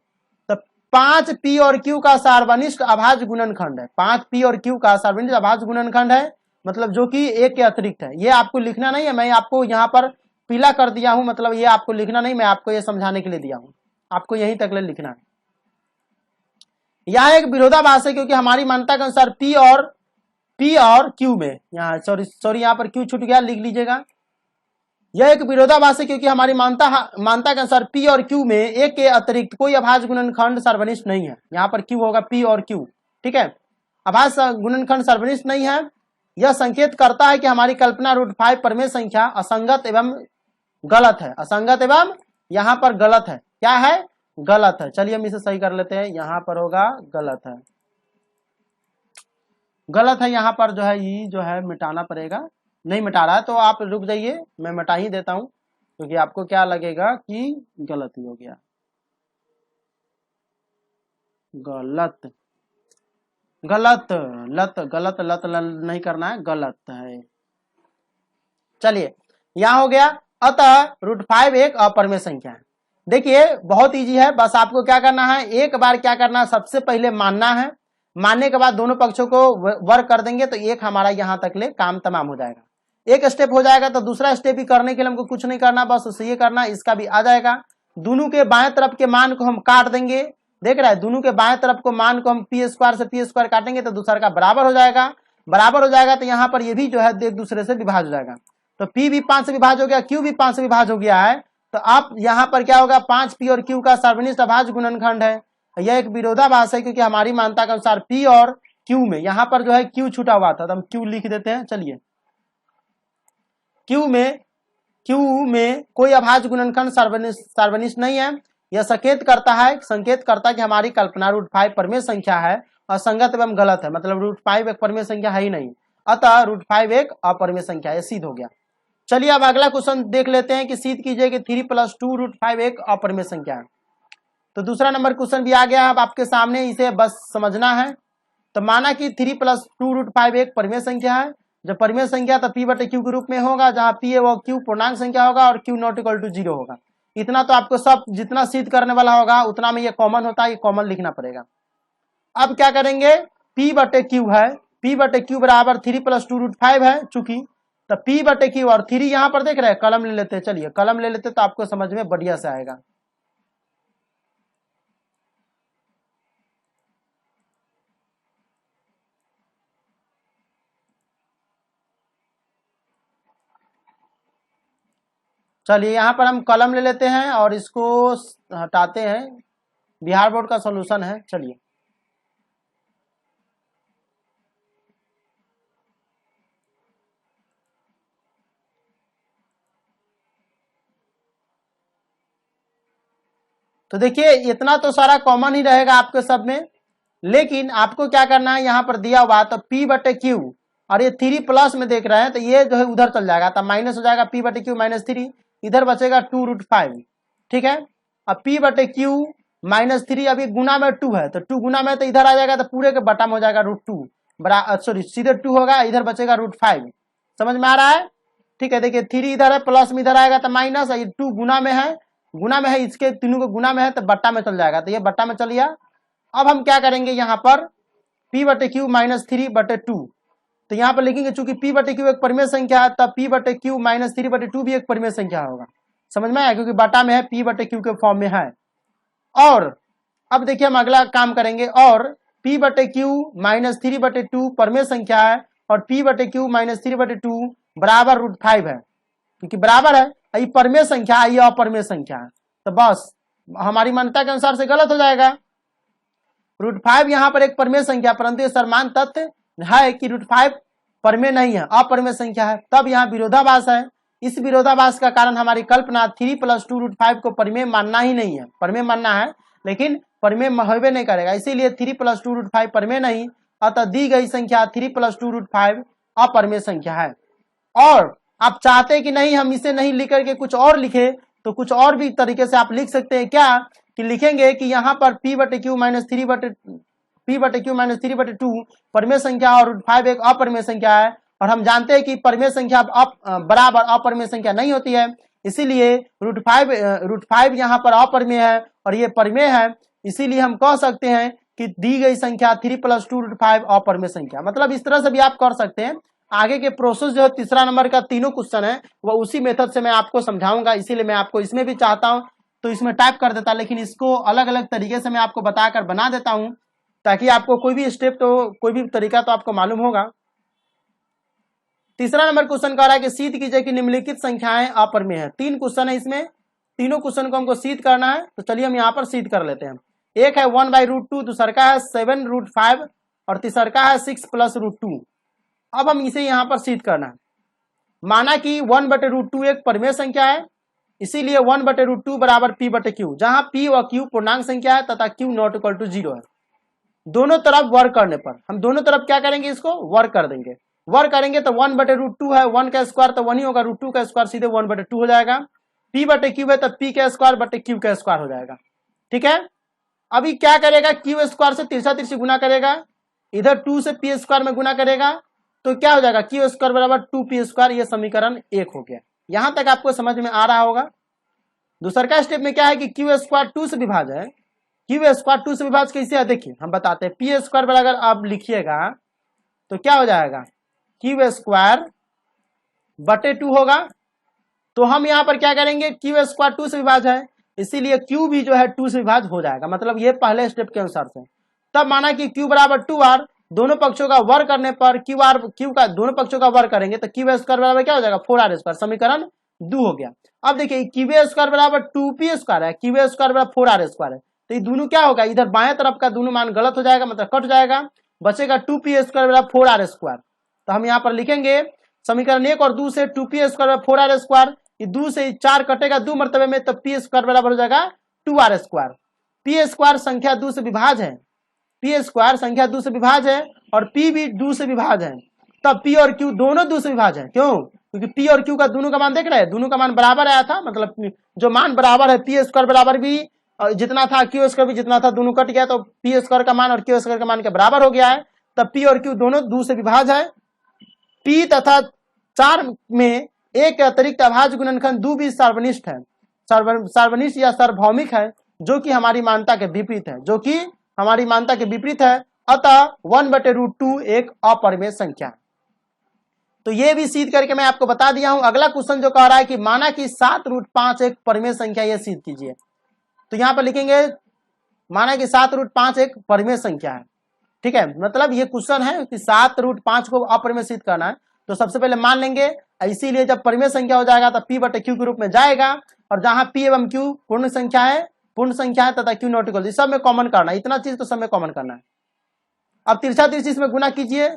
तो 5P और Q का सार्वनिष्ठ अभाज्य गुणनखंड है, 5P और Q का सार्वनिष्ठ अभाज्य गुणनखंड है, मतलब जो कि 1 के अतिरिक्त है। ये आपको लिखना नहीं है, मैं आपको यहाँ पर पीला कर दिया हूं, मतलब ये आपको लिखना नहीं, मैं आपको ये समझाने के लिए दिया हूं, आपको यहीं तक ले लिखना है। यह एक विरोधाभास है क्योंकि हमारी मान्यता के अनुसार P और Q में, यहाँ सॉरी यहाँ पर Q छूट गया, लिख लीजिएगा। यह एक विरोधाभास है क्योंकि हमारी मान्यता के अनुसार P और Q में 1 के अतिरिक्त कोई अभाज्य गुणनखंड सार्वनिष्ठ नहीं है। यहाँ पर Q होगा P और Q, ठीक है। अभाज्य गुणनखंड सर्वनिष्ठ नहीं है, यह संकेत करता है कि हमारी कल्पना √5 परिमेय संख्या असंगत एवं गलत है। असंगत एवं यहाँ पर गलत है, क्या है, गलत है। चलिए हम इसे सही कर लेते हैं, यहाँ पर होगा गलत है, गलत है। यहाँ पर जो है ये जो है मिटाना पड़ेगा, नहीं मिटा रहा है तो आप रुक जाइए, मैं मिटा ही देता हूं, क्योंकि आपको क्या लगेगा कि गलत ही हो गया, गलत गलत लत गलत लत नहीं करना है, गलत है। चलिए यहां हो गया। अतः √5 एक अपरिमेय संख्या है। देखिए बहुत इजी है, बस आपको क्या करना है, एक बार क्या करना है, सबसे पहले मानना है, मानने के बाद दोनों पक्षों को वर्क कर देंगे तो एक हमारा यहां तक ले काम तमाम हो जाएगा। एक स्टेप हो जाएगा तो दूसरा स्टेप भी करने के लिए हमको कुछ नहीं करना, बस उसे ये करना, इसका भी आ जाएगा। दोनों के बाएं तरफ के मान को हम काट देंगे, देख रहा है, दोनों के बाएं तरफ को मान को हम p² से p² काटेंगे तो दूसरा का बराबर हो जाएगा, बराबर हो जाएगा तो यहाँ पर ये भी जो है एक दूसरे से विभाज्य हो जाएगा। तो p भी 5 से विभाज्य हो गया, q भी 5 से विभाज्य हो गया है, तो अब यहाँ पर क्या होगा, 5p और q का सर्वनिष्ठ अभाज्य गुणनखंड है। यह एक विरोधाभास है, क्योंकि हमारी मान्यता के अनुसार p और q में, यहाँ पर जो है q छूटा हुआ था तो हम q लिख देते हैं। चलिए q में कोई अभाज्य गुणनखंड सर्वनिष्ठ नहीं है। यह संकेत करता है कि हमारी कल्पना √5 परिमेय संख्या है, असंगत एवं गलत है, मतलब √5 एक परिमेय संख्या है ही नहीं, अतः √5 एक अपरिमेय संख्या है, सिद्ध हो गया। चलिए अब अगला क्वेश्चन देख लेते हैं कि सिद्ध कीजिए कि 3 + 2 √5 एक अपरिमेय संख्या है। तो दूसरा नंबर क्वेश्चन भी आ गया अब आपके सामने, इसे बस समझना है। तो माना कि 3 + 2 √5 एक परिमेय संख्या है। जब परिमेय संख्या तो p/q के रूप में होगा, जहां p है वो q पूर्णांक संख्या होगा और q ≠ 0 होगा। इतना तो आपको सब जितना सिद्ध करने वाला होगा उतना में ये कॉमन होता है, ये कॉमन लिखना पड़ेगा। अब क्या करेंगे, p/q है, p/q बराबर 3 + 2 √5 है चूंकि, तो p/q और 3 यहाँ पर देख रहे हैं, कलम ले लेते हैं। चलिए कलम ले लेते तो आपको समझ में बढ़िया से आएगा। चलिए यहाँ पर हम कलम ले लेते हैं और इसको हटाते हैं, बिहार बोर्ड का सॉल्यूशन है। चलिए तो देखिए इतना तो सारा कॉमन ही रहेगा आपके सब में, लेकिन आपको क्या करना है, यहाँ पर दिया हुआ तो p/q और ये 3 प्लस में देख रहे हैं तो ये जो है उधर चल जाएगा, तो माइनस हो जाएगा p/q -3, इधर बचेगा 2 √5, ठीक है। अब p/q -3 अभी गुना में 2 है, तो 2 गुना में तो इधर आ जाएगा तो पूरे के बटा में हो जाएगा √2 सॉरी सीधे 2 होगा, इधर बचेगा √5। समझ में आ रहा है, ठीक है। देखिए 3 इधर है, प्लस में इधर आएगा तो माइनस, ये 2 गुना में है, इसके तीनों को गुना में है तो बट्टा में चल जाएगा, तो ये बट्टा में चल गया। अब हम क्या करेंगे, यहाँ पर p/q -3/2, तो यहाँ पर लिखेंगे चूंकि p/q एक परिमेय संख्या है तब p/q -3/2 भी एक परिमेय संख्या होगा। समझ में आया, क्योंकि बटा में है, p/q के फॉर्म में है। और अब देखिए हम अगला काम करेंगे, और p/q -3/2 परिमेय संख्या है और p/q -3/2 बराबर √5 है, क्योंकि बराबर है, ये परिमेय संख्या है, ये अपरिमेय संख्या है, तो बस हमारी मान्यता के अनुसार से गलत हो जाएगा। √5 यहाँ पर एक परिमेय संख्या, परंतु ये समान तथ्य है कि √5 परिमेय नहीं है, अपरिमेय संख्या है, तब यहाँ विरोधाभास है। इस विरोधाभास का कारण हमारी कल्पना 3 + 2 √5 को परिमेय मानना ही नहीं है, परिमेय मानना है लेकिन परिमेय होबे नहीं करेगा, इसीलिए 3 + 2 √5 परिमेय नहीं, अतः दी गई संख्या 3 + 2 √5 अपरिमेय संख्या है। और आप चाहते कि नहीं हम इसे नहीं लिख करके कुछ और लिखे, तो कुछ और भी तरीके से आप लिख सकते हैं, क्या कि लिखेंगे कि यहाँ पर p/q -3/2 परिमेय संख्या और √5 एक अपरिमेय संख्या है, और हम जानते हैं कि परिमेय संख्या बराबर अपरिमेय संख्या नहीं होती है, इसीलिए √5 यहाँ पर अपरिमेय है और ये परिमेय है, इसीलिए हम कह सकते हैं कि दी गई संख्या 3 + 2 √5 अपरिमेय संख्या। मतलब इस तरह से भी आप कर सकते हैं। आगे के प्रोसेस जो है तीसरा नंबर का तीनों क्वेश्चन है वो उसी मेथड से मैं आपको समझाऊंगा, इसीलिए मैं आपको इसमें भी चाहता हूं तो इसमें टाइप कर देता, लेकिन इसको अलग अलग तरीके से मैं आपको बताकर बना देता हूं ताकि आपको कोई भी स्टेप तो कोई भी तरीका तो आपको मालूम होगा। तीसरा नंबर क्वेश्चन कह रहा है कि सिद्ध कीजिए कि निम्नलिखित संख्याएं अपरिमेय है। 3 क्वेश्चन है इसमें, तीनों क्वेश्चन को हमको सिद्ध करना है, तो चलिए हम यहाँ पर सिद्ध कर लेते हैं। एक है 1/√2, दूसरा का है 7√5 और तीसरा है 6 प्लस रूट 2। अब हम इसे यहाँ पर सिद्ध करना है। माना कि 1/√2 एक परिमेय संख्या है, इसीलिए 1/√2 बराबर p/q, जहां p और q पूर्णांक संख्या है तथा q नॉट इक्वल टू 0 है। दोनों तरफ वर्क करने पर हम दोनों तरफ क्या करेंगे, इसको वर्क कर देंगे। वर्क करेंगे तो 1/√2 है, 1 का स्क्वायर तो 1 ही होगा, √2 का स्क्वायर सीधे 1/2 हो जाएगा। p/q है तो p का स्क्वायर बटे q का स्क्वायर हो जाएगा। ठीक है, अभी क्या करेगा, q स्क्वायर से तिरछा तिरछी गुना करेगा, इधर 2 से p स्क्वायर में गुना करेगा तो क्या हो जाएगा, q स्क्वायर बराबर 2p स्क्वायर। ये समीकरण 1 हो गया। यहां तक आपको समझ में आ रहा होगा। दूसरा स्टेप में क्या है कि q स्क्वायर 2 से विभाज्य है। q स्क्वायर 2 से विभाज्य कैसे है, देखिए हम बताते हैं। p स्क्वायर बराबर आप लिखिएगा तो क्या हो जाएगा, q स्क्वायर बटे 2 होगा। तो हम यहाँ पर क्या करेंगे, q स्क्वायर 2 से विभाज्य है, इसीलिए q भी जो है 2 से विभाज्य हो जाएगा। मतलब ये पहले स्टेप के अनुसार से। तब माना कि q बराबर 2r, दोनों पक्षों का वर्ग करने पर q का दोनों पक्षों का वर्ग करेंगे तो q स्क्वायर बराबर क्या हो जाएगा, 4r स्क्वायर। समीकरण 2 हो गया। अब देखिए q स्क्वायर बराबर 2p स्क्वायर है, q स्क्वायर बराबर 4r स्क्वायर है, तो ये दोनों क्या होगा, इधर बाएं तरफ का दोनों मान गलत हो जाएगा, मतलब कट जाएगा, बचेगा 2p स्क्वायर बराबर 4r स्क्वायर। तो हम यहाँ पर लिखेंगे समीकरण 1 और 2 से 2p स्क्वायर बराबर 4r स्क्वायर, 2 से 4 कटेगा 2 मरतबे में, तो p स्क्वायर बराबर हो जाएगा 2r स्क्वायर। p स्क्वायर संख्या 2 से विभाज्य है, p स्क्वायर संख्या 2 से विभाज्य है और p भी 2 से विभाज्य है। तब p और q दोनों 2 से विभाज्य है। क्यों, क्योंकि p और q का दोनों का मान देख रहे हैं, दोनों का मान बराबर आया था, मतलब जो मान बराबर है, p स्क्वायर बराबर भी जितना था, q स्क्वायर भी जितना था, दोनों कट गया, तो p स्क्वायर का मान और q स्क्वायर का मान के बराबर हो गया है। तब p और q दोनों 2 से विभाज्य है। p तथा 4 में एक अतिरिक्त अभाज्य गुणनखंड 2 भी सार्वनिष्ठ है, सार्वनिष्ठ या सार्वभौमिक है, जो कि हमारी मान्यता के विपरीत है, जो कि हमारी मान्यता के विपरीत है। अतः 1/√2 एक अपरिमेय संख्या है। तो ये भी सिद्ध करके मैं आपको बता दिया हूं। अगला क्वेश्चन जो कह रहा है कि माना कि 7√5 एक परिमेय संख्या, ये सिद्ध कीजिए। तो यहां पर लिखेंगे माना कि 7√5 एक परिमेय संख्या है। ठीक है, मतलब ये क्वेश्चन है कि 7√5 को अपरिमेय सिद्ध करना है। तो सबसे पहले मान लेंगे, इसीलिए जब परिमेय संख्या हो जाएगा तो p/q के रूप में जाएगा, और जहां p एवं q पूर्ण संख्या है तथा q नॉट इक्वल, सब में कॉमन करना है, इतना चीज तो सब में कॉमन करना है। अब तिरछा तिरछी इसमें गुना कीजिए,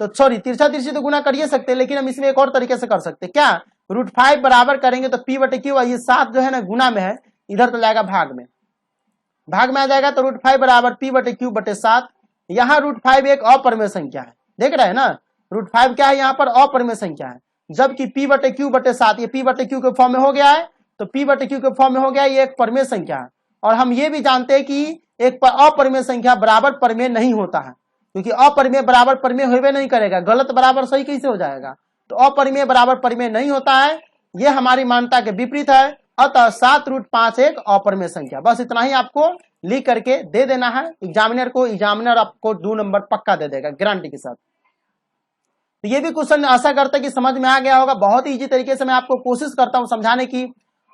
तो सॉरी तिरछा तिरछी तो गुना करिए सकते हैं, लेकिन हम इसमें एक और तरीके से कर सकते हैं। क्या, √5 बराबर करेंगे तो p/q, ये 7 जो है ना गुना में है, इधर तो जाएगा भाग में आ जाएगा, तो √5 बराबर p/q बटे 7। यहाँ √5 एक अपरिमेय संख्या है, देख रहे हैं ना, √5 क्या है, यहाँ पर अपरिमेय संख्या है, जबकि p/q बटे 7 ये p/q के फॉर्म में हो गया है, तो p/q के फॉर्म में हो गया, ये एक परिमेय संख्या है। और हम ये भी जानते हैं कि एक अपरिमेय संख्या बराबर परिमेय नहीं होता है, क्योंकि अपरिमेय बराबर परिमेय होवे नहीं करेगा, गलत बराबर सही कैसे हो जाएगा। तो अपरिमेय बराबर परिमेय नहीं होता है, ये हमारी मान्यता के विपरीत है। अतः 7√5 एक अपरिमेय संख्या। बस इतना ही आपको लिख करके दे देना है एग्जामिनर आपको 2 नंबर पक्का दे देगा गारंटी के साथ। तो ये भी क्वेश्चन आशा करता है कि समझ में आ गया होगा। बहुत ही इजी तरीके से मैं आपको कोशिश करता हूं समझाने की।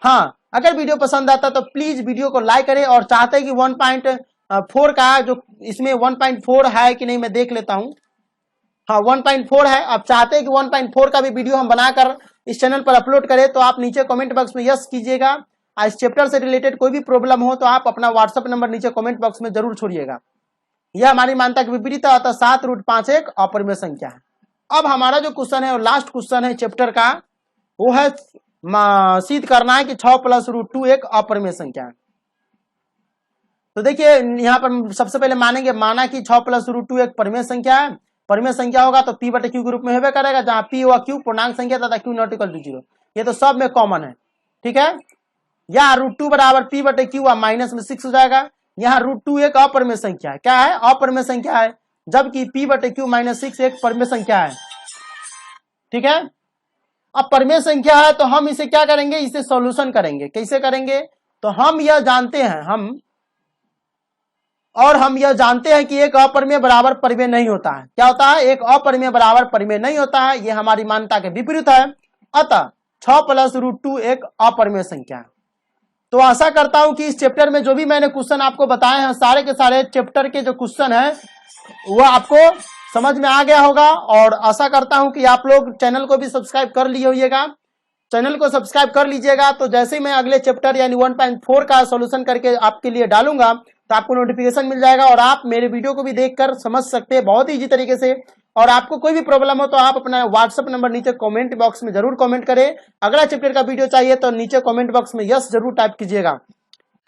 हाँ, अगर वीडियो पसंद आता तो प्लीज वीडियो को लाइक करें, और चाहते हैं कि 1.4 का जो इसमें 1.4 है कि नहीं मैं देख लेता हूं। हाँ 1.4 है। आप चाहते हैं कि 1.4 का भी वीडियो हम बनाकर इस चैनल पर अपलोड करें तो आप नीचे कमेंट बॉक्स में यस कीजिएगा। इस चैप्टर से रिलेटेड कोई भी प्रॉब्लम हो तो आप अपना व्हाट्सएप नंबर नीचे कमेंट बॉक्स में जरूर छोड़िएगा। यह हमारी मान्यता के विपरीत है, अतः 7√5 एक अपरिमेय संख्या है। अब हमारा जो क्वेश्चन है और लास्ट क्वेश्चन है चैप्टर का, वो है सिद्ध करना है कि 6 + √2 एक अपरिमेय संख्या है। तो देखिए यहाँ पर सबसे पहले मानेंगे, माना कि 6 + √2 एक परिमेय संख्या है। परिमेय संख्या होगा तो p/q के रूप में होबे करेगा, जहां p व q पूर्णांक संख्या तथा q नॉट इक्वल टू 0, ये तो सब में कॉमन है। ठीक है, या √2 बराबर p/q माइनस में 6 हो जाएगा। यहाँ √2 एक अपरिमेय संख्या है, क्या है, अपरिमेय संख्या है, जबकि p/q माइनस 6 एक परिमेय संख्या है। ठीक है, अब परिमेय संख्या है तो हम इसे क्या करेंगे, इसे सॉल्यूशन करेंगे। कैसे करेंगे, तो हम यह जानते हैं हम यह जानते हैं कि एक अपरिमेय बराबर परिमेय नहीं होता है। क्या होता है, एक अपरिमेय बराबर परिमेय नहीं होता है, यह हमारी मान्यता के विपरीत है। अतः 6 + √2 एक अपरिमेय संख्या है। तो आशा करता हूं कि इस चैप्टर में जो भी मैंने क्वेश्चन आपको बताए हैं, सारे के सारे चैप्टर के जो क्वेश्चन है वो आपको समझ में आ गया होगा। और आशा करता हूं कि आप लोग चैनल को भी सब्सक्राइब कर लिए होइएगा। चैनल को सब्सक्राइब कर लीजिएगा, तो जैसे ही मैं अगले चैप्टर यानी 1.4 का सॉल्यूशन करके आपके लिए डालूंगा तो आपको नोटिफिकेशन मिल जाएगा और आप मेरे वीडियो को भी देखकर समझ सकते हैं बहुत ही इजी तरीके से। और आपको कोई भी प्रॉब्लम हो तो आप अपना व्हाट्सएप नंबर नीचे कमेंट बॉक्स में जरूर कमेंट करें। अगला चैप्टर का वीडियो चाहिए तो नीचे कमेंट बॉक्स में यस जरूर टाइप कीजिएगा।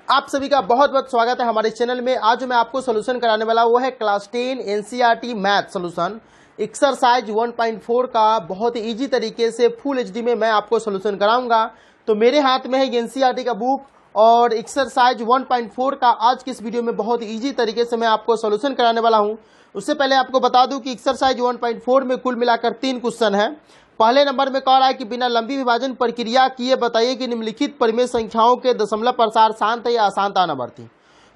आप सभी का बहुत बहुत स्वागत है हमारे चैनल में। आज मैं आपको सोल्यूशन कराने वाला वो है class 10 NCERT math solution exercise 1.4 का बहुत ही इजी तरीके से फुल एचडी में मैं आपको सोल्यूशन कराऊंगा। तो मेरे हाथ में है एनसीईआरटी का बुक और एक्सरसाइज 1.4 का आज की इस वीडियो में बहुत इजी तरीके से मैं आपको सोल्यूशन कराने वाला हूं। उससे पहले आपको बता दूं कि एक्सरसाइज 1.4 में कुल मिलाकर 3 क्वेश्चन है। पहले नंबर में कह रहा है कि बिना लंबी विभाजन प्रक्रिया किए बताइए कि निम्नलिखित परिमेय संख्याओं के दशमलव प्रसार शांत है या अशांत अनावर्ती।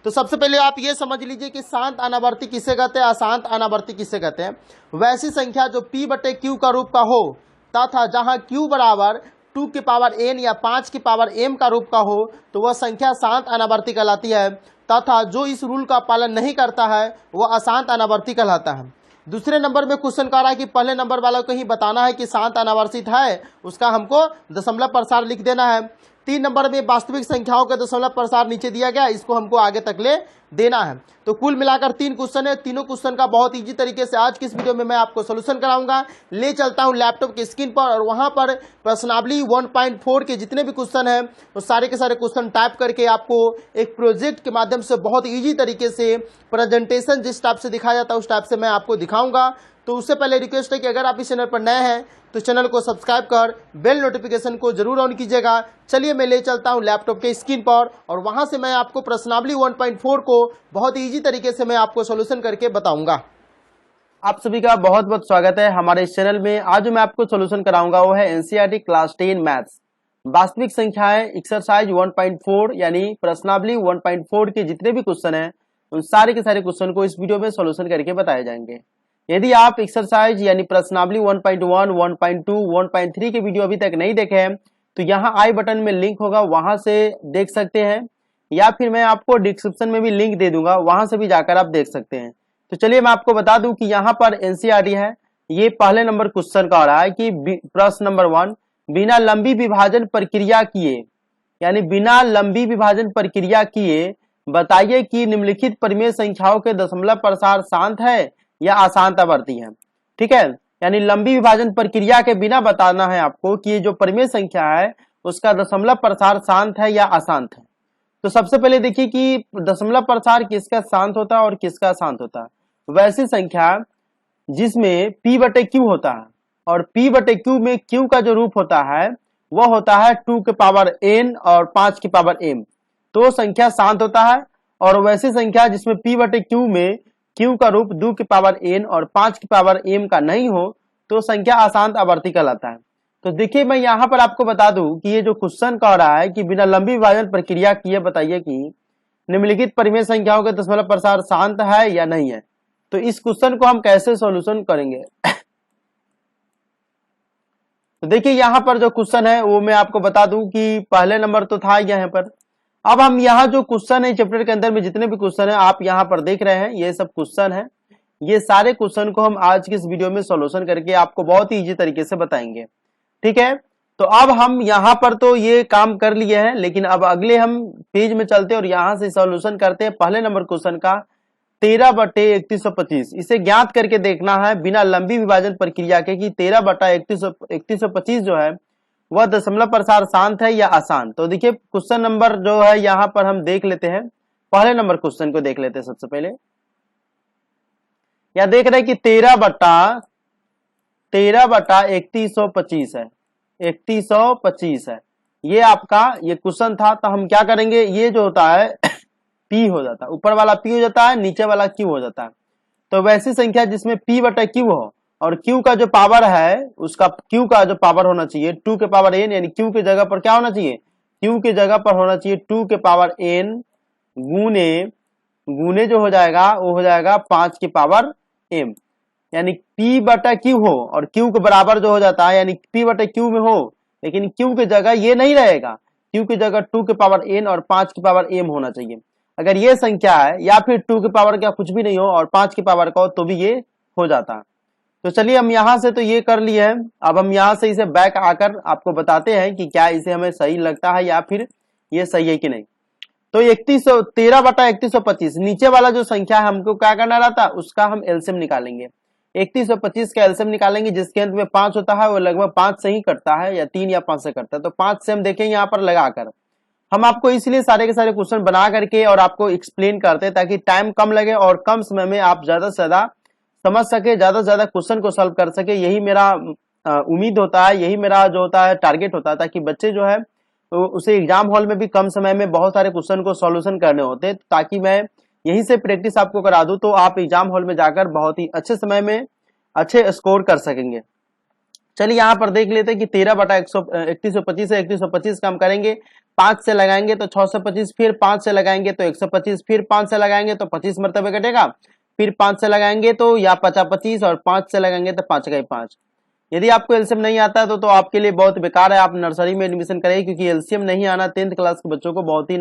तो सबसे पहले आप ये समझ लीजिए कि शांत अनावर्ती किसे कहते हैं, अशांत अनावर्ती किसे कहते हैं। वैसी संख्या जो p बटे क्यू का रूप का हो तथा जहां q बराबर 2 की पावर n या 5 की पावर m का रूप का हो तो वह संख्या शांत अनावर्ती कहलाती है, तथा जो इस रूल का पालन नहीं करता है वह अशांत अनावर्ती कहलाता है। दूसरे नंबर में क्वेश्चन कह रहा है कि पहले नंबर वालों को ही बताना है कि शांत अनावर्तित है, उसका हमको दशमलव प्रसार लिख देना है। 3 नंबर में वास्तविक संख्याओं का दशमलव प्रसार नीचे दिया गया, इसको हमको आगे तक ले देना है। तो कुल मिलाकर 3 क्वेश्चन है। तीनों क्वेश्चन का बहुत इजी तरीके से आज की इस वीडियो में मैं आपको सोल्यूशन कराऊंगा। ले चलता हूं लैपटॉप की स्क्रीन पर और वहां पर प्रश्नावली 1.4 के जितने भी क्वेश्चन हैं वो सारे के सारे क्वेश्चन टाइप करके आपको एक प्रोजेक्ट के माध्यम से बहुत इजी तरीके से प्रेजेंटेशन जिस टाइप से दिखाया जाता है उस टाइप से मैं आपको दिखाऊंगा। तो उससे पहले रिक्वेस्ट है कि अगर आप इस चैनल पर नए हैं तो चैनल को सब्सक्राइब कर बेल नोटिफिकेशन को जरूर ऑन कीजिएगा। चलिए मैं ले चलता हूं लैपटॉप के स्क्रीन पर और वहां से मैं आपको प्रश्नावली 1.4 को बहुत इजी तरीके से मैं आपको सॉल्यूशन करके बताऊंगा। आप सभी का बहुत बहुत स्वागत है हमारे इस चैनल में। आज मैं आपको सॉल्यूशन कराऊंगा वो है एनसीईआरटी क्लास 10 मैथ्स वास्तविक संख्याएं एक्सरसाइज 1.4 यानी प्रश्नावली 1.4 के जितने भी क्वेश्चन हैं उन सारे के सारे क्वेश्चन को इस वीडियो में सॉल्यूशन करके बताए जाएंगे। यदि आप एक्सरसाइज यानी प्रश्नावली 1.1, 1.2, 1.3 के वीडियो अभी तक नहीं देखे हैं तो यहाँ आई बटन में लिंक होगा, वहां से देख सकते हैं, या फिर मैं आपको डिस्क्रिप्शन में भी लिंक दे दूंगा, वहां से भी जाकर आप देख सकते हैं। तो चलिए मैं आपको बता दूं कि यहाँ पर एनसीईआरटी है। ये पहले नंबर क्वेश्चन का आ रहा है कि प्रश्न नंबर 1 बिना लंबी विभाजन प्रक्रिया किए यानी बिना लंबी विभाजन प्रक्रिया किए बताइए कि निम्नलिखित परिमेय संख्याओं के दशमलव प्रसार शांत है या अशांत आवर्ती है। ठीक है, यानी लंबी विभाजन प्रक्रिया के बिना बताना है आपको कि ये जो परिमेय संख्या है उसका दशमलव प्रसार शांत है या अशांत है। तो सबसे पहले देखिए कि दशमलव प्रसार किसका शांत होता है और किसका अशांत होता है। वैसी संख्या जिसमें p बटे q होता है और p बटे q में q का जो रूप होता है वह होता है 2 के पावर n और 5 की पावर m, तो संख्या शांत होता है। और वैसी संख्या जिसमें p बटे q में q का रूप 2 की पावर n और 5 की पावर m का नहीं हो तो संख्या अशांत आवर्ती कहलाता है। तो देखिए मैं यहाँ पर आपको बता दूं कि ये जो क्वेश्चन कह रहा है कि बिना लंबी विभाजन प्रक्रिया किए बताइए कि निम्नलिखित परिमेय संख्याओं के दशमलव प्रसार शांत है या नहीं है। तो इस क्वेश्चन को हम कैसे सॉल्यूशन करेंगे तो देखिए यहाँ पर जो क्वेश्चन है वो मैं आपको बता दूं कि पहले नंबर तो था यहाँ पर। अब हम यहाँ जो क्वेश्चन है चैप्टर के अंदर में जितने भी क्वेश्चन है आप यहाँ पर देख रहे हैं ये सब क्वेश्चन है। ये सारे क्वेश्चन को हम आज की इस वीडियो में सॉल्यूशन करके आपको बहुत ही इजी तरीके से बताएंगे। ठीक है, तो अब हम यहाँ पर तो ये काम कर लिए हैं, लेकिन अब अगले हम पेज में चलते और यहाँ से सॉल्यूशन करते हैं पहले नंबर क्वेश्चन का 13 बटे 3125। इसे ज्ञात करके देखना है बिना लंबी विभाजन प्रक्रिया के कि 13 बटा 3125 जो है वह दशमलव प्रसार शांत है या अशांत। तो देखिए क्वेश्चन नंबर जो है यहाँ पर हम देख लेते हैं, पहले नंबर क्वेश्चन को देख लेते हैं। सबसे पहले यह देख रहे हैं कि 13 बटा 3125 है, 3125 है, ये आपका ये क्वेश्चन था। तो हम क्या करेंगे, ये जो होता है p हो जाता है, ऊपर वाला p हो जाता है, नीचे वाला q हो जाता है। तो वैसी संख्या जिसमें p बटा q हो और q का जो पावर है उसका q का जो पावर होना चाहिए 2 के पावर n, यानी q की जगह पर क्या होना चाहिए, q की जगह पर होना चाहिए 2 के पावर n गुने जो हो जाएगा वो हो जाएगा 5 की पावर m, यानी p बटा q हो और q के बराबर जो हो जाता है यानी p बटा q में हो, लेकिन q की जगह ये नहीं रहेगा, q की जगह 2 के पावर n और 5 की पावर m होना चाहिए। अगर ये संख्या है या फिर 2 की पावर का कुछ भी नहीं हो और 5 की पावर का हो तो भी ये हो जाता है। तो चलिए हम यहाँ से तो ये कर लिए हैं, अब हम यहाँ से इसे बैक आकर आपको बताते हैं कि क्या इसे हमें सही लगता है या फिर ये सही है कि नहीं। तो 13/3125 नीचे वाला जो संख्या है हमको क्या करना रहता है, उसका हम एलसीएम निकालेंगे। 3125 का एलसीएम निकालेंगे, जिसके अंत में 5 होता है, वो लगभग 5 से ही कटता है या 3 या 5 से कटता है। तो 5 से हम देखेंगे यहाँ पर लगाकर। हम आपको इसलिए सारे के सारे क्वेश्चन बना करके और आपको एक्सप्लेन करते हैं ताकि टाइम कम लगे और कम समय में आप ज्यादा से ज्यादा समझ सके, ज्यादा से ज्यादा क्वेश्चन को सॉल्व कर सके। यही मेरा उम्मीद होता है, यही मेरा जो होता है टारगेट होता है, ताकि बच्चे जो है तो उसे एग्जाम हॉल में भी कम समय में बहुत सारे क्वेश्चन को सॉल्यूशन करने होते हैं, ताकि मैं यहीं से प्रैक्टिस आपको करा दूं, तो आप एग्जाम हॉल में जाकर बहुत ही अच्छे समय में अच्छे स्कोर कर सकेंगे। चलिए यहाँ पर देख लेते हैं कि 13/3125 है। 3125 का हम करेंगे, 5 से लगाएंगे तो 6 से 25, फिर 5 से लगाएंगे तो 125, फिर 5 से लगाएंगे तो 25 मरतबे कटेगा, फिर 5 से लगाएंगे तो या 50-25 और 5 से लगाएंगे तो 5 का 5। यदि आपको एलसीएम नहीं आता है तो आपके लिए बहुत बेकार है, आप नर्सरी में एडमिशन करेंगे, क्योंकि एलसीएम नहीं आना 10th क्लास के बच्चों को बहुत ही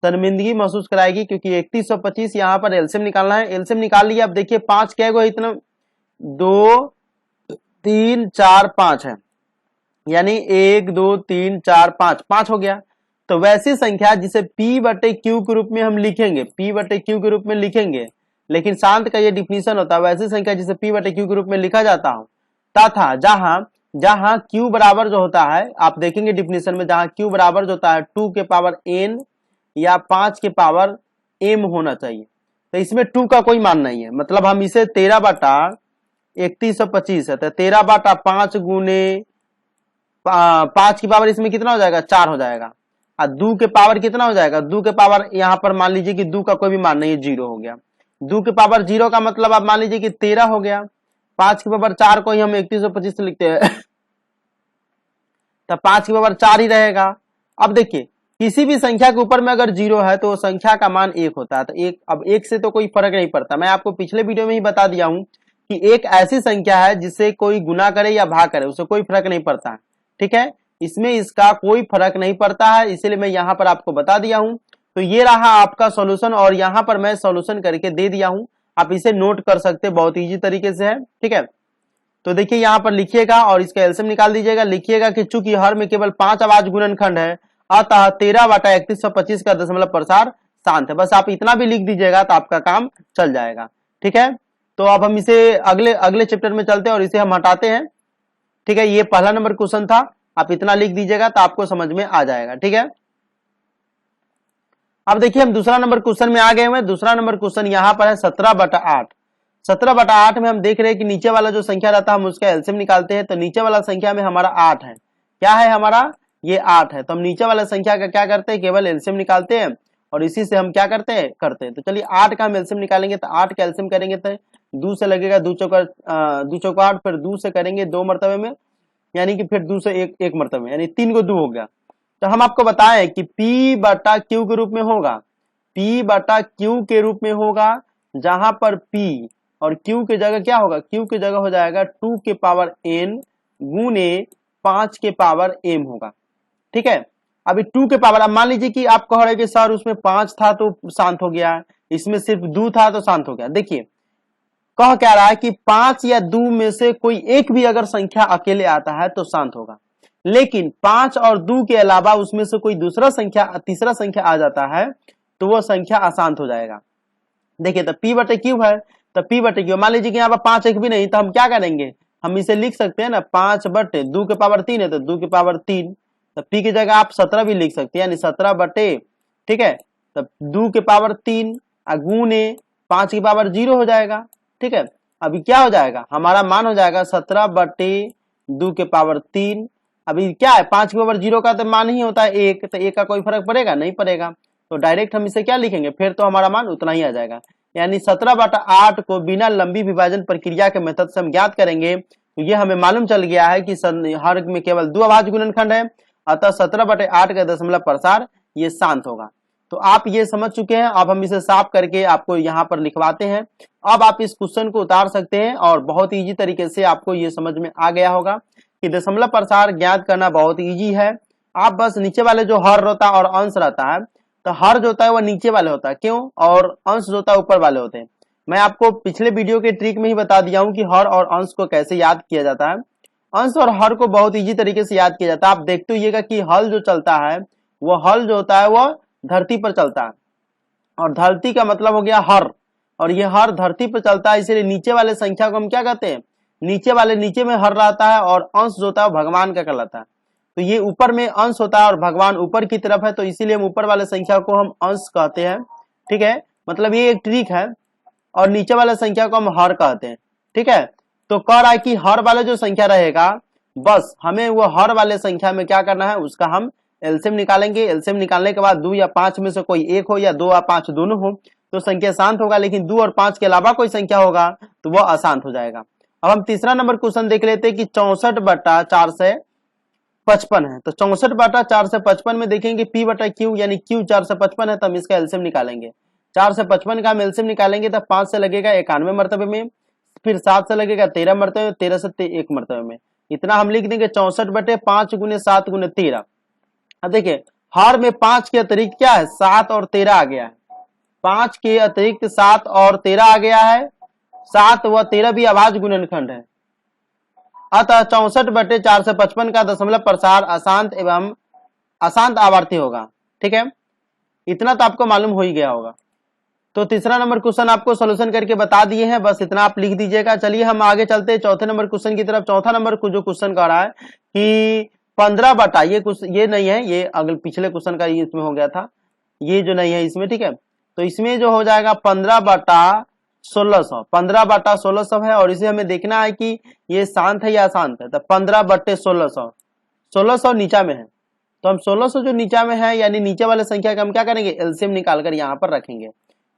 शर्मिंदगी महसूस कराएगी, क्योंकि 3125 यहाँ पर एलसीएम निकालना है। एलसीएम निकाल लिया। अब देखिए 5 क्या है, इतना 2 3 4 5 है, यानी 1 2 3 4 5, 5 हो गया। तो वैसी संख्या जिसे P/Q के रूप में हम लिखेंगे, P/Q के रूप में लिखेंगे, लेकिन शांत का ये डिफिनीशन होता है, वैसी संख्या जिसे P/Q के रूप में लिखा जाता हो तथा जहां Q बराबर जो होता है, आप देखेंगे डिफिनीशन में, जहां Q बराबर जो होता है 2 के पावर n या 5 के पावर m होना चाहिए। तो इसमें 2 का कोई मान नहीं है, मतलब हम इसे 13/3125 है, तो 13/5 गुने 5 की पावर इसमें कितना हो जाएगा, 4 हो जाएगा। और 2 के पावर कितना हो जाएगा, 2 के पावर यहाँ पर मान लीजिए कि 2 का कोई भी मान नहीं है, 0 हो गया। 2 के पावर 0 का मतलब आप मान लीजिए कि 13 हो गया। 5 की पावर 4 को ही हम 3125 लिखते हैं तो 5 की पावर 4 ही रहेगा। अब देखिए किसी भी संख्या के ऊपर में अगर 0 है तो संख्या का मान 1 होता है, तो 1, अब 1 से तो कोई फर्क नहीं पड़ता। मैं आपको पिछले वीडियो में ही बता दिया हूं कि एक ऐसी संख्या है जिससे कोई गुना करे या भाग करे उसे कोई फर्क नहीं पड़ता, ठीक है, इसमें इसका कोई फर्क नहीं पड़ता है, इसीलिए मैं यहाँ पर आपको बता दिया हूं। तो ये रहा आपका सॉल्यूशन, और यहाँ पर मैं सॉल्यूशन करके दे दिया हूं, आप इसे नोट कर सकते हैं, बहुत इजी तरीके से है, ठीक है। तो देखिए यहाँ पर लिखिएगा और इसका एलसीएम निकाल दीजिएगा। लिखिएगा कि चूंकि हर में केवल 5 अभाज्य गुणनखंड है, अतः 13/3125 का दशमलव प्रसार शांत है। बस आप इतना भी लिख दीजिएगा तो आपका काम चल जाएगा, ठीक है। तो अब हम इसे अगले चैप्टर में चलते हैं और इसे हम हटाते हैं, ठीक है। ये पहला नंबर क्वेश्चन था, आप इतना लिख दीजिएगा तो आपको समझ में आ जाएगा, ठीक है। अब देखिए हम दूसरा नंबर क्वेश्चन में आ गए हुए। दूसरा नंबर क्वेश्चन यहाँ पर है 17/8। 17/8 में हम देख रहे हैं कि नीचे वाला जो संख्या रहता है हम उसका एलसीएम निकालते हैं। तो नीचे वाला संख्या में हमारा 8 है, क्या है हमारा, ये 8 है। तो हम नीचे वाला संख्या का क्या करते हैं, केवल एलसीएम निकालते हैं और इसी से हम क्या करते हैं। तो चलिए 8 का हम एलसीएम निकालेंगे। तो 8 का एलसीएम करेंगे तो 2 से लगेगा, 2 चौका 8, फिर 2 से करेंगे 2 मरतबे में, यानी कि फिर 2 से 1 मरतबे, यानी 3 को 2 हो गया। तो हम आपको बताएं कि P/Q के रूप में होगा, P/Q के रूप में होगा, जहां पर P और Q की जगह क्या होगा, Q की जगह हो जाएगा 2 के पावर n गुने 5 के पावर m होगा, ठीक है। अभी 2 के पावर, अब मान लीजिए कि आप कह रहे कि सर उसमें 5 था तो शांत हो गया, इसमें सिर्फ 2 था तो शांत हो गया। देखिए कह क्या रहा है कि 5 या 2 में से कोई एक भी अगर संख्या अकेले आता है तो शांत होगा, लेकिन 5 और 2 के अलावा उसमें से कोई दूसरा संख्या, तीसरा संख्या आ जाता है तो वो संख्या अशांत हो जाएगा। देखिए तो P/Q है, तो P/Q मान लीजिए कि यहाँ पर 5 एक भी नहीं, तो हम क्या करेंगे, हम इसे लिख सकते हैं ना, 5/2 के पावर 3 है तो 2 के पावर 3, तो P की जगह आप 17 भी लिख सकते हैं, यानी 17/, ठीक है। तो 2 के पावर 3 गुने 5 की पावर 0 हो जाएगा, ठीक है। अभी क्या हो जाएगा, हमारा मान हो जाएगा 17/2 के पावर 3। अभी क्या है, 5 के पावर 0 का तो मान ही होता है 1, तो 1 का कोई फर्क पड़ेगा, नहीं पड़ेगा। तो डायरेक्ट हम इसे क्या लिखेंगे, फिर तो हमारा मान उतना ही आ जाएगा, यानी 17/8 को बिना लंबी विभाजन प्रक्रिया के मेथड से हम ज्ञात करेंगे। तो ये हमें मालूम चल गया है कि हर में केवल 2 अभाज्य गुणनखंड है, अतः 17/8 का दशमलव प्रसार ये शांत होगा। तो आप ये समझ चुके हैं। अब हम इसे साफ करके आपको यहाँ पर लिखवाते हैं। अब आप इस क्वेश्चन को उतार सकते हैं और बहुत इजी तरीके से आपको ये समझ में आ गया होगा कि दशमलव प्रसार ज्ञात करना बहुत इजी है। आप बस नीचे वाले जो हर होता है और अंश रहता है, तो हर जो होता है वो नीचे वाले होता है, क्यों, और अंश जो होता है ऊपर वाले होते हैं। मैं आपको पिछले वीडियो के ट्रिक में ही बता दिया हूं कि हर और अंश को कैसे याद किया जाता है। अंश और हर को बहुत इजी तरीके से याद किया जाता है। आप देखते होइएगा कि हल जो चलता है वो हल जो होता है वो धरती पर चलता है, और धरती का मतलब हो गया हर, और ये हर धरती पर चलता है, इसलिए नीचे वाले संख्या को हम क्या कहते हैं, नीचे वाले नीचे में हर रहता है, और अंश जो होता है भगवान का कहलाता है। तो ये ऊपर में अंश होता है और भगवान ऊपर की तरफ है, तो इसीलिए हम ऊपर वाले संख्या को हम अंश कहते हैं। ठीक है, मतलब ये एक ट्रिक है, और नीचे वाले संख्या को हम हर कहते हैं। ठीक है, तो कह रहा है कि हर वाले जो संख्या रहेगा, बस हमें वो हर वाले संख्या में क्या करना है, उसका हम एलसीएम निकालेंगे। एलसीएम निकालने के बाद 2 या 5 में से कोई एक हो, या 2 या 5 दोनों हो, तो संख्या शांत होगा। लेकिन 2 और 5 के अलावा कोई संख्या होगा तो वह अशांत हो जाएगा। अब हम तीसरा नंबर क्वेश्चन देख लेते हैं कि 64/455 है। तो 64/455 में देखेंगे P/Q यानी Q 455 है, तो हम इसका एलसीएम निकालेंगे। 4 से 55 का हम एलसीएम निकालेंगे तो 5 से लगेगा 91 मरतबे में, फिर 7 से लगेगा 13 मरतबे में, 13 से 1 मरतबे में। इतना हम लिख देंगे 64/5 × 7 × 13। अब देखिए हर में 5 के अतिरिक्त क्या है, 7 और 13 आ गया है। 5 के अतिरिक्त 7 और 13 आ गया है। 7 व 13 भी अभाज्य गुणनखंड है, अतः 64/455 का दशमलव प्रसार अशांत एवं अशांत आवर्ती होगा। ठीक है, इतना तो आपको मालूम हो ही गया होगा। तो तीसरा नंबर क्वेश्चन आपको सोल्यूशन करके बता दिए हैं, बस इतना आप लिख दीजिएगा। चलिए हम आगे चलते हैं चौथे नंबर क्वेश्चन की तरफ। चौथा नंबर जो क्वेश्चन कह रहा है कि 15 ये नहीं है, ये अगले पिछले क्वेश्चन का इसमें हो गया था, ये जो नहीं है इसमें। ठीक है, तो इसमें जो हो जाएगा 15/1600, 15/1600 है, और इसे हमें देखना है कि ये शांत है या अशांत है। तो 15/1600, 1600 नीचा में है, तो हम 1600 जो नीचा में है यानी नीचे वाले संख्या का हम क्या करेंगे, एलसीएम निकालकर यहाँ पर रखेंगे।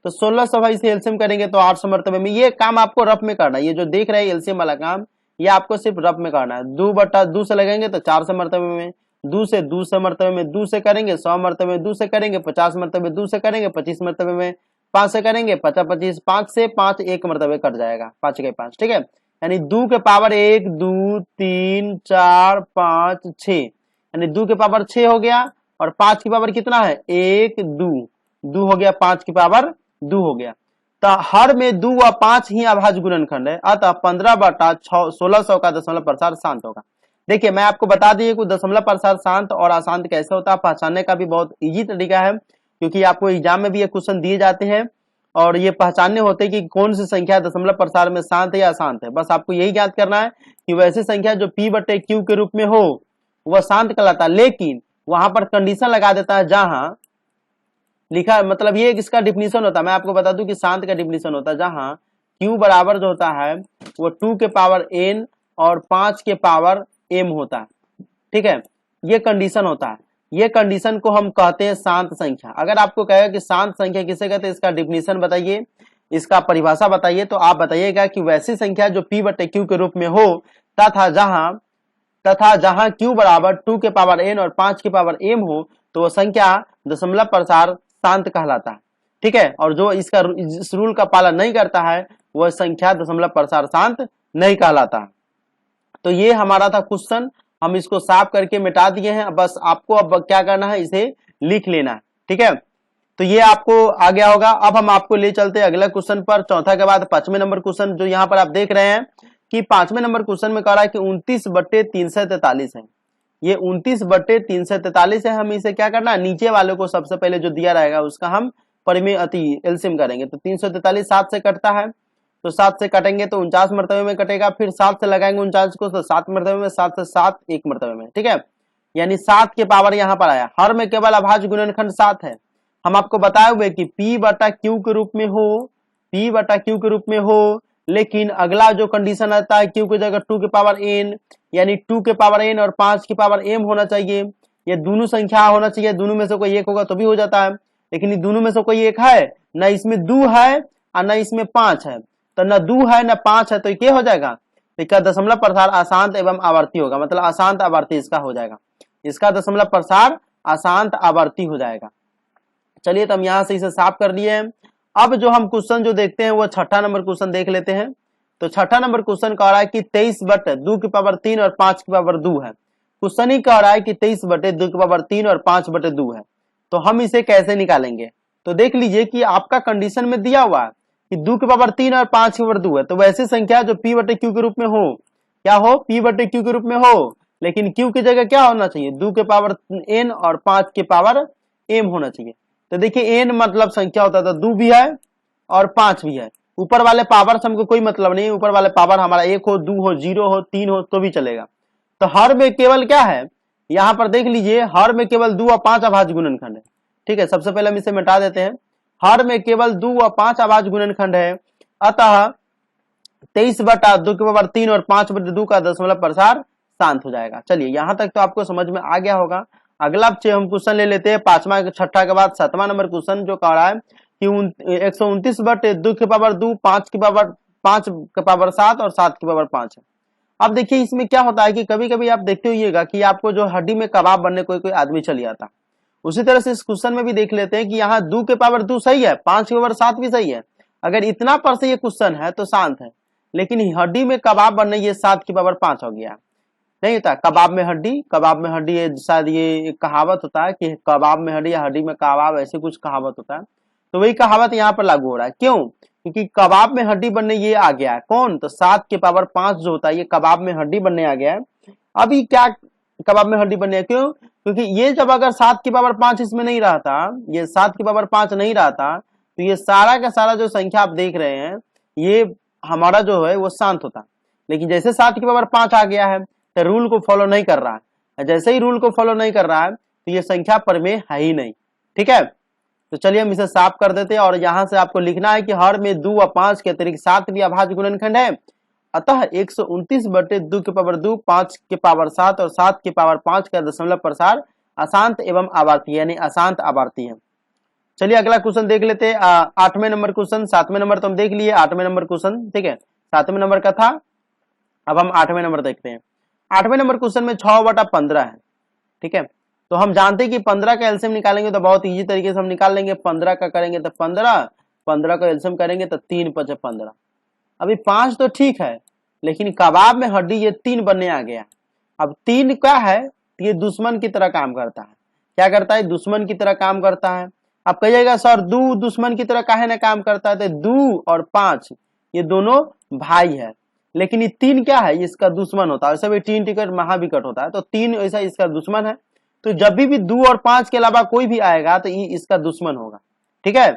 तो 1600 भाई से एलसीएम करेंगे तो 800 मरतबे में। ये काम आपको रफ में करना है, ये जो देख रहे हैं एलसीएम वाला काम, ये आपको सिर्फ रफ में करना है। 2/2 से लगेंगे तो 400 मरतबे में, 2 से 200 मरतबे में, 2 से करेंगे 100 मरतबे में, 2 से करेंगे 50 मरतबे, 2 से करेंगे 25 मरतबे में, 5 से करेंगे 50-25, 5 से 5 1 मरतबे कट जाएगा, 5 के 5। ठीक है, यानी 2 के पावर 1 2 3 4 5 6, यानी 2 के पावर 6 हो गया, और 5 की पावर कितना है, 1 2 हो गया, 5 की पावर 2 हो गया। तो हर में 2 व 5 ही अभाज्य गुणनखंड है, अतः 15/1600 का दशमलव प्रसार शांत होगा। देखिए मैं आपको बता दिए कि दशमलव प्रसार शांत और अशांत कैसे होता है, पहचानने का भी बहुत इजी तरीका है, क्योंकि आपको एग्जाम में भी ये क्वेश्चन दिए जाते हैं, और ये पहचानने होते हैं कि कौन सी संख्या दशमलव प्रसार में शांत है या अशांत है। बस आपको यही ज्ञात करना है कि वैसी संख्या जो P/Q के रूप में हो वह शांत कहलाता है, लेकिन वहां पर कंडीशन लगा देता है जहां लिखा, मतलब ये इसका डिफिनीशन होता है। मैं आपको बता दूं कि शांत का डिफिनीशन होता है जहां Q बराबर जो होता है वो 2 के पावर n और 5 के पावर m होता है। ठीक है, ये कंडीशन होता है, ये कंडीशन को हम कहते हैं शांत संख्या। अगर आपको कहेगा कि शांत संख्या किसे कहते हैं, इसका डिफिनीशन बताइए, इसका परिभाषा बताइए, तो आप बताइएगा कि वैसी संख्या जो P/Q के रूप में हो तथा जहां Q बराबर 2 के पावर n और 5 के पावर m हो, तो वह संख्या दशमलव प्रसार शांत कहलाता है। ठीक है, और जो इस रूल का पालन नहीं करता है वह संख्या दशमलव प्रसार शांत नहीं कहलाता। तो ये हमारा था क्वेश्चन, हम इसको साफ करके मिटा दिए हैं। बस आपको अब क्या करना है, इसे लिख लेना है। ठीक है, तो ये आपको आ गया होगा। अब हम आपको ले चलते हैं अगला क्वेश्चन पर, चौथा के बाद 5वें नंबर क्वेश्चन, जो यहाँ पर आप देख रहे हैं कि 5वें नंबर क्वेश्चन में कह रहा है कि 29/343 है। ये 29/343 है। हम इसे क्या करना है, नीचे वाले को सबसे पहले जो दिया रहेगा उसका हम एलसीएम करेंगे। तो 343 7 से कटता है, तो 7 से कटेंगे तो 49 मरतबे में कटेगा, फिर 7 से लगाएंगे 49 को तो 7 मरतबे में, 7 से 7 1 मरतबे में। ठीक है, यानी 7 के पावर यहाँ पर आया। हर में केवल अभाज्य गुणनखंड 7 है। हम आपको बताए हुए कि P/Q के रूप में हो, P/Q के रूप में हो, लेकिन अगला जो कंडीशन आता है Q की जगह 2 के पावर n, यानी 2 के पावर n और 5 के पावर m होना चाहिए। ये दोनों संख्या होना चाहिए, दोनों में से कोई एक होगा तो भी हो जाता है, लेकिन ये दोनों में से कोई एक है, न इसमें 2 है और न इसमें 5 है। तो न 2 है न 5 है, तो क्या हो जाएगा, इसका दशमलव प्रसार अशांत एवं आवर्ती होगा, मतलब अशांत आवर्ती इसका हो जाएगा। इसका दशमलव प्रसार अशांत आवर्ती हो जाएगा। चलिए तो हम यहाँ से इसे साफ कर लिए हैं। अब जो हम क्वेश्चन जो देखते हैं वो छठा नंबर क्वेश्चन देख लेते हैं। तो छठा नंबर क्वेश्चन कह रहा है कि 23/2 की पावर 3 और 5 की पावर 2 है। क्वेश्चन ही कह रहा है कि 23/2 की पावर 3 और 5/2 है। तो हम इसे कैसे निकालेंगे, तो देख लीजिए कि आपका कंडीशन में दिया हुआ है कि 2 की पावर 3 और 5 की पावर 2 है। तो वैसी संख्या जो P/Q के रूप में हो, क्या हो, P/Q के रूप में हो, लेकिन Q की जगह क्या होना चाहिए, 2 के पावर n और 5 के पावर m होना चाहिए। तो देखिए n मतलब संख्या होता है, तो 2 भी है और 5 भी है। ऊपर वाले पावर से हमको कोई मतलब नहीं, ऊपर वाले पावर हमारा 1 हो, 2 हो, 0 हो, 3 हो तो भी चलेगा। तो हर में केवल क्या है, यहाँ पर देख लीजिए, हर में केवल 2 और 5 अभाज्य गुणनखंड है। ठीक है, सबसे पहले हम इसे मिटा देते हैं। हर में केवल 2 और 5 अभाज्य गुणनखंड है, अतः 23/2 और 5/2 का दशमलव प्रसार शांत हो जाएगा। चलिए यहाँ तक तो आपको समझ में आ गया होगा। अगला हम क्वेश्चन ले लेते हैं, 5वां छठा के बाद 7वां नंबर क्वेश्चन जो कह रहा है कि 129/2 5/7 और 7/5 है। अब देखिए इसमें क्या होता है कि कभी कभी आप देखते होइएगा कि आपको जो हड्डी में कबाब बनने कोई आदमी चल जाता। उसी तरह से इस क्वेश्चन में भी देख लेते हैं कि यहाँ 2/2 सही है, 5/7 भी सही है। अगर इतना पर से ये क्वेश्चन है तो शांत है, लेकिन हड्डी में कबाब बनने ये 7/5 हो गया। नहीं होता कबाब में हड्डी, शायद ये एक कहावत होता है कि कबाब में हड्डी या हड्डी में कबाब, ऐसे कुछ कहावत होता है। तो वही कहावत यहाँ पर लागू हो रहा है। क्यों? क्योंकि कबाब में हड्डी बनने ये आ गया है कौन, तो 7/5 जो होता है ये कबाब में हड्डी बनने आ गया है। अभी क्या कबाब में हड्डी बनने, क्यों? क्योंकि ये जब अगर 7/5 इसमें नहीं रहता, ये 7/5 नहीं रहता, तो ये सारा का सारा जो संख्या आप देख रहे हैं ये हमारा जो है वो शांत होता। लेकिन जैसे 7/5 आ गया है तो रूल को फॉलो नहीं कर रहा है। जैसे ही रूल को फॉलो नहीं कर रहा है तो ये संख्या परमेय है ही नहीं। ठीक है, तो चलिए हम इसे साफ कर देते हैं। और यहां से आपको लिखना है कि हर में 2 और 5 के अतिरिक्त 7 भी अभाज्य गुणनखंड है, अतः 129/2 5/7 और 7/5 का दशमलव प्रसार अशांत एवं आवर्ती यानी अशांत आवर्ती है। चलिए अगला क्वेश्चन देख लेते हैं, 8वें नंबर क्वेश्चन। 7वें नंबर तो हम देख लिए, 8वें नंबर क्वेश्चन। ठीक है, 7वें नंबर का था, अब हम 8वें नंबर देखते हैं। 8वें नंबर क्वेश्चन में 6/15 है। ठीक है, तो हम जानते हैं कि 15 का एलसीएम निकालेंगे तो बहुत इजी तरीके से हम निकाल लेंगे। 15 का करेंगे तो 15 का एलसीएम करेंगे तो 3×5 = 15। अभी 5 तो ठीक है, लेकिन कबाब में हड्डी ये 3 बनने आ गया। अब 3 क्या है, ये दुश्मन की तरह काम करता है। क्या करता है? दुश्मन की तरह काम करता है। अब कहिएगा सर 2 दुश्मन की तरह काहे ना काम करता है, तो 2 और 5 ये दोनों भाई है, लेकिन ये 3 क्या है, इसका दुश्मन होता है। वैसे भी 3 टिकट महाविकट होता है, तो 3 ऐसा इसका दुश्मन है। तो जब भी 2 और 5 के अलावा कोई भी आएगा तो ये इसका दुश्मन होगा। ठीक है,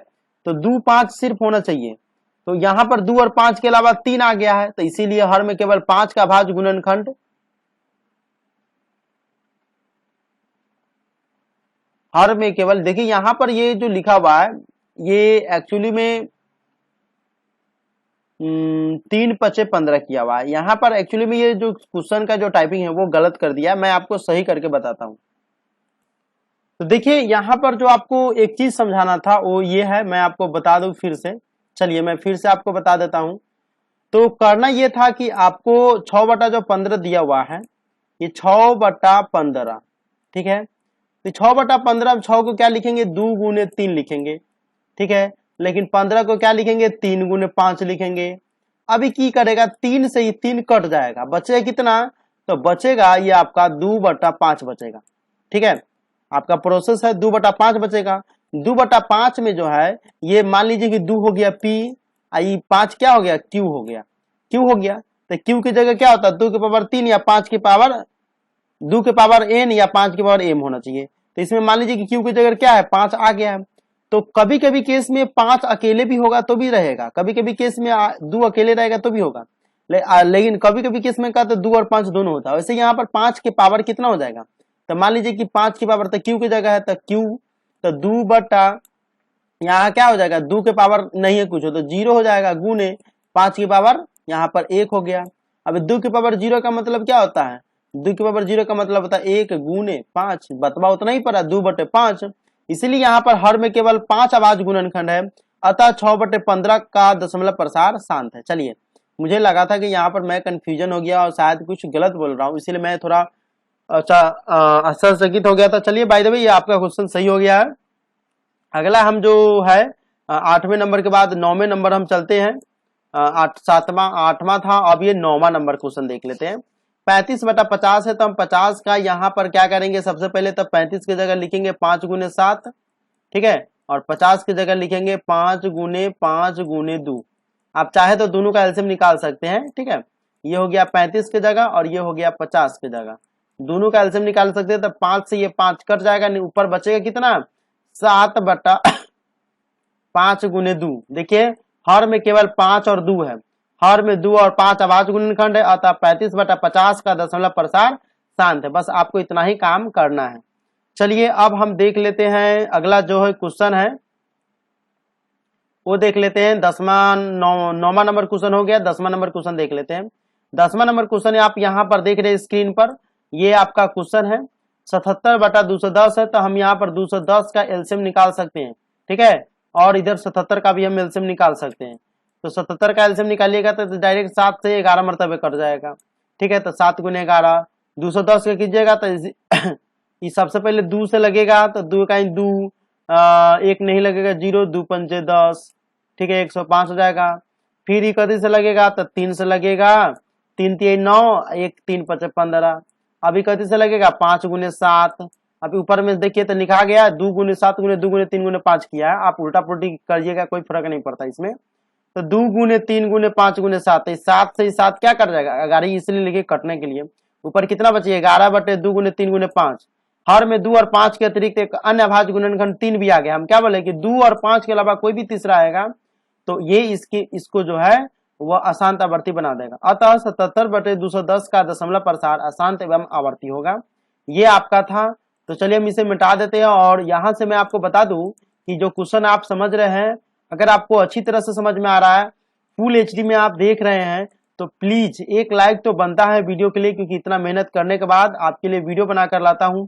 तो 2 5 सिर्फ होना चाहिए। तो यहाँ पर 2 और 5 के अलावा 3 आ गया है, तो इसीलिए हर में केवल 5 का अभाज्य गुणनखंड, हर में केवल, देखिए यहाँ पर ये जो लिखा हुआ है ये एक्चुअली में 3×5 किया हुआ है। यहाँ पर एक्चुअली में ये जो क्वेश्चन का जो टाइपिंग है वो गलत कर दिया, मैं आपको सही करके बताता हूँ। तो देखिए यहाँ पर जो आपको एक चीज समझाना था वो ये है, मैं आपको बता दूं फिर से। चलिए मैं फिर से आपको बता देता हूं। तो करना ये था कि आपको 6/15 दिया हुआ है, ये 6/15। ठीक है, तो 6/15 6 को क्या लिखेंगे, 2×3 लिखेंगे। ठीक है, लेकिन 15 को क्या लिखेंगे, 3×5 लिखेंगे। अभी की करेगा, 3 से ही 3 कट जाएगा, बचेगा कितना, तो बचेगा ये आपका 2/5 बचेगा। ठीक है, आपका प्रोसेस है 2/5 बचेगा। 2/5 में जो है ये मान लीजिए कि 2 हो गया P, आई 5 क्या हो गया, Q हो गया। Q हो गया तो Q की जगह क्या होता है, 2/3 या 2/n या 5/m होना चाहिए। तो इसमें मान लीजिए कि Q की जगह क्या है, 5 आ गया है। तो कभी कभी केस में 5 अकेले भी होगा तो भी रहेगा, कभी कभी केस में 2 अकेले रहेगा तो भी होगा, लेकिन कभी कभी केस में क्या, तो 2 और 5 दोनों होता है। वैसे यहाँ पर 5 के पावर कितना हो जाएगा, तो मान लीजिए कि 5 की पावर तो Q की जगह है, तो Q तो 2 यहाँ क्या हो जाएगा, 2 के पावर नहीं है कुछ हो तो 0 हो जाएगा, गुने 5 की पावर यहाँ पर 1 हो गया। अब 2 की पावर 0 का मतलब क्या होता है, 2 की पावर 0 का मतलब होता है 1 गुने 5, बतवा उतना ही पड़ा 2/5। इसलिए यहाँ पर हर में केवल 5 अभाज्य गुणनखंड है, अतः 6/15 का दशमलव प्रसार शांत है। चलिए मुझे लगा था कि यहाँ पर मैं कंफ्यूजन हो गया और शायद कुछ गलत बोल रहा हूँ, इसलिए मैं थोड़ा आश्चर्यचकित हो गया था। चलिए बाय द वे ये आपका क्वेश्चन सही हो गया है। अगला हम जो है 8वें नंबर के बाद 9वें नंबर हम चलते हैं। 8वां था, अब ये 9वां नंबर क्वेश्चन देख लेते हैं। 35/50 है, तो हम 50 का यहाँ पर क्या करेंगे, सबसे पहले तो 35 की जगह लिखेंगे 5×7। ठीक है, और 50 की जगह लिखेंगे 5×5×2। आप चाहे तो दोनों का एलसीएम निकाल सकते हैं। ठीक है, ये हो गया 35 की जगह और ये हो गया 50 की जगह, दोनों का एलसीएम निकाल सकते हैं। तो 5 से ये 5 कट जाएगा, ऊपर बचेगा कितना, 7/5 गुने 2। देखिए हर में केवल 5 और 2 है, हर में 2 और 5 अभाज्य गुणनखंड है, अतः 35/50 का दशमलव प्रसार शांत है। बस आपको इतना ही काम करना है। चलिए अब हम देख लेते हैं अगला जो है क्वेश्चन है वो देख लेते हैं। 9वां नंबर क्वेश्चन हो गया, 10वां नंबर क्वेश्चन देख लेते हैं। 10वां नंबर क्वेश्चन आप यहाँ पर देख रहे हैं स्क्रीन पर, ये आपका क्वेश्चन है 77/210 है, तो हम यहाँ पर 210 का एलसीएम निकाल सकते हैं, ठीक है, और इधर 77 का भी हम एलसीएम निकाल सकते हैं। तो 77 का एलसीएम निकालिएगा तो डायरेक्ट 7 से 11 मरतबे कट जाएगा, ठीक है। तो 7 गुने 11, 210 का कीजिएगा तो ये सबसे पहले 2 से लगेगा, तो 2 का 2, 1 नहीं लगेगा 0, 2 पंचे 10, ठीक है, 105 हो जाएगा। फिर 31 से लगेगा तो 3 से लगेगा, 3 3 9, 1 3 5 15। अब 31 से लगेगा 5 गुने 7। अब ऊपर में देखिए तो लिखा गया 2 गुने 7 गुने 2 गुने 3 गुने 5 किया है, आप उल्टा पुल्टी करिएगा कोई फर्क नहीं पड़ता इसमें। तो 2 गुने 3 गुने 5 गुने 7, 7 से 7 क्या कट जाएगा, 11 इसलिए लिखे कटने के लिए। ऊपर कितना बचिए 11/2 गुने 3 गुने 5। हर में 2 और 5 के अतिरिक्त एक अन्य अभाज्य गुणनखंड 3 भी आ गया। हम क्या बोले कि 2 और 5 के अलावा कोई भी तीसरा आएगा तो ये इसको जो है वह अशांत आवर्ती बना देगा। अतः 77/210 का दशमलव प्रसार अशांत एवं आवर्ती होगा। ये आपका था। तो चलिए हम इसे मिटा देते हैं और यहां से मैं आपको बता दूं कि जो क्वेश्चन आप समझ रहे हैं, अगर आपको अच्छी तरह से समझ में आ रहा है, फुल एचडी में आप देख रहे हैं, तो प्लीज एक लाइक तो बनता है वीडियो के लिए, क्योंकि इतना मेहनत करने के बाद आपके लिए वीडियो बनाकर लाता हूं।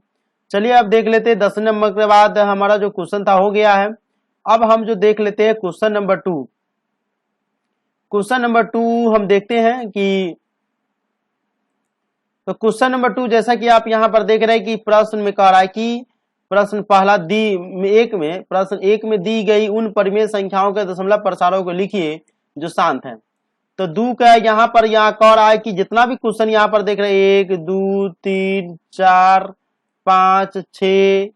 चलिए अब देख लेते हैं 10 नंबर के बाद हमारा जो क्वेश्चन था हो गया है। अब हम जो देख लेते हैं क्वेश्चन नंबर 2। क्वेश्चन नंबर 2 हम देखते हैं कि तो क्वेश्चन नंबर 2 जैसा कि आप यहां पर देख रहे हैं कि प्रश्न में कह रहा है कि प्रश्न पहला प्रश्न एक में दी गई उन परिमेय संख्याओं के दशमलव प्रसारों को लिखिए जो शांत है। तो 2 का यहाँ पर यहाँ कह रहा है कि जितना भी क्वेश्चन यहाँ पर देख रहे हैं 1 2 3 4 5 6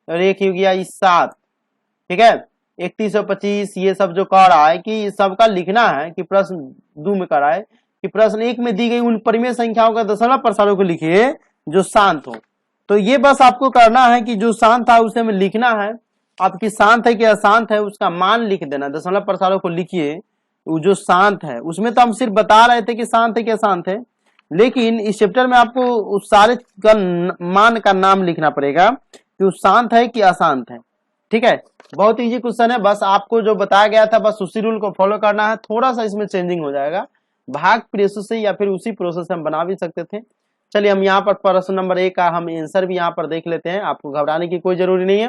और एक हो गया 7, ठीक है, 3125, ये सब जो कह रहा है कि सबका लिखना है कि प्रश्न 2 में कह रहा है कि प्रश्न 1 में दी गई उन परिमेय संख्याओं का दशमलव प्रसारों को लिखिए जो शांत हो। तो ये बस आपको करना है कि जो शांत था उसे हमें लिखना है। आपकी शांत है कि अशांत है उसका मान लिख देना, दशमलव प्रसारों को लिखिए जो शांत है। उसमें तो हम सिर्फ बता रहे थे कि शांत है कि अशांत है, लेकिन इस चैप्टर में आपको उस सारे का मान का नाम लिखना पड़ेगा कि वो शांत है कि अशांत है, ठीक है। बहुत इजी क्वेश्चन है, बस आपको जो बताया गया था बस उसी रूल को फॉलो करना है। थोड़ा सा इसमें चेंजिंग हो जाएगा, भाग प्रोसेस से या फिर उसी प्रोसेस से हम बना भी सकते थे। चलिए हम यहाँ पर प्रश्न नंबर 1 का हम आंसर भी यहाँ पर देख लेते हैं, आपको घबराने की कोई जरूरी नहीं है।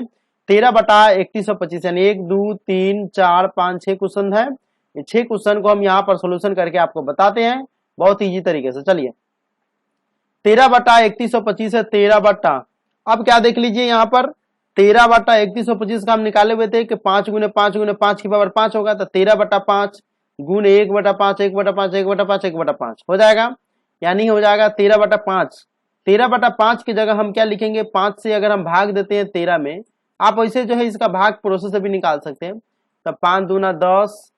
13/3125 यानी 1 2 3 4 5 6 क्वेश्चन है। 6 क्वेश्चन को हम यहाँ पर सोल्यूशन करके आपको बताते हैं बहुत इजी तरीके से। चलिए 13/3125 है 13 अब क्या देख लीजिए यहाँ पर 13/3125 का हम निकाले हुए थे कि 5 गुने 5 गुने 5 की पावर 5 होगा, तो 13/5 गुने 1/5 1/5 1/5 1/5 हो जाएगा, यानी हो जाएगा 13/5। 13/5 की जगह हम क्या लिखेंगे, 5 से अगर हम भाग देते हैं 13 में, आप वैसे जो है इसका भाग प्रोसेस से भी निकाल सकते हैं। तो 5 दूना 10,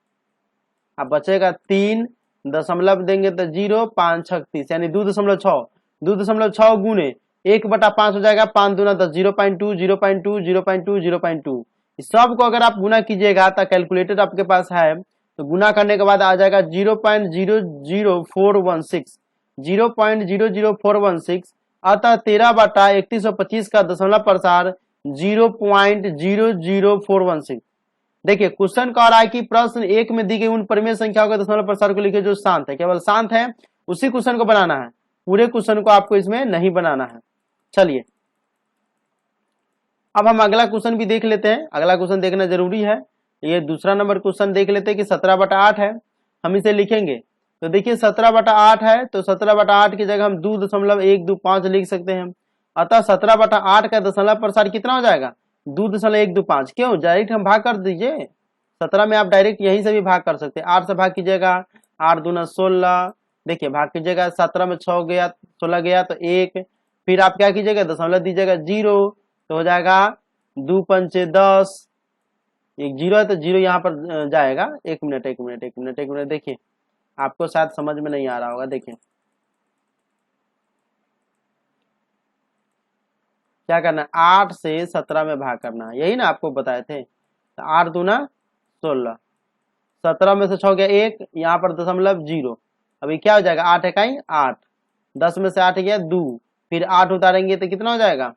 अब बचेगा 3, दशमलव देंगे तो 0, 5 6 30 यानी 2.6, 2.6 गुने 1/5 हो जाएगा, 5 दूना 10, 0.2 0.2 0.2 0.2। इस सब को अगर आप गुना कीजिएगा तो कैलकुलेटर आपके पास है, तो गुना करने के बाद आ जाएगा 0.00416, 0.00416। अतः 13/3125 का दशमलव प्रसार 0.00416। देखिए क्वेश्चन कह रहा है कि प्रश्न 1 में दी गई उन परिमेय संख्याओं का दशमलव प्रसार को लिखे जो शांत है, केवल शांत है उसी क्वेश्चन को बनाना है, पूरे क्वेश्चन को आपको इसमें नहीं बनाना है। चलिए अब हम अगला क्वेश्चन भी देख लेते हैं, अगला क्वेश्चन देखना जरूरी है। ये दूसरा नंबर क्वेश्चन देख लेते हैं कि 17/8 है, हम इसे लिखेंगे। तो देखिए 17/8 है, तो 17/8 की जगह हम 2.125 लिख सकते हैं। अतः 17/8 का दशमलव प्रसार कितना हो जाएगा, 2.125। क्यों, डायरेक्ट हम भाग कर दीजिए, 17 में आप डायरेक्ट यहीं से भी भाग कर सकते हैं। 8 से भाग कीजिएगा, 8 दूना 16, देखिए भाग कीजिएगा, 17 में 6 गया, 16 गया तो 1, फिर आप क्या कीजिएगा दशमलव दीजिएगा 0, तो हो जाएगा 2 पंचे 10, एक 0 है तो 0 यहाँ पर जाएगा। एक मिनट देखिए आपको शायद समझ में नहीं आ रहा होगा। देखिए क्या करना है, 8 से 17 में भाग करना है, यही ना आपको बताए थे। तो 8 दूना 16, 17 में से 6 गया 1, यहाँ पर 0.0, अभी क्या हो जाएगा 8 इकाई 8, 10 में से 8 गया 2, फिर 8 उतारेंगे तो कितना हो जाएगा,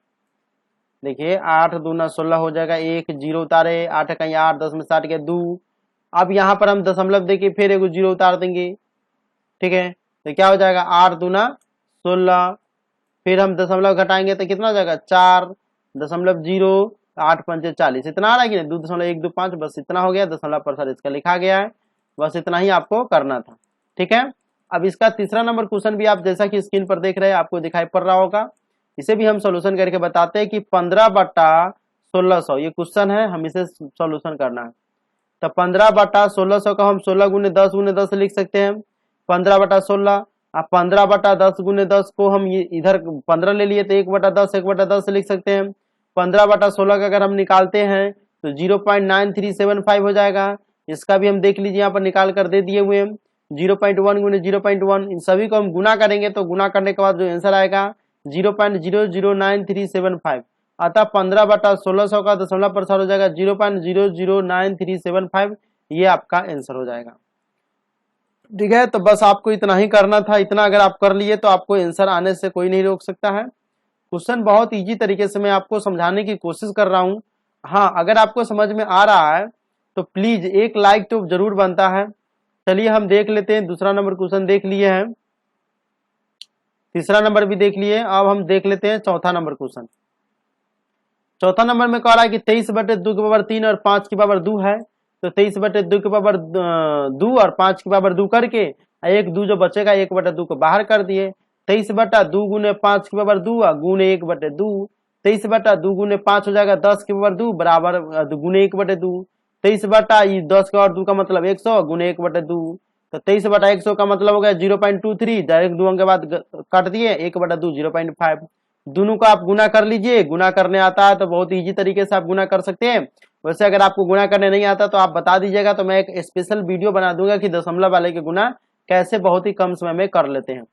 देखिए 8 दूना 16 हो जाएगा, 1 0 उतारे, 8 इकाई 8, 10 में से 8 गया 2। अब यहाँ पर हम दशमलव देके फिर एक 0 उतार देंगे, ठीक है, तो क्या हो जाएगा 8 दूना 16, फिर हम दशमलव घटाएंगे तो कितना हो जाएगा 4.0, 8 पंचे 40, इतना आ रहा है कि नहीं, 2.125, बस इतना हो गया, दशमलव प्रसार इसका लिखा गया है, बस इतना ही आपको करना था, ठीक है। अब इसका तीसरा नंबर क्वेश्चन भी आप जैसा कि स्क्रीन पर देख रहे हैं आपको दिखाई पड़ रहा होगा, इसे भी हम सोल्यूशन करके बताते हैं कि 15/1600 ये क्वेश्चन है, हम इसे सोल्यूशन करना है। तो 15/1600 का हम 16 गुने 10 गुने 10 लिख सकते हैं, 15/16। अब 15/10 गुने 10 को हम ये इधर 15 ले लिए तो 1/10 1/10 लिख सकते हैं। 15/16 का अगर हम निकालते हैं तो 0.9375 हो जाएगा, इसका भी हम देख लीजिए यहाँ पर निकाल कर दे दिए हुए हैं, 0.1 गुने 0.1, इन सभी को हम गुना करेंगे तो गुना करने के बाद जो आंसर आएगा 0.009375, अतः 15/1600 का दशमलव प्रसार हो जाएगा 0.009375, ये आपका आंसर हो जाएगा, ठीक है। तो बस आपको इतना ही करना था, इतना अगर आप कर लिए तो आपको आंसर आने से कोई नहीं रोक सकता है। क्वेश्चन बहुत इजी तरीके से मैं आपको समझाने की कोशिश कर रहा हूँ। हाँ, अगर आपको समझ में आ रहा है तो प्लीज एक लाइक तो जरूर बनता है। चलिए हम देख लेते हैं, दूसरा नंबर क्वेश्चन देख लिए हैं, तीसरा नंबर भी देख लिए, अब हम देख लेते हैं चौथा नंबर क्वेश्चन। चौथा नंबर में कह रहा है कि 23/2 की पावर 3 और 5 की पावर 2 है, तो 23/2 की पावर 2 और 5 की पावर 2 करके एक 2 जो बचेगा 1/2 को बाहर कर दिए, 23/2 गुने 5 की पावर 2 गुने 1/2, 23/2 गुने 5 हो जाएगा 10 की पावर 2 बराबर गुने 1/2, 23/10 का और 2 का मतलब 100 गुने 1/2, तो 23/100 का मतलब हो गया 0.23, डायरेक्ट 2 अंक के बाद काट दिए 1/2 0.5, दोनों को आप गुना कर लीजिए। गुना करने आता है तो बहुत इजी तरीके से आप गुना कर सकते हैं, वैसे अगर आपको गुना करने नहीं आता तो आप बता दीजिएगा, तो मैं एक स्पेशल वीडियो बना दूंगा कि दशमलव वाले के गुना कैसे बहुत ही कम समय में कर लेते हैं।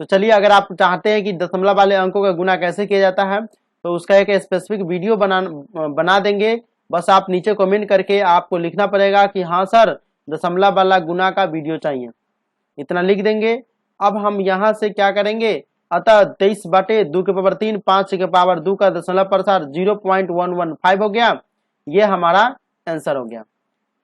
तो चलिए, अगर आप चाहते हैं कि दशमलव वाले अंकों का गुना कैसे किया जाता है तो उसका एक स्पेसिफिक वीडियो बना देंगे, बस आप नीचे कमेंट करके आपको लिखना पड़ेगा कि हाँ सर दशमलव वाला गुना का वीडियो चाहिए, इतना लिख देंगे। अब हम यहाँ से क्या करेंगे, अतः 23/2 की पावर 3 5 की पावर 2 का दशमलव प्रसार 0.115 हो गया, ये हमारा आंसर हो गया।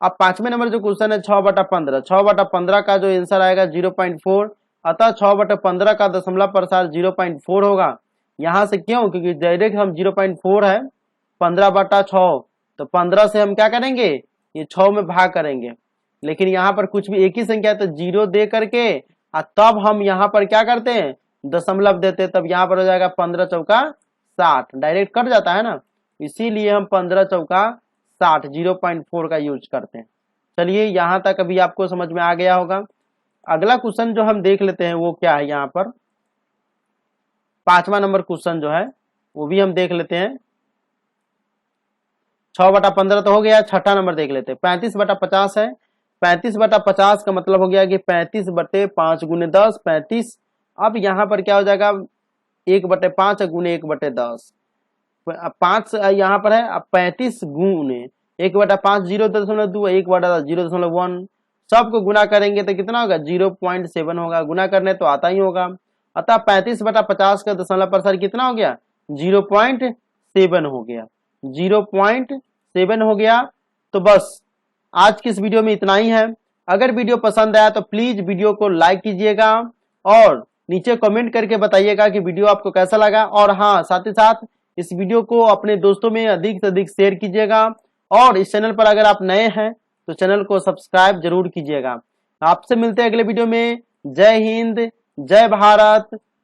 अब पांचवें नंबर जो क्वेश्चन है 6/15, 6/15 का जो आंसर आएगा 0.4, अतः 6/15 का दशमलव प्रसार 0.4 होगा। यहाँ से क्यों, क्योंकि डायरेक्ट हम 0.4 है 15/6, तो 15 से हम क्या करेंगे, ये 6 में भाग करेंगे, लेकिन यहाँ पर कुछ भी एक ही संख्या है तो 0 दे करके तब हम यहाँ पर क्या करते हैं दशमलव देते, तब यहाँ पर हो जाएगा 15 चौका 60, डायरेक्ट कट जाता है ना, इसीलिए हम 15 चौका 60 0.4 का यूज करते हैं। चलिए यहाँ तक अभी आपको समझ में आ गया होगा। अगला क्वेश्चन जो हम देख लेते हैं वो क्या है, यहाँ पर पांचवा नंबर क्वेश्चन जो है वो भी हम देख लेते हैं। 6/15 तो हो गया, छठा नंबर देख लेते हैं 35/50 है। 35/50 का मतलब हो गया कि 35/5 गुने 10 35। अब यहाँ पर क्या हो जाएगा 1/5 गुने 1/10, 5 यहाँ पर है, अब 35 गुने 1/5 0.2 1/10 0.1, सबको गुना करेंगे तो कितना होगा 0.7 होगा, गुना करने तो आता ही होगा, अतः 35/50 का दशमलव प्रसार कितना हो गया 0.7 हो गया, 0.7 हो गया। तो बस आज की इस वीडियो में इतना ही है। अगर वीडियो पसंद आया तो प्लीज वीडियो को लाइक कीजिएगा और नीचे कमेंट करके बताइएगा कि वीडियो आपको कैसा लगा, और हाँ साथ ही साथ इस वीडियो को अपने दोस्तों में अधिक से अधिक शेयर कीजिएगा, और इस चैनल पर अगर आप नए हैं तो चैनल को सब्सक्राइब जरूर कीजिएगा। आपसे मिलते हैं अगले वीडियो में। जय हिंद, जय भारत,